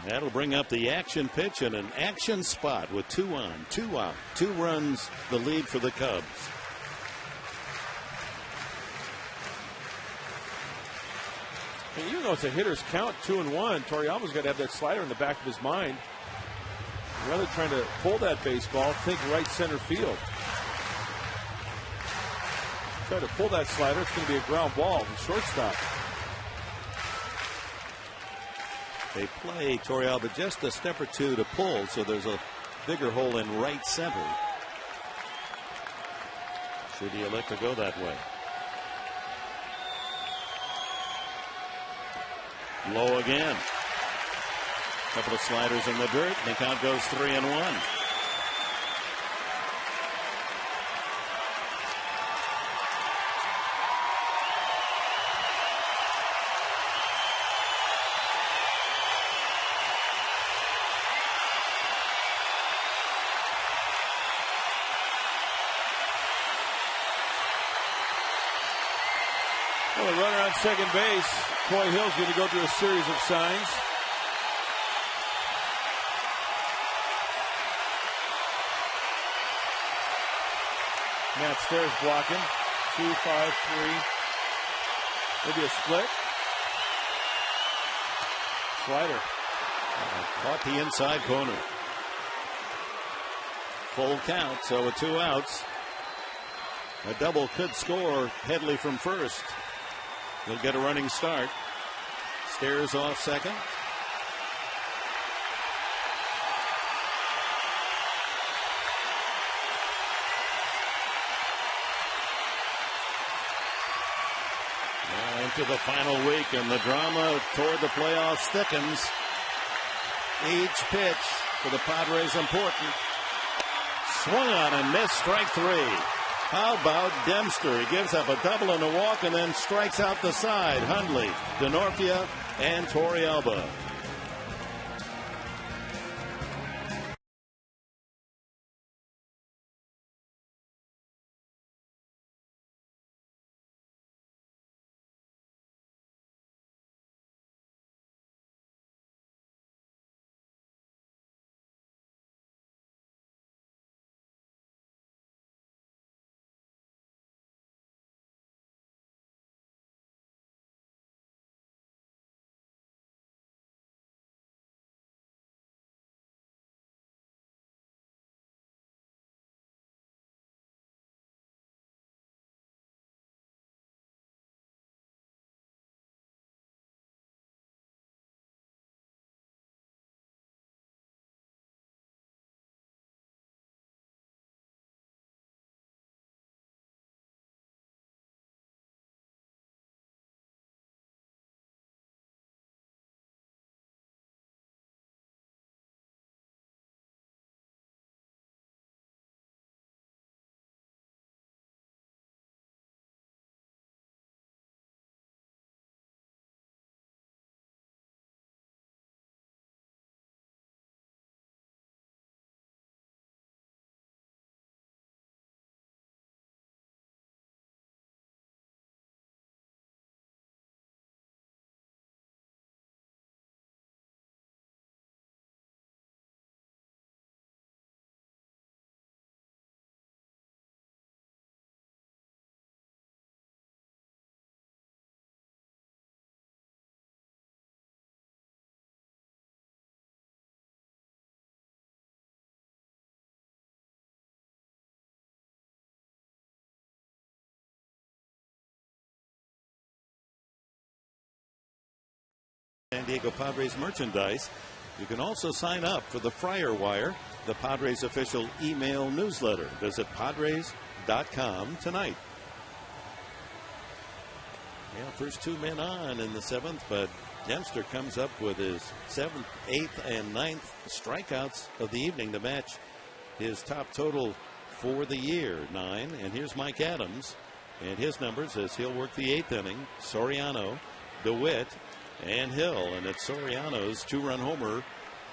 That'll bring up the action pitch and an action spot with 2 on, 2 out. 2 runs the lead for the Cubs. And even though it's a hitter's count, 2-1, Torrealba's got to have that slider in the back of his mind. Rather trying to pull that baseball, think right center field. Try to pull that slider, it's going to be a ground ball from shortstop. They play Torrealba just a step or 2 to pull, so there's a bigger hole in right center. Should he elect to go that way? Low again. Couple of sliders in the dirt, and the count goes 3-1. Well, the runner on second base, Coy Hill's going to go through a series of signs. Matt Stairs blocking. 2-5-3. Maybe a split. Slider. Caught the inside corner. Full count, so with 2 outs. A double could score Headley from first. He'll get a running start. Stairs off second. Now into the final week, and the drama toward the playoffs thickens. Each pitch for the Padres important. Swung on and missed, strike 3. How about Dempster? He gives up a double and a walk and then strikes out the side. Hundley, DeNorfia, and Torrealba. San Diego Padres merchandise. You can also sign up for the Friar Wire, the Padres official email newsletter. Visit Padres.com tonight. Yeah, first 2 men on in the 7th, but Dempster comes up with his 7th, 8th, and 9th strikeouts of the evening to match his top total for the year, 9. And here's Mike Adams and his numbers as he'll work the 8th inning. Soriano, DeWitt, and Hill. And it's Soriano's 2-run homer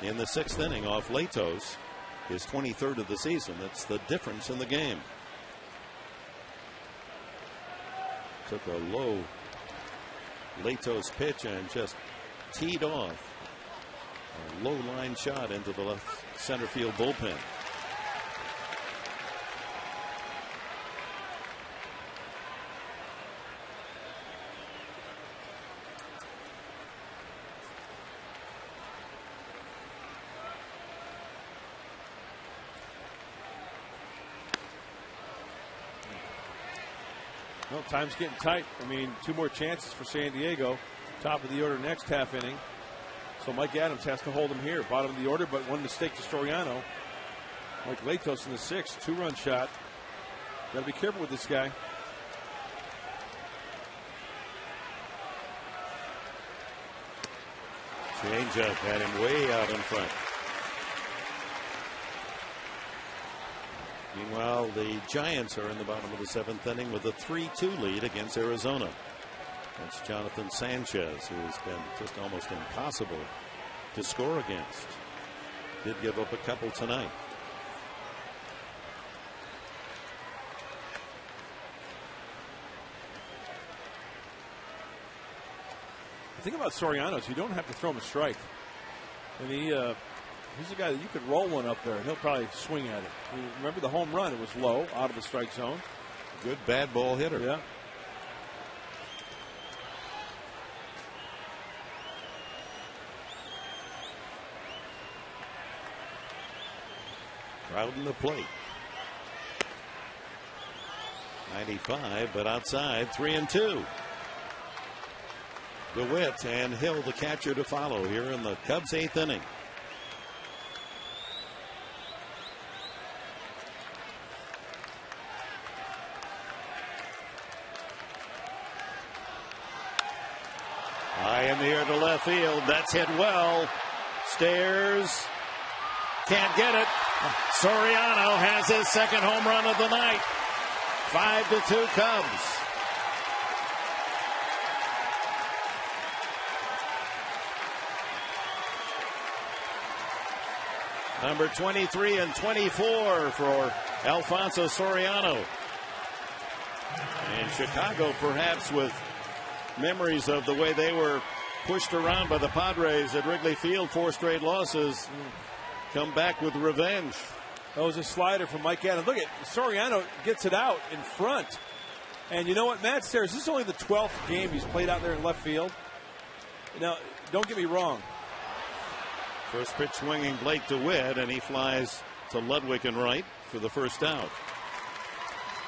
in the 6th inning off Latos, his 23rd of the season. That's the difference in the game. Took a low Latos pitch and just teed off a low line shot into the left center field bullpen. Well, time's getting tight. I mean, 2 more chances for San Diego. Top of the order next half inning. So Mike Adams has to hold him here. Bottom of the order, but one mistake to Soriano. Like Latos in the 6th, 2-run shot. Got to be careful with this guy. Changeup had him way out in front. Meanwhile, the Giants are in the bottom of the 7th inning with a 3-2 lead against Arizona. That's Jonathan Sanchez, who has been just almost impossible to score against. Did give up a couple tonight. The thing about Soriano is you don't have to throw him a strike. And he's a guy that you could roll one up there and he'll probably swing at it. Remember the home run? It was low, out of the strike zone. Good bad ball hitter. Yeah. Crowding the plate. 95, but outside, 3-2. DeWitt and Hill, the catcher, to follow here in the Cubs' 8th inning. High in the air to left field. That's hit well. Stairs. Can't get it. Soriano has his 2nd home run of the night. 5-2 Cubs. Number 23 and 24 for Alfonso Soriano. And Chicago, perhaps with memories of the way they were pushed around by the Padres at Wrigley Field, 4 straight losses, come back with revenge. That was a slider from Mike Adams. Look at Soriano gets it out in front. And you know what, Matt Stairs, this is only the 12th game he's played out there in left field. Now, don't get me wrong. First pitch swinging Blake DeWitt, and he flies to Ludwig and right for the first out.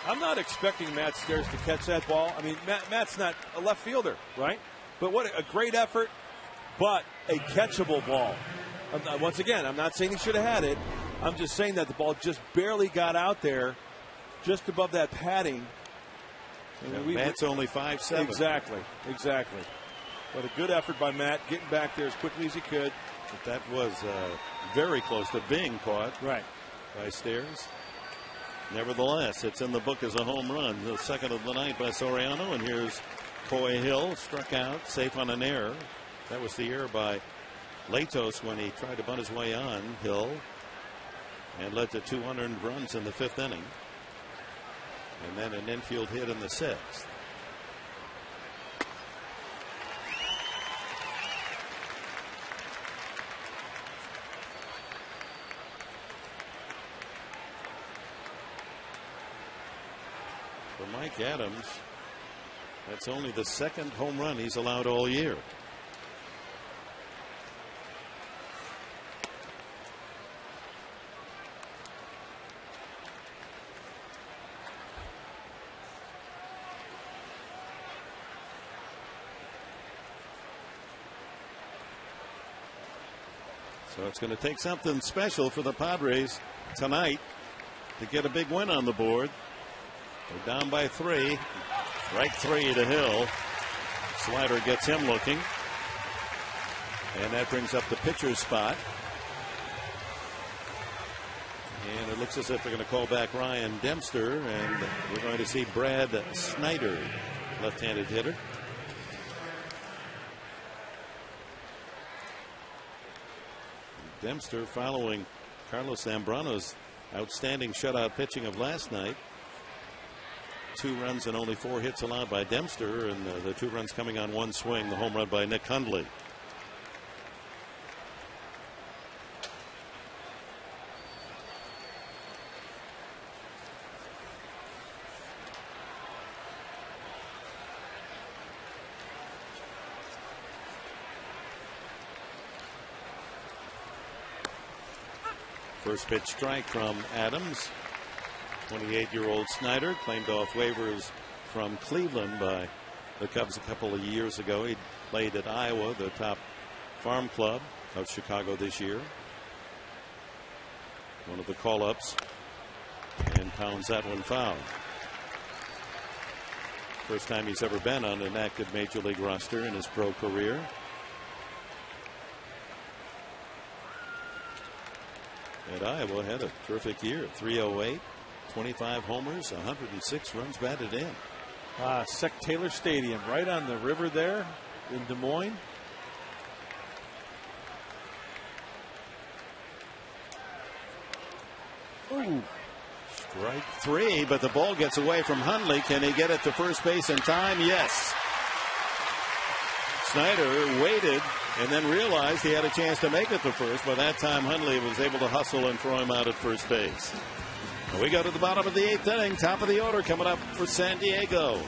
I'm not expecting Matt Stairs to catch that ball. I mean, Matt's not a left fielder, right? But what a great effort, but a catchable ball. Once again, I'm not saying he should have had it. I'm just saying that the ball just barely got out there, just above that padding. Matt's only 5'7". Exactly. But a good effort by Matt, getting back there as quickly as he could. But that was very close to being caught by Stairs. Nevertheless, it's in the book as a home run, the 2nd of the night by Soriano. And here's Coy Hill, struck out, safe on an error. That was the error by Latos when he tried to bunt his way on Hill and led to 2 unearned runs in the 5th inning. And then an infield hit in the 6th. For Mike Adams, that's only the 2nd home run he's allowed all year. So it's going to take something special for the Padres tonight to get a big win on the board. They're down by 3. Strike 3 to Hill. Slider gets him looking. And that brings up the pitcher's spot. And it looks as if they're going to call back Ryan Dempster. And we're going to see Brad Snyder, left-handed hitter. Dempster following Carlos Zambrano's outstanding shutout pitching of last night. 2 runs and only 4 hits allowed by Dempster, and the 2 runs coming on 1 swing, the home run by Nick Hundley. First pitch strike from Adams. 28-year-old Snyder claimed off waivers from Cleveland by the Cubs a couple of years ago. He played at Iowa, the top farm club of Chicago this year. One of the call-ups, and pounds that one foul. First time he's ever been on an active major league roster in his pro career. At Iowa, had a terrific year. 308, 25 homers, 106 runs batted in. Sec Taylor Stadium, right on the river there in Des Moines. Ooh. Strike 3, but the ball gets away from Hundley. Can he get it to first base in time? Yes. Snyder waited and then realized he had a chance to make it to first. By that time, Hundley was able to hustle and throw him out at first base. And we go to the bottom of the 8th inning. Top of the order coming up for San Diego.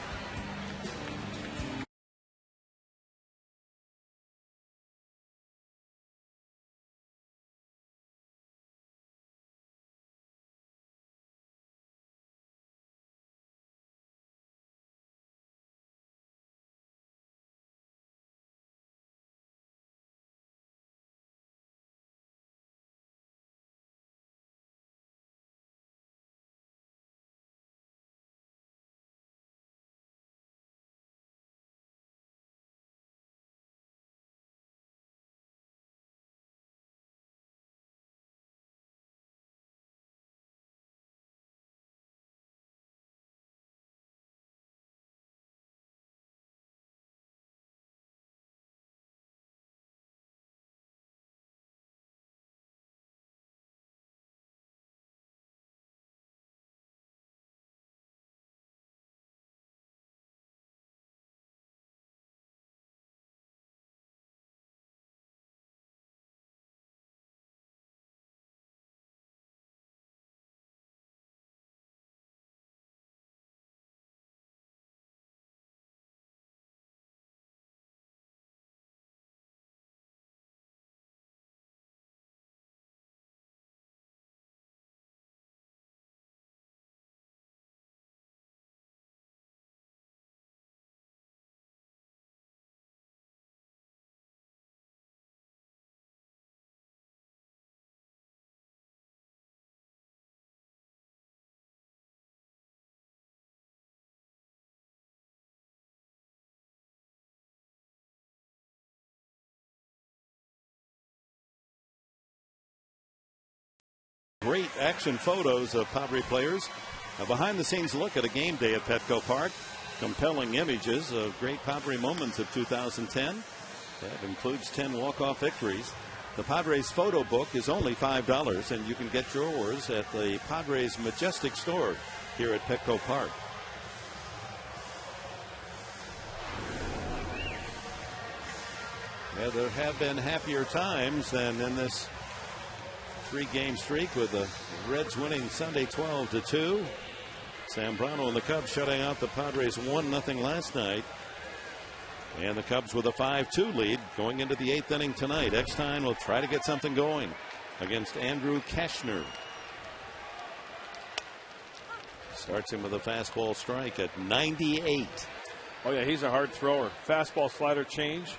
Great action photos of Padre players. A behind-the-scenes look at a game day at Petco Park. Compelling images of great Padre moments of 2010. That includes 10 walk-off victories. The Padres photo book is only $5, and you can get yours at the Padres Majestic store here at Petco Park. Yeah, there have been happier times than in this 3-game streak, with the Reds winning Sunday 12-2. Zambrano and the Cubs shutting out the Padres 1-0 last night. And the Cubs with a 5-2 lead going into the 8th inning tonight. Eckstein will try to get something going against Andrew Kashner. Starts him with a fastball strike at 98. Oh yeah, he's a hard thrower. Fastball slider change.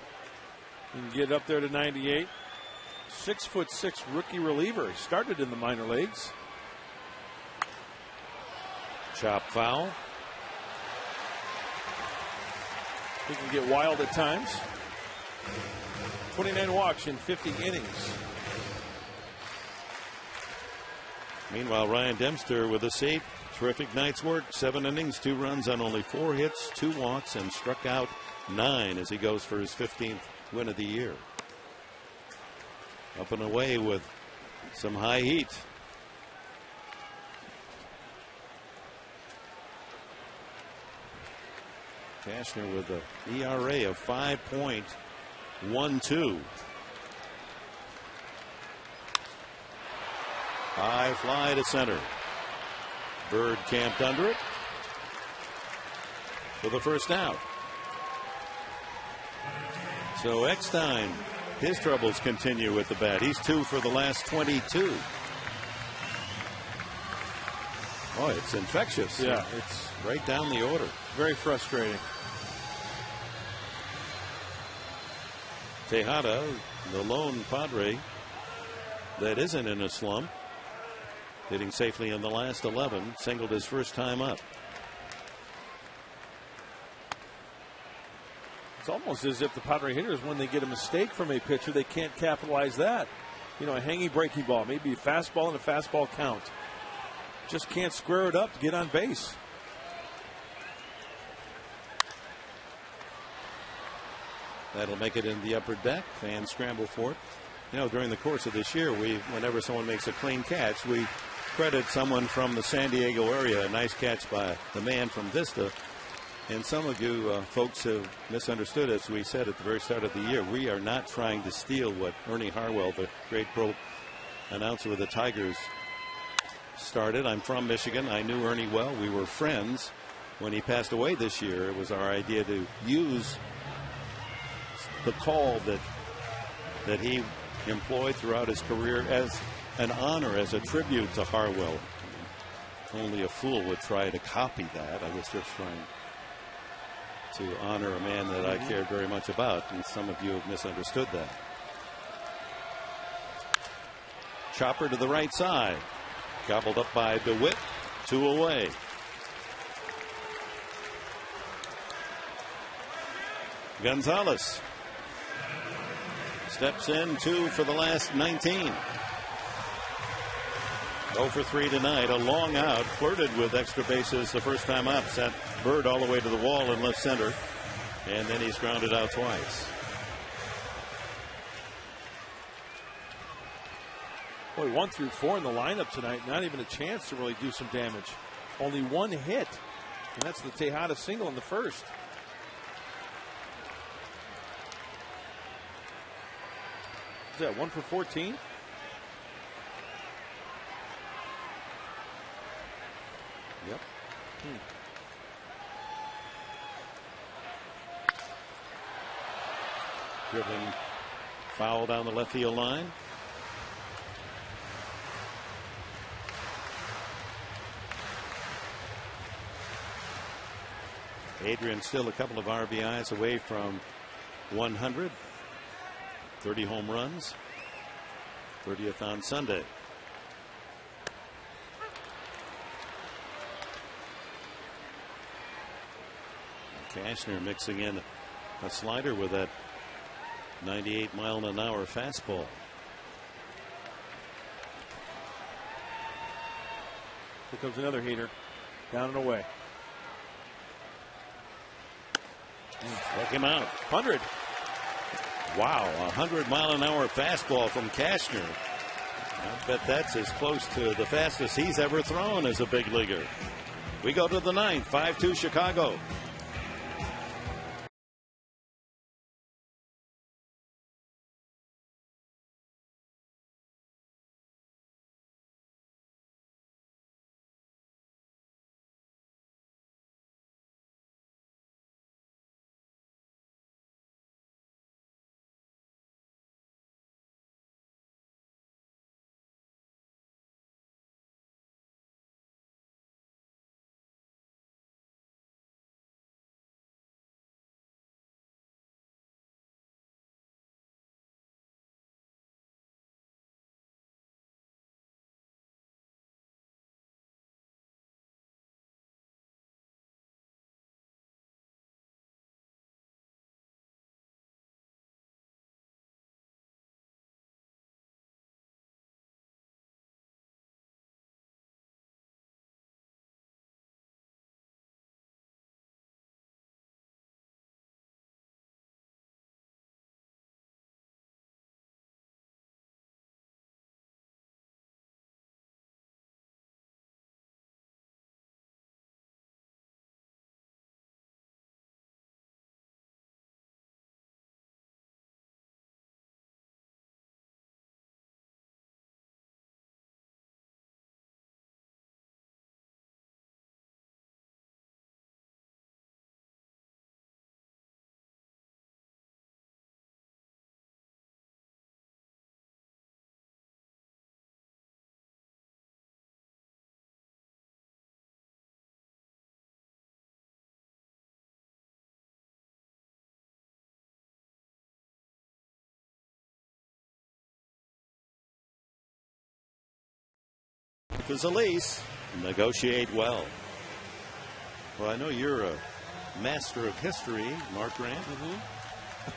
You can get up there to 98. 6'6" rookie reliever. He started in the minor leagues. Chop foul. He can get wild at times. 29 walks in 50 innings. Meanwhile, Ryan Dempster with a save. Terrific night's work. 7 innings, 2 runs on only 4 hits, 2 walks, and struck out 9 as he goes for his 15th win of the year. Up and away with some high heat. Cashner with an ERA of 5.12. High fly to center. Bird camped under it for the first out. So Eckstein, his troubles continue with the bat. He's 2 for the last 22. Oh, it's infectious. Yeah, it's right down the order. Very frustrating. Tejada, the lone Padre that isn't in a slump, hitting safely in the last 11, singled his first time up. It's almost as if the Padre hitters, when they get a mistake from a pitcher, they can't capitalize that. You know, a hanging breaking ball, maybe a fastball and a fastball count. Just can't square it up to get on base. That'll make it in the upper deck. Fans scramble for it. You know, during the course of this year, whenever someone makes a clean catch, we credit someone from the San Diego area. A nice catch by the man from Vista. And some of you folks have misunderstood us. We said at the very start of the year, we are not trying to steal what Ernie Harwell, the great pro announcer with the Tigers, started. I'm from Michigan. I knew Ernie well. We were friends. When he passed away this year, it was our idea to use the call that he employed throughout his career as an honor, as a tribute to Harwell. Only a fool would try to copy that. I was just trying to honor a man that I cared very much about, and some of you have misunderstood that. Chopper to the right side. Gobbled up by DeWitt. 2 away. Gonzalez steps in, 2 for the last 19. 0 for 3 tonight. A long out. Flirted with extra bases the first time up. Sent Bird all the way to the wall in left center. And then he's grounded out twice. Boy, 1 through 4 in the lineup tonight. Not even a chance to really do some damage. Only 1 hit. And that's the Tejada single in the first. Is that 1 for 14? Yep. Driven foul down the left field line. Adrian still a couple of RBIs away from 100. 30 home runs. 30th on Sunday. Cashner mixing in a slider with that 98-mile-an-hour fastball. Here comes another heater. Down and away. Check him out. 100. Wow, 100-mile-an-hour fastball from Cashner. I bet that's as close to the fastest he's ever thrown as a big leaguer. We go to the 9th, 5-2 Chicago. With his Elise, negotiate well. Well, I know you're a master of history, Mark Grant.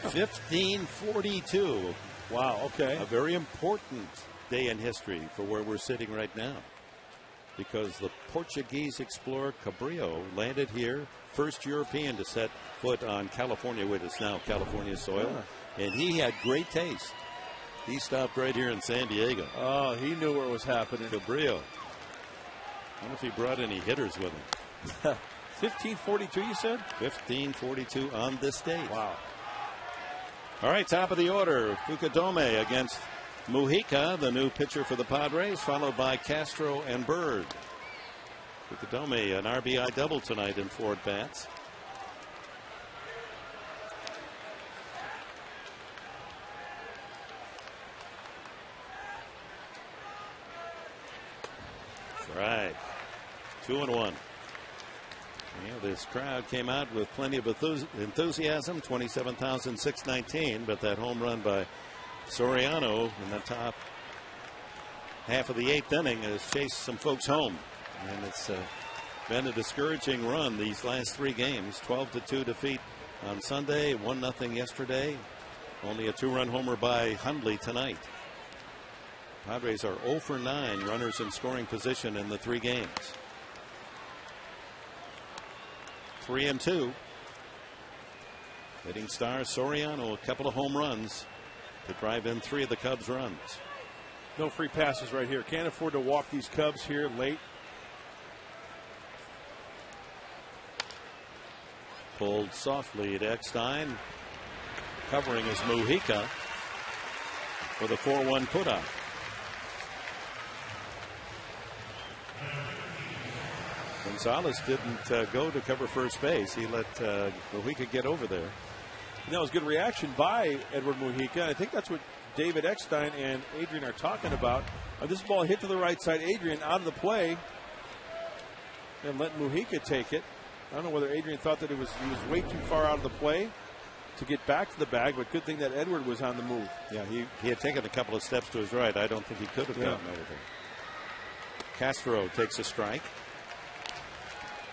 1542. Wow, okay. A very important day in history for where we're sitting right now, because the Portuguese explorer Cabrillo landed here, first European to set foot on California, what is now California soil, and he had great taste. He stopped right here in San Diego. Oh, he knew what was happening. Cabrillo. I don't know if he brought any hitters with him. 1542, you said? 1542 on this date. Wow. All right, top of the order, Fucadome against Mujica, the new pitcher for the Padres, followed by Castro and Bird. Fucadome, an RBI double tonight in 4 at-bats. Right. 2-1. Yeah, this crowd came out with plenty of enthusiasm, 27,619, but that home run by Soriano in the top half of the 8th inning has chased some folks home. And it's been a discouraging run these last 3 games. 12-2 defeat on Sunday, 1-0 yesterday. Only a 2-run homer by Hundley tonight. Padres are 0 for 9 runners in scoring position in the 3 games. 3-2. Hitting star Soriano, a couple of home runs to drive in 3 of the Cubs' runs. No free passes right here. Can't afford to walk these Cubs here late. Pulled softly to Eckstein. Covering is Mujica for the 4-1 putout. Gonzalez didn't go to cover first base. He let Mujica get over there. And that was good reaction by Edward Mujica. I think that's what David Eckstein and Adrian are talking about. This ball hit to the right side. Adrian out of the play and let Mujica take it. I don't know whether Adrian thought that he was way too far out of the play to get back to the bag, but good thing that Edward was on the move. Yeah, he had taken a couple of steps to his right. I don't think he could have gotten over there. Castro takes a strike.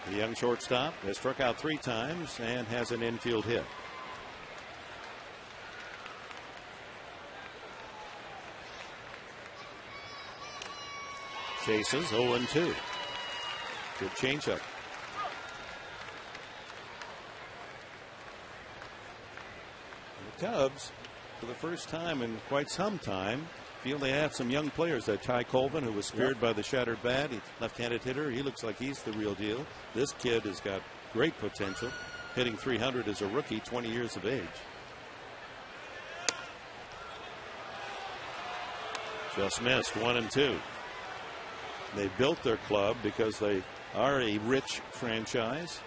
The young shortstop has struck out 3 times and has an infield hit. Chases 0-2. Good changeup. The Cubs, for the first time in quite some time, feel they have some young players. That Ty Colvin, who was speared by the shattered bat, he's left-handed hitter. He looks like he's the real deal. This kid has got great potential, hitting 300 as a rookie, 20 years of age. Just missed, 1-2. They built their club because they are a rich franchise,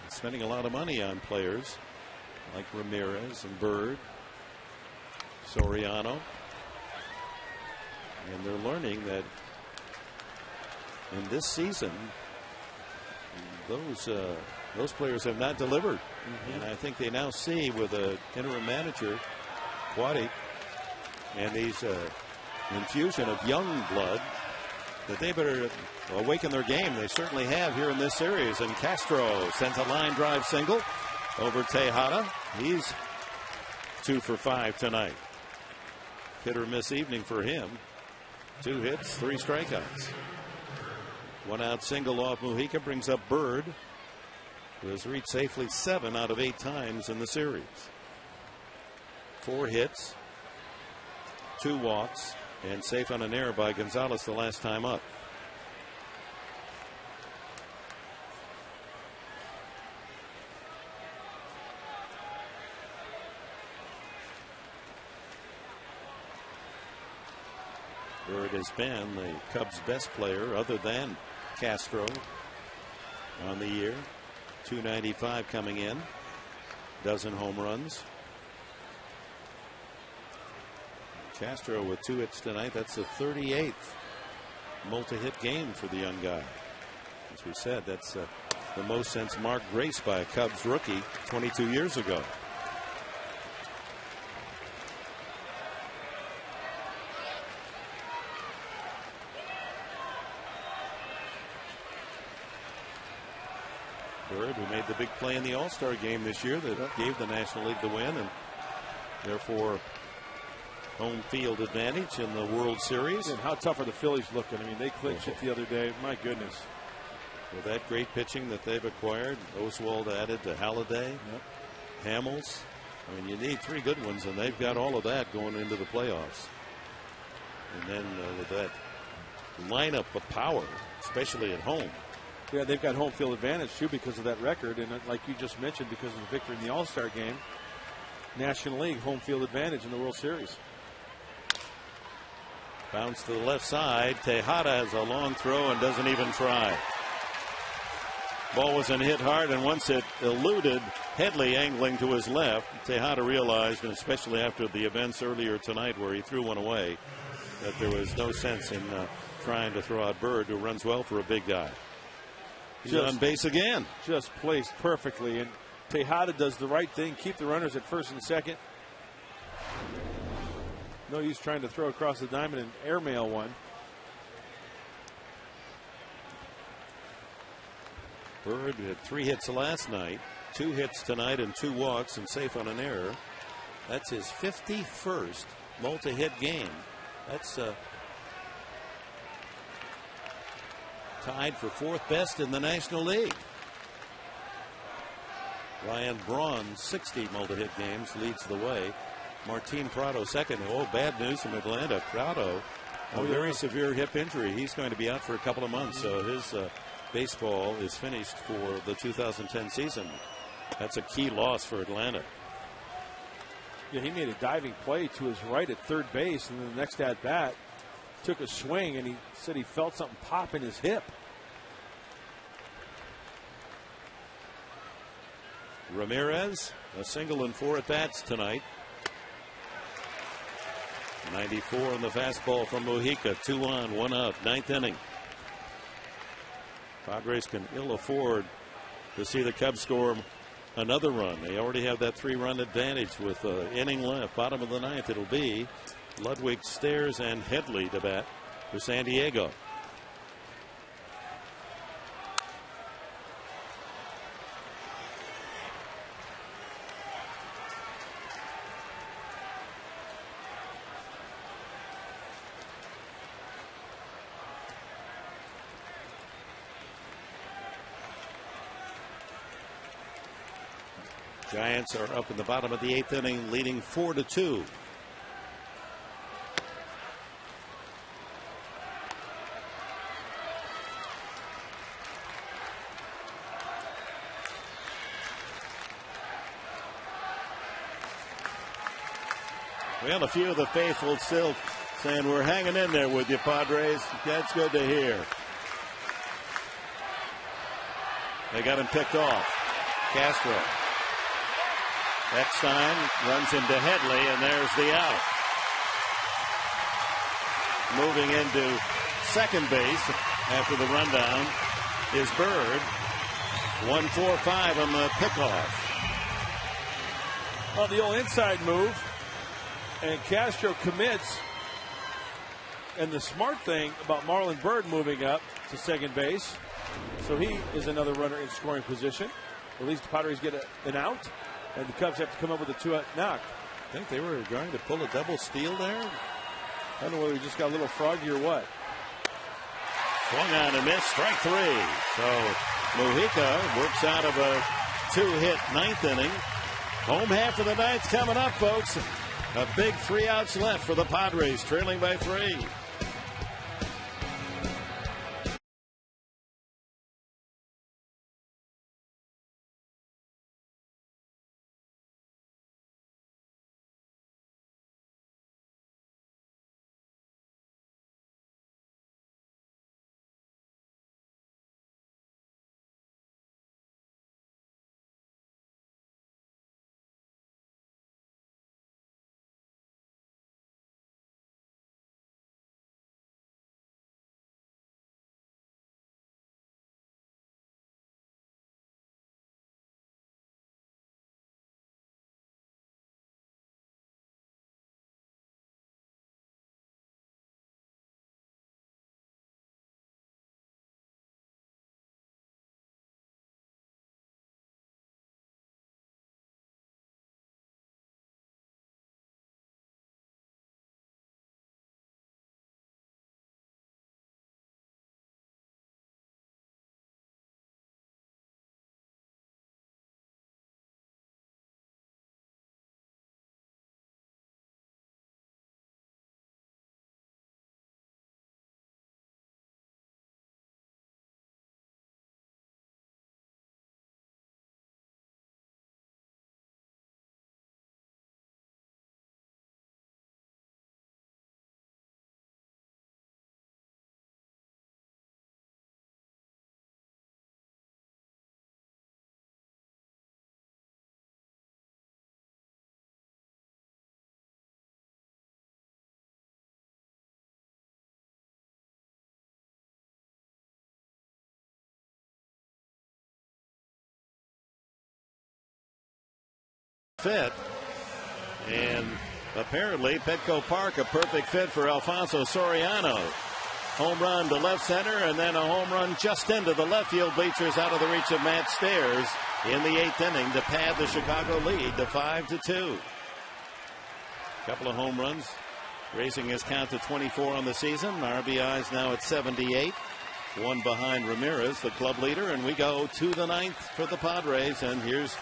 spending a lot of money on players like Ramirez and Bird, Soriano, and they're learning that in this season those players have not delivered. And I think they now see, with an interim manager, Quaddy, and these infusion of young blood, that they better awaken their game. They certainly have here in this series. And Castro sends a line drive single over Tejada. He's 2 for 5 tonight. Hit or miss evening for him. 2 hits, 3 strikeouts. 1 out single off Mujica brings up Bird, who has reached safely 7 out of 8 times in the series. 4 hits, 2 walks, and safe on an error by Gonzalez the last time up. Bird has been the Cubs' best player other than Castro on the year. 295 coming in, dozen home runs. Castro with 2 hits tonight. That's the 38th multi-hit game for the young guy. As we said, that's the most since Mark Grace by a Cubs rookie 22 years ago. who made the big play in the All-Star game this year that gave the National League the win, and therefore home field advantage in the World Series. And how tough are the Phillies looking? I mean, they clinched it the other day. My goodness. With that great pitching that they've acquired, Oswald added to Halladay, Hamels. I mean, you need 3 good ones, and they've got all of that going into the playoffs. And then with that lineup of power, especially at home. Yeah, they've got home field advantage, too, because of that record. And like you just mentioned, because of the victory in the All-Star game, National League home field advantage in the World Series. Bounce to the left side. Tejada has a long throw and doesn't even try. Ball wasn't hit hard, and once it eluded Headley angling to his left, Tejada realized, and especially after the events earlier tonight where he threw one away, that there was no sense in trying to throw out Bird, who runs well for a big guy. He's on base again. Just placed perfectly, and Tejada does the right thing, keep the runners at first and second. No use trying to throw across the diamond and airmail one. Bird had 3 hits last night, 2 hits tonight, and 2 walks, and safe on an error. That's his 51st multi-hit game. That's tied for 4th best in the National League. Ryan Braun, 60 multi-hit games, leads the way. Martin Prado second. Oh, bad news from Atlanta. Prado, a very severe hip injury. He's going to be out for a couple of months, so his baseball is finished for the 2010 season. That's a key loss for Atlanta. Yeah, he made a diving play to his right at third base, and then the next at bat took a swing, and he said he felt something pop in his hip. Ramirez, a single and 4 at bats tonight. 94 on the fastball from Mojica. 2 on, 1 out, 9th inning. Padres can ill afford to see the Cubs score another run. They already have that 3-run advantage with inning left. Bottom of the 9th, it'll be Ludwig, Stairs, and Headley to bat for San Diego. Giants are up in the bottom of the 8th inning, leading 4-2. Well, a few of the faithful still saying we're hanging in there with you, Padres. That's good to hear. They got him picked off. Castro. Eckstein runs into Headley, and there's the out. Moving into second base after the rundown is Bird. 1-4-5 on the pickoff. Well, the old inside move, and Castro commits. And the smart thing about Marlon Bird moving up to second base, so he is another runner in scoring position. At least the Padres get an out, and the Cubs have to come up with a 2-out knock. I think they were going to pull a double steal there. I don't know whether he just got a little froggy or what. Swung on and missed, strike 3. So Mojica works out of a 2-hit 9th inning. Home half of the 9th coming up, folks. A big 3 outs left for the Padres, trailing by 3. fit. And apparently Petco Park a perfect fit for Alfonso Soriano. Home run to left center, and then a home run just into the left field bleachers out of the reach of Matt Stairs in the 8th inning to pad the Chicago lead to 5-2. Couple of home runs, raising his count to 24 on the season. RBIs now at 78. One behind Ramirez, the club leader, and we go to the 9th for the Padres. And here's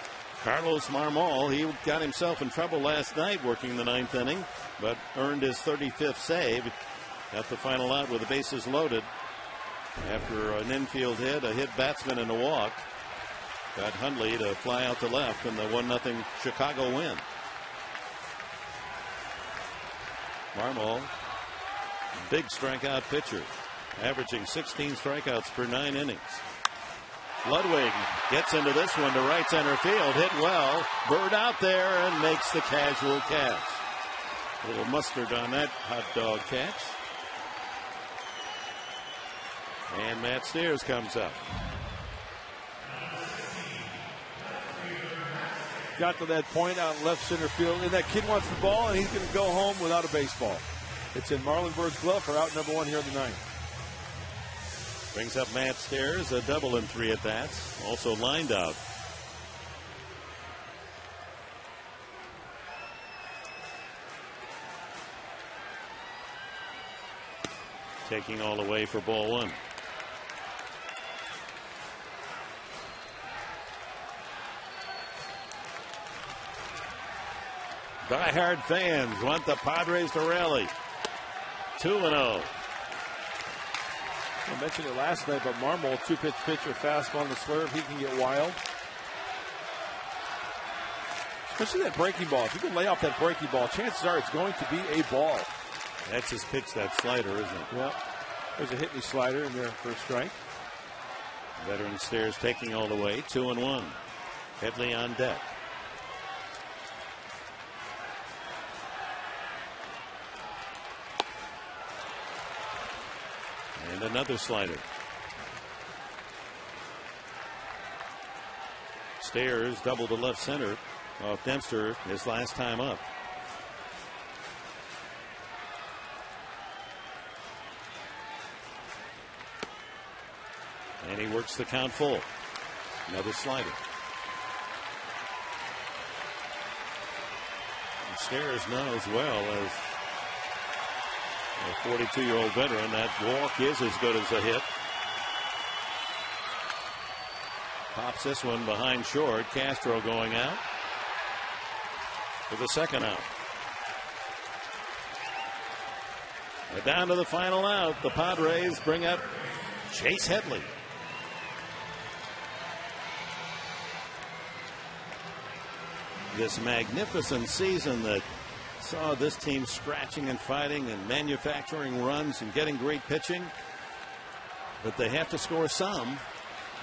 Carlos Marmol. He got himself in trouble last night working the 9th inning, but earned his 35th save at the final out with the bases loaded. After an infield hit, a hit batsman, and a walk, got Hundley to fly out to left in the 1-0 Chicago win. Marmol, big strikeout pitcher, averaging 16 strikeouts per 9 innings. Ludwig gets into this one to right center field, hit well. Bird out there and makes the casual catch. A little mustard on that hot dog catch. And Matt Stairs comes up. Got to that point out in left center field, and that kid wants the ball, and he's going to go home without a baseball. It's in Marlonberg's glove for out number 1 here in the 9th. Brings up Matt Stairs, a double in 3 at-bats. Also lined out. Taking all the way for ball 1. Die-hard fans want the Padres to rally. 2-0. I mentioned it last night, but Marmol, 2-pitch pitcher, fastball on the slurve. He can get wild. Especially that breaking ball. If you can lay off that breaking ball, chances are it's going to be a ball. That's his pitch, that slider, isn't it? Yep. There's a hit me slider in there for a strike. Veteran Stairs taking all the way. 2-1. Headley on deck. And another slider. Stairs double to left center off Dempster his last time up. And he works the count full. Another slider. And Stairs knows well as a 42-year-old veteran that walk is as good as a hit. Pops this one behind short. Castro going out for the second out. And down to the final out. The Padres bring up Chase Headley. This magnificent season that saw this team scratching and fighting and manufacturing runs and getting great pitching. But they have to score some.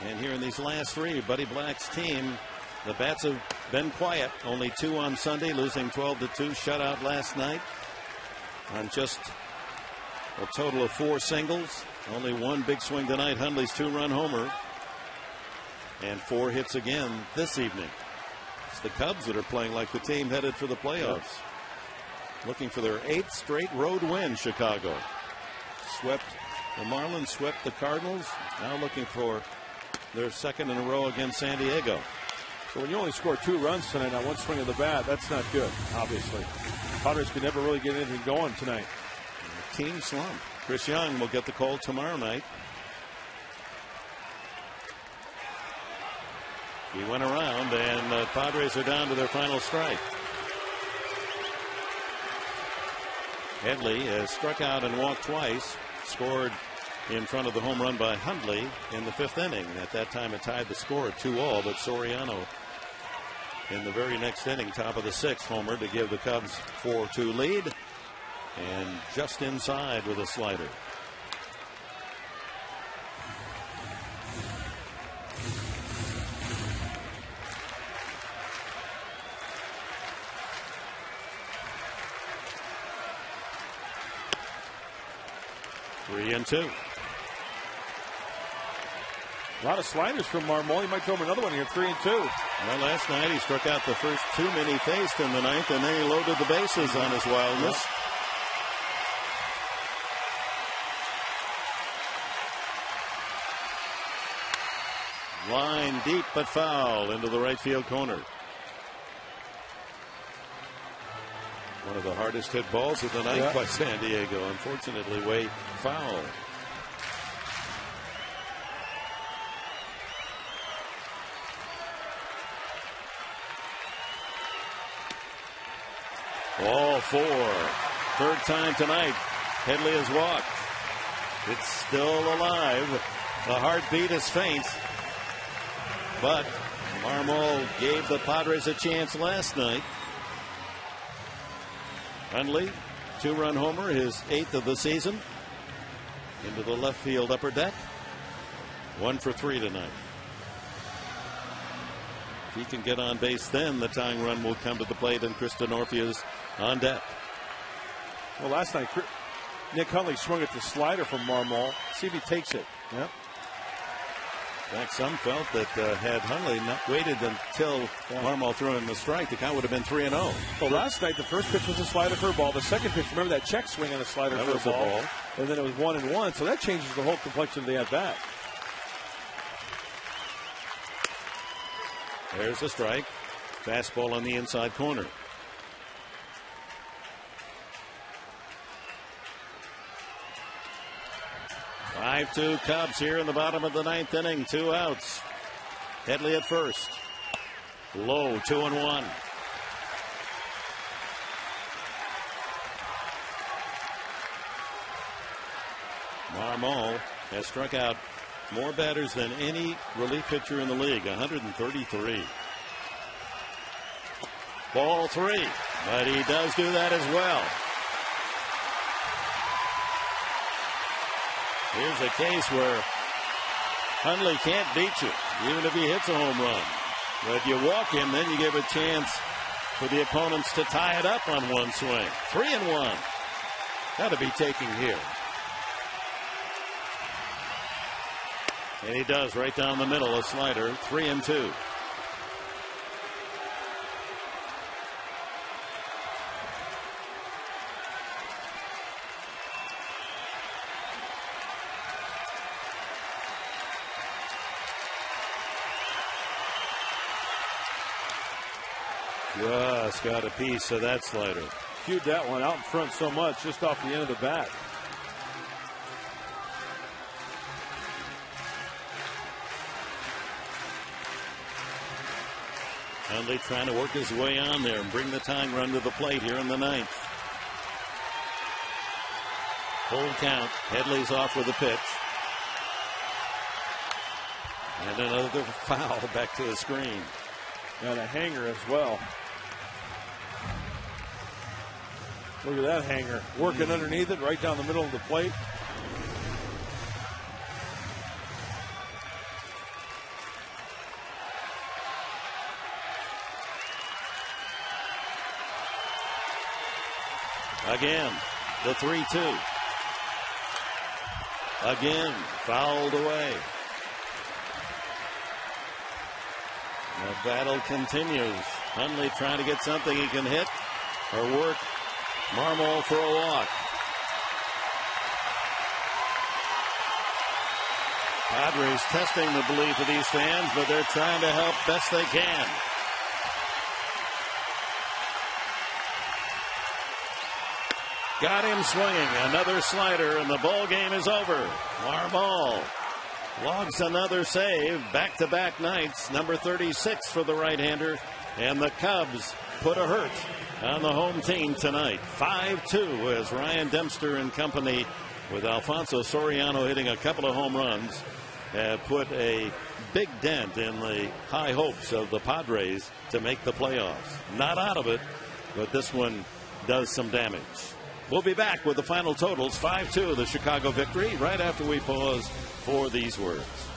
And here in these last 3, Buddy Black's team, the bats have been quiet. Only 2 on Sunday, losing 12-2 shutout last night on just a total of 4 singles. Only 1 big swing tonight, Hundley's 2-run homer. And 4 hits again this evening. It's the Cubs that are playing like the team headed for the playoffs. Looking for their 8th straight road win, Chicago. Swept the Marlins, swept the Cardinals. Now looking for their 2nd in a row against San Diego. So when you only score 2 runs tonight on 1 swing of the bat, that's not good, obviously. Padres could never really get anything going tonight. Team slump. Chris Young will get the call tomorrow night. He went around, and the Padres are down to their final strike. Headley has struck out and walked twice, scored in front of the home run by Hundley in the 5th inning. At that time, it tied the score at 2-2, but Soriano in the very next inning, top of the 6th, homer to give the Cubs 4-2 lead, and just inside with a slider. A lot of sliders from Marmol. He might throw him another one here, 3-2. Well, last night he struck out the first 2 men he faced in the ninth, and then he loaded the bases on his wildness. Line deep but foul into the right field corner. One of the hardest hit balls of the night by San Diego. Unfortunately, way foul. Ball 4. Third time tonight. Headley has walked. It's still alive. The heartbeat is faint. But Marmol gave the Padres a chance last night. Hundley, 2-run homer, his 8th of the season. Into the left field upper deck. 1 for 3 tonight. If he can get on base, then the tying run will come to the plate, and Kristen Orpheus on deck. Well, last night, Nick Hundley swung at the slider from Marmol. See if he takes it. Yep. In fact, some felt that had Hundley not waited until Marmol threw him the strike, the count would have been 3-0. Well, last night the first pitch was a slider for a ball. The second pitch, remember that check swing on a slider for a ball, and then it was 1-1. So that changes the whole complexion of the at bat. There's a strike. Fastball on the inside corner. Five-2 Cubs here in the bottom of the ninth inning. 2 outs. Headley at first. Low, 2-1. Marmol has struck out more batters than any relief pitcher in the league, 133. Ball 3, but he does do that as well. Here's a case where Hundley can't beat you, even if he hits a home run. But if you walk him, then you give a chance for the opponents to tie it up on one swing. 3-1. Got to be taking here. And he does right down the middle, a slider, 3-2. Just got a piece of that slider. Cued that one out in front so much, just off the end of the bat. Hundley trying to work his way on there and bring the tying run to the plate here in the ninth. Full count. Headley's off with a pitch. And another foul back to the screen. And a hanger as well. Look at that hanger. Working underneath it, right down the middle of the plate. Again, the 3-2. Again, fouled away. The battle continues. Hundley trying to get something he can hit or work Marmol for a walk. Padres testing the belief of these fans, but they're trying to help best they can. Got him swinging. Another slider, and the ball game is over. Marmol logs another save. Back-to-back nights. Number 36 for the right-hander. And the Cubs put a hurt on the home team tonight. 5-2 as Ryan Dempster and company, with Alfonso Soriano hitting a couple of home runs, have put a big dent in the high hopes of the Padres to make the playoffs. Not out of it, but this one does some damage. We'll be back with the final totals. 5-2 the Chicago victory right after we pause for these words.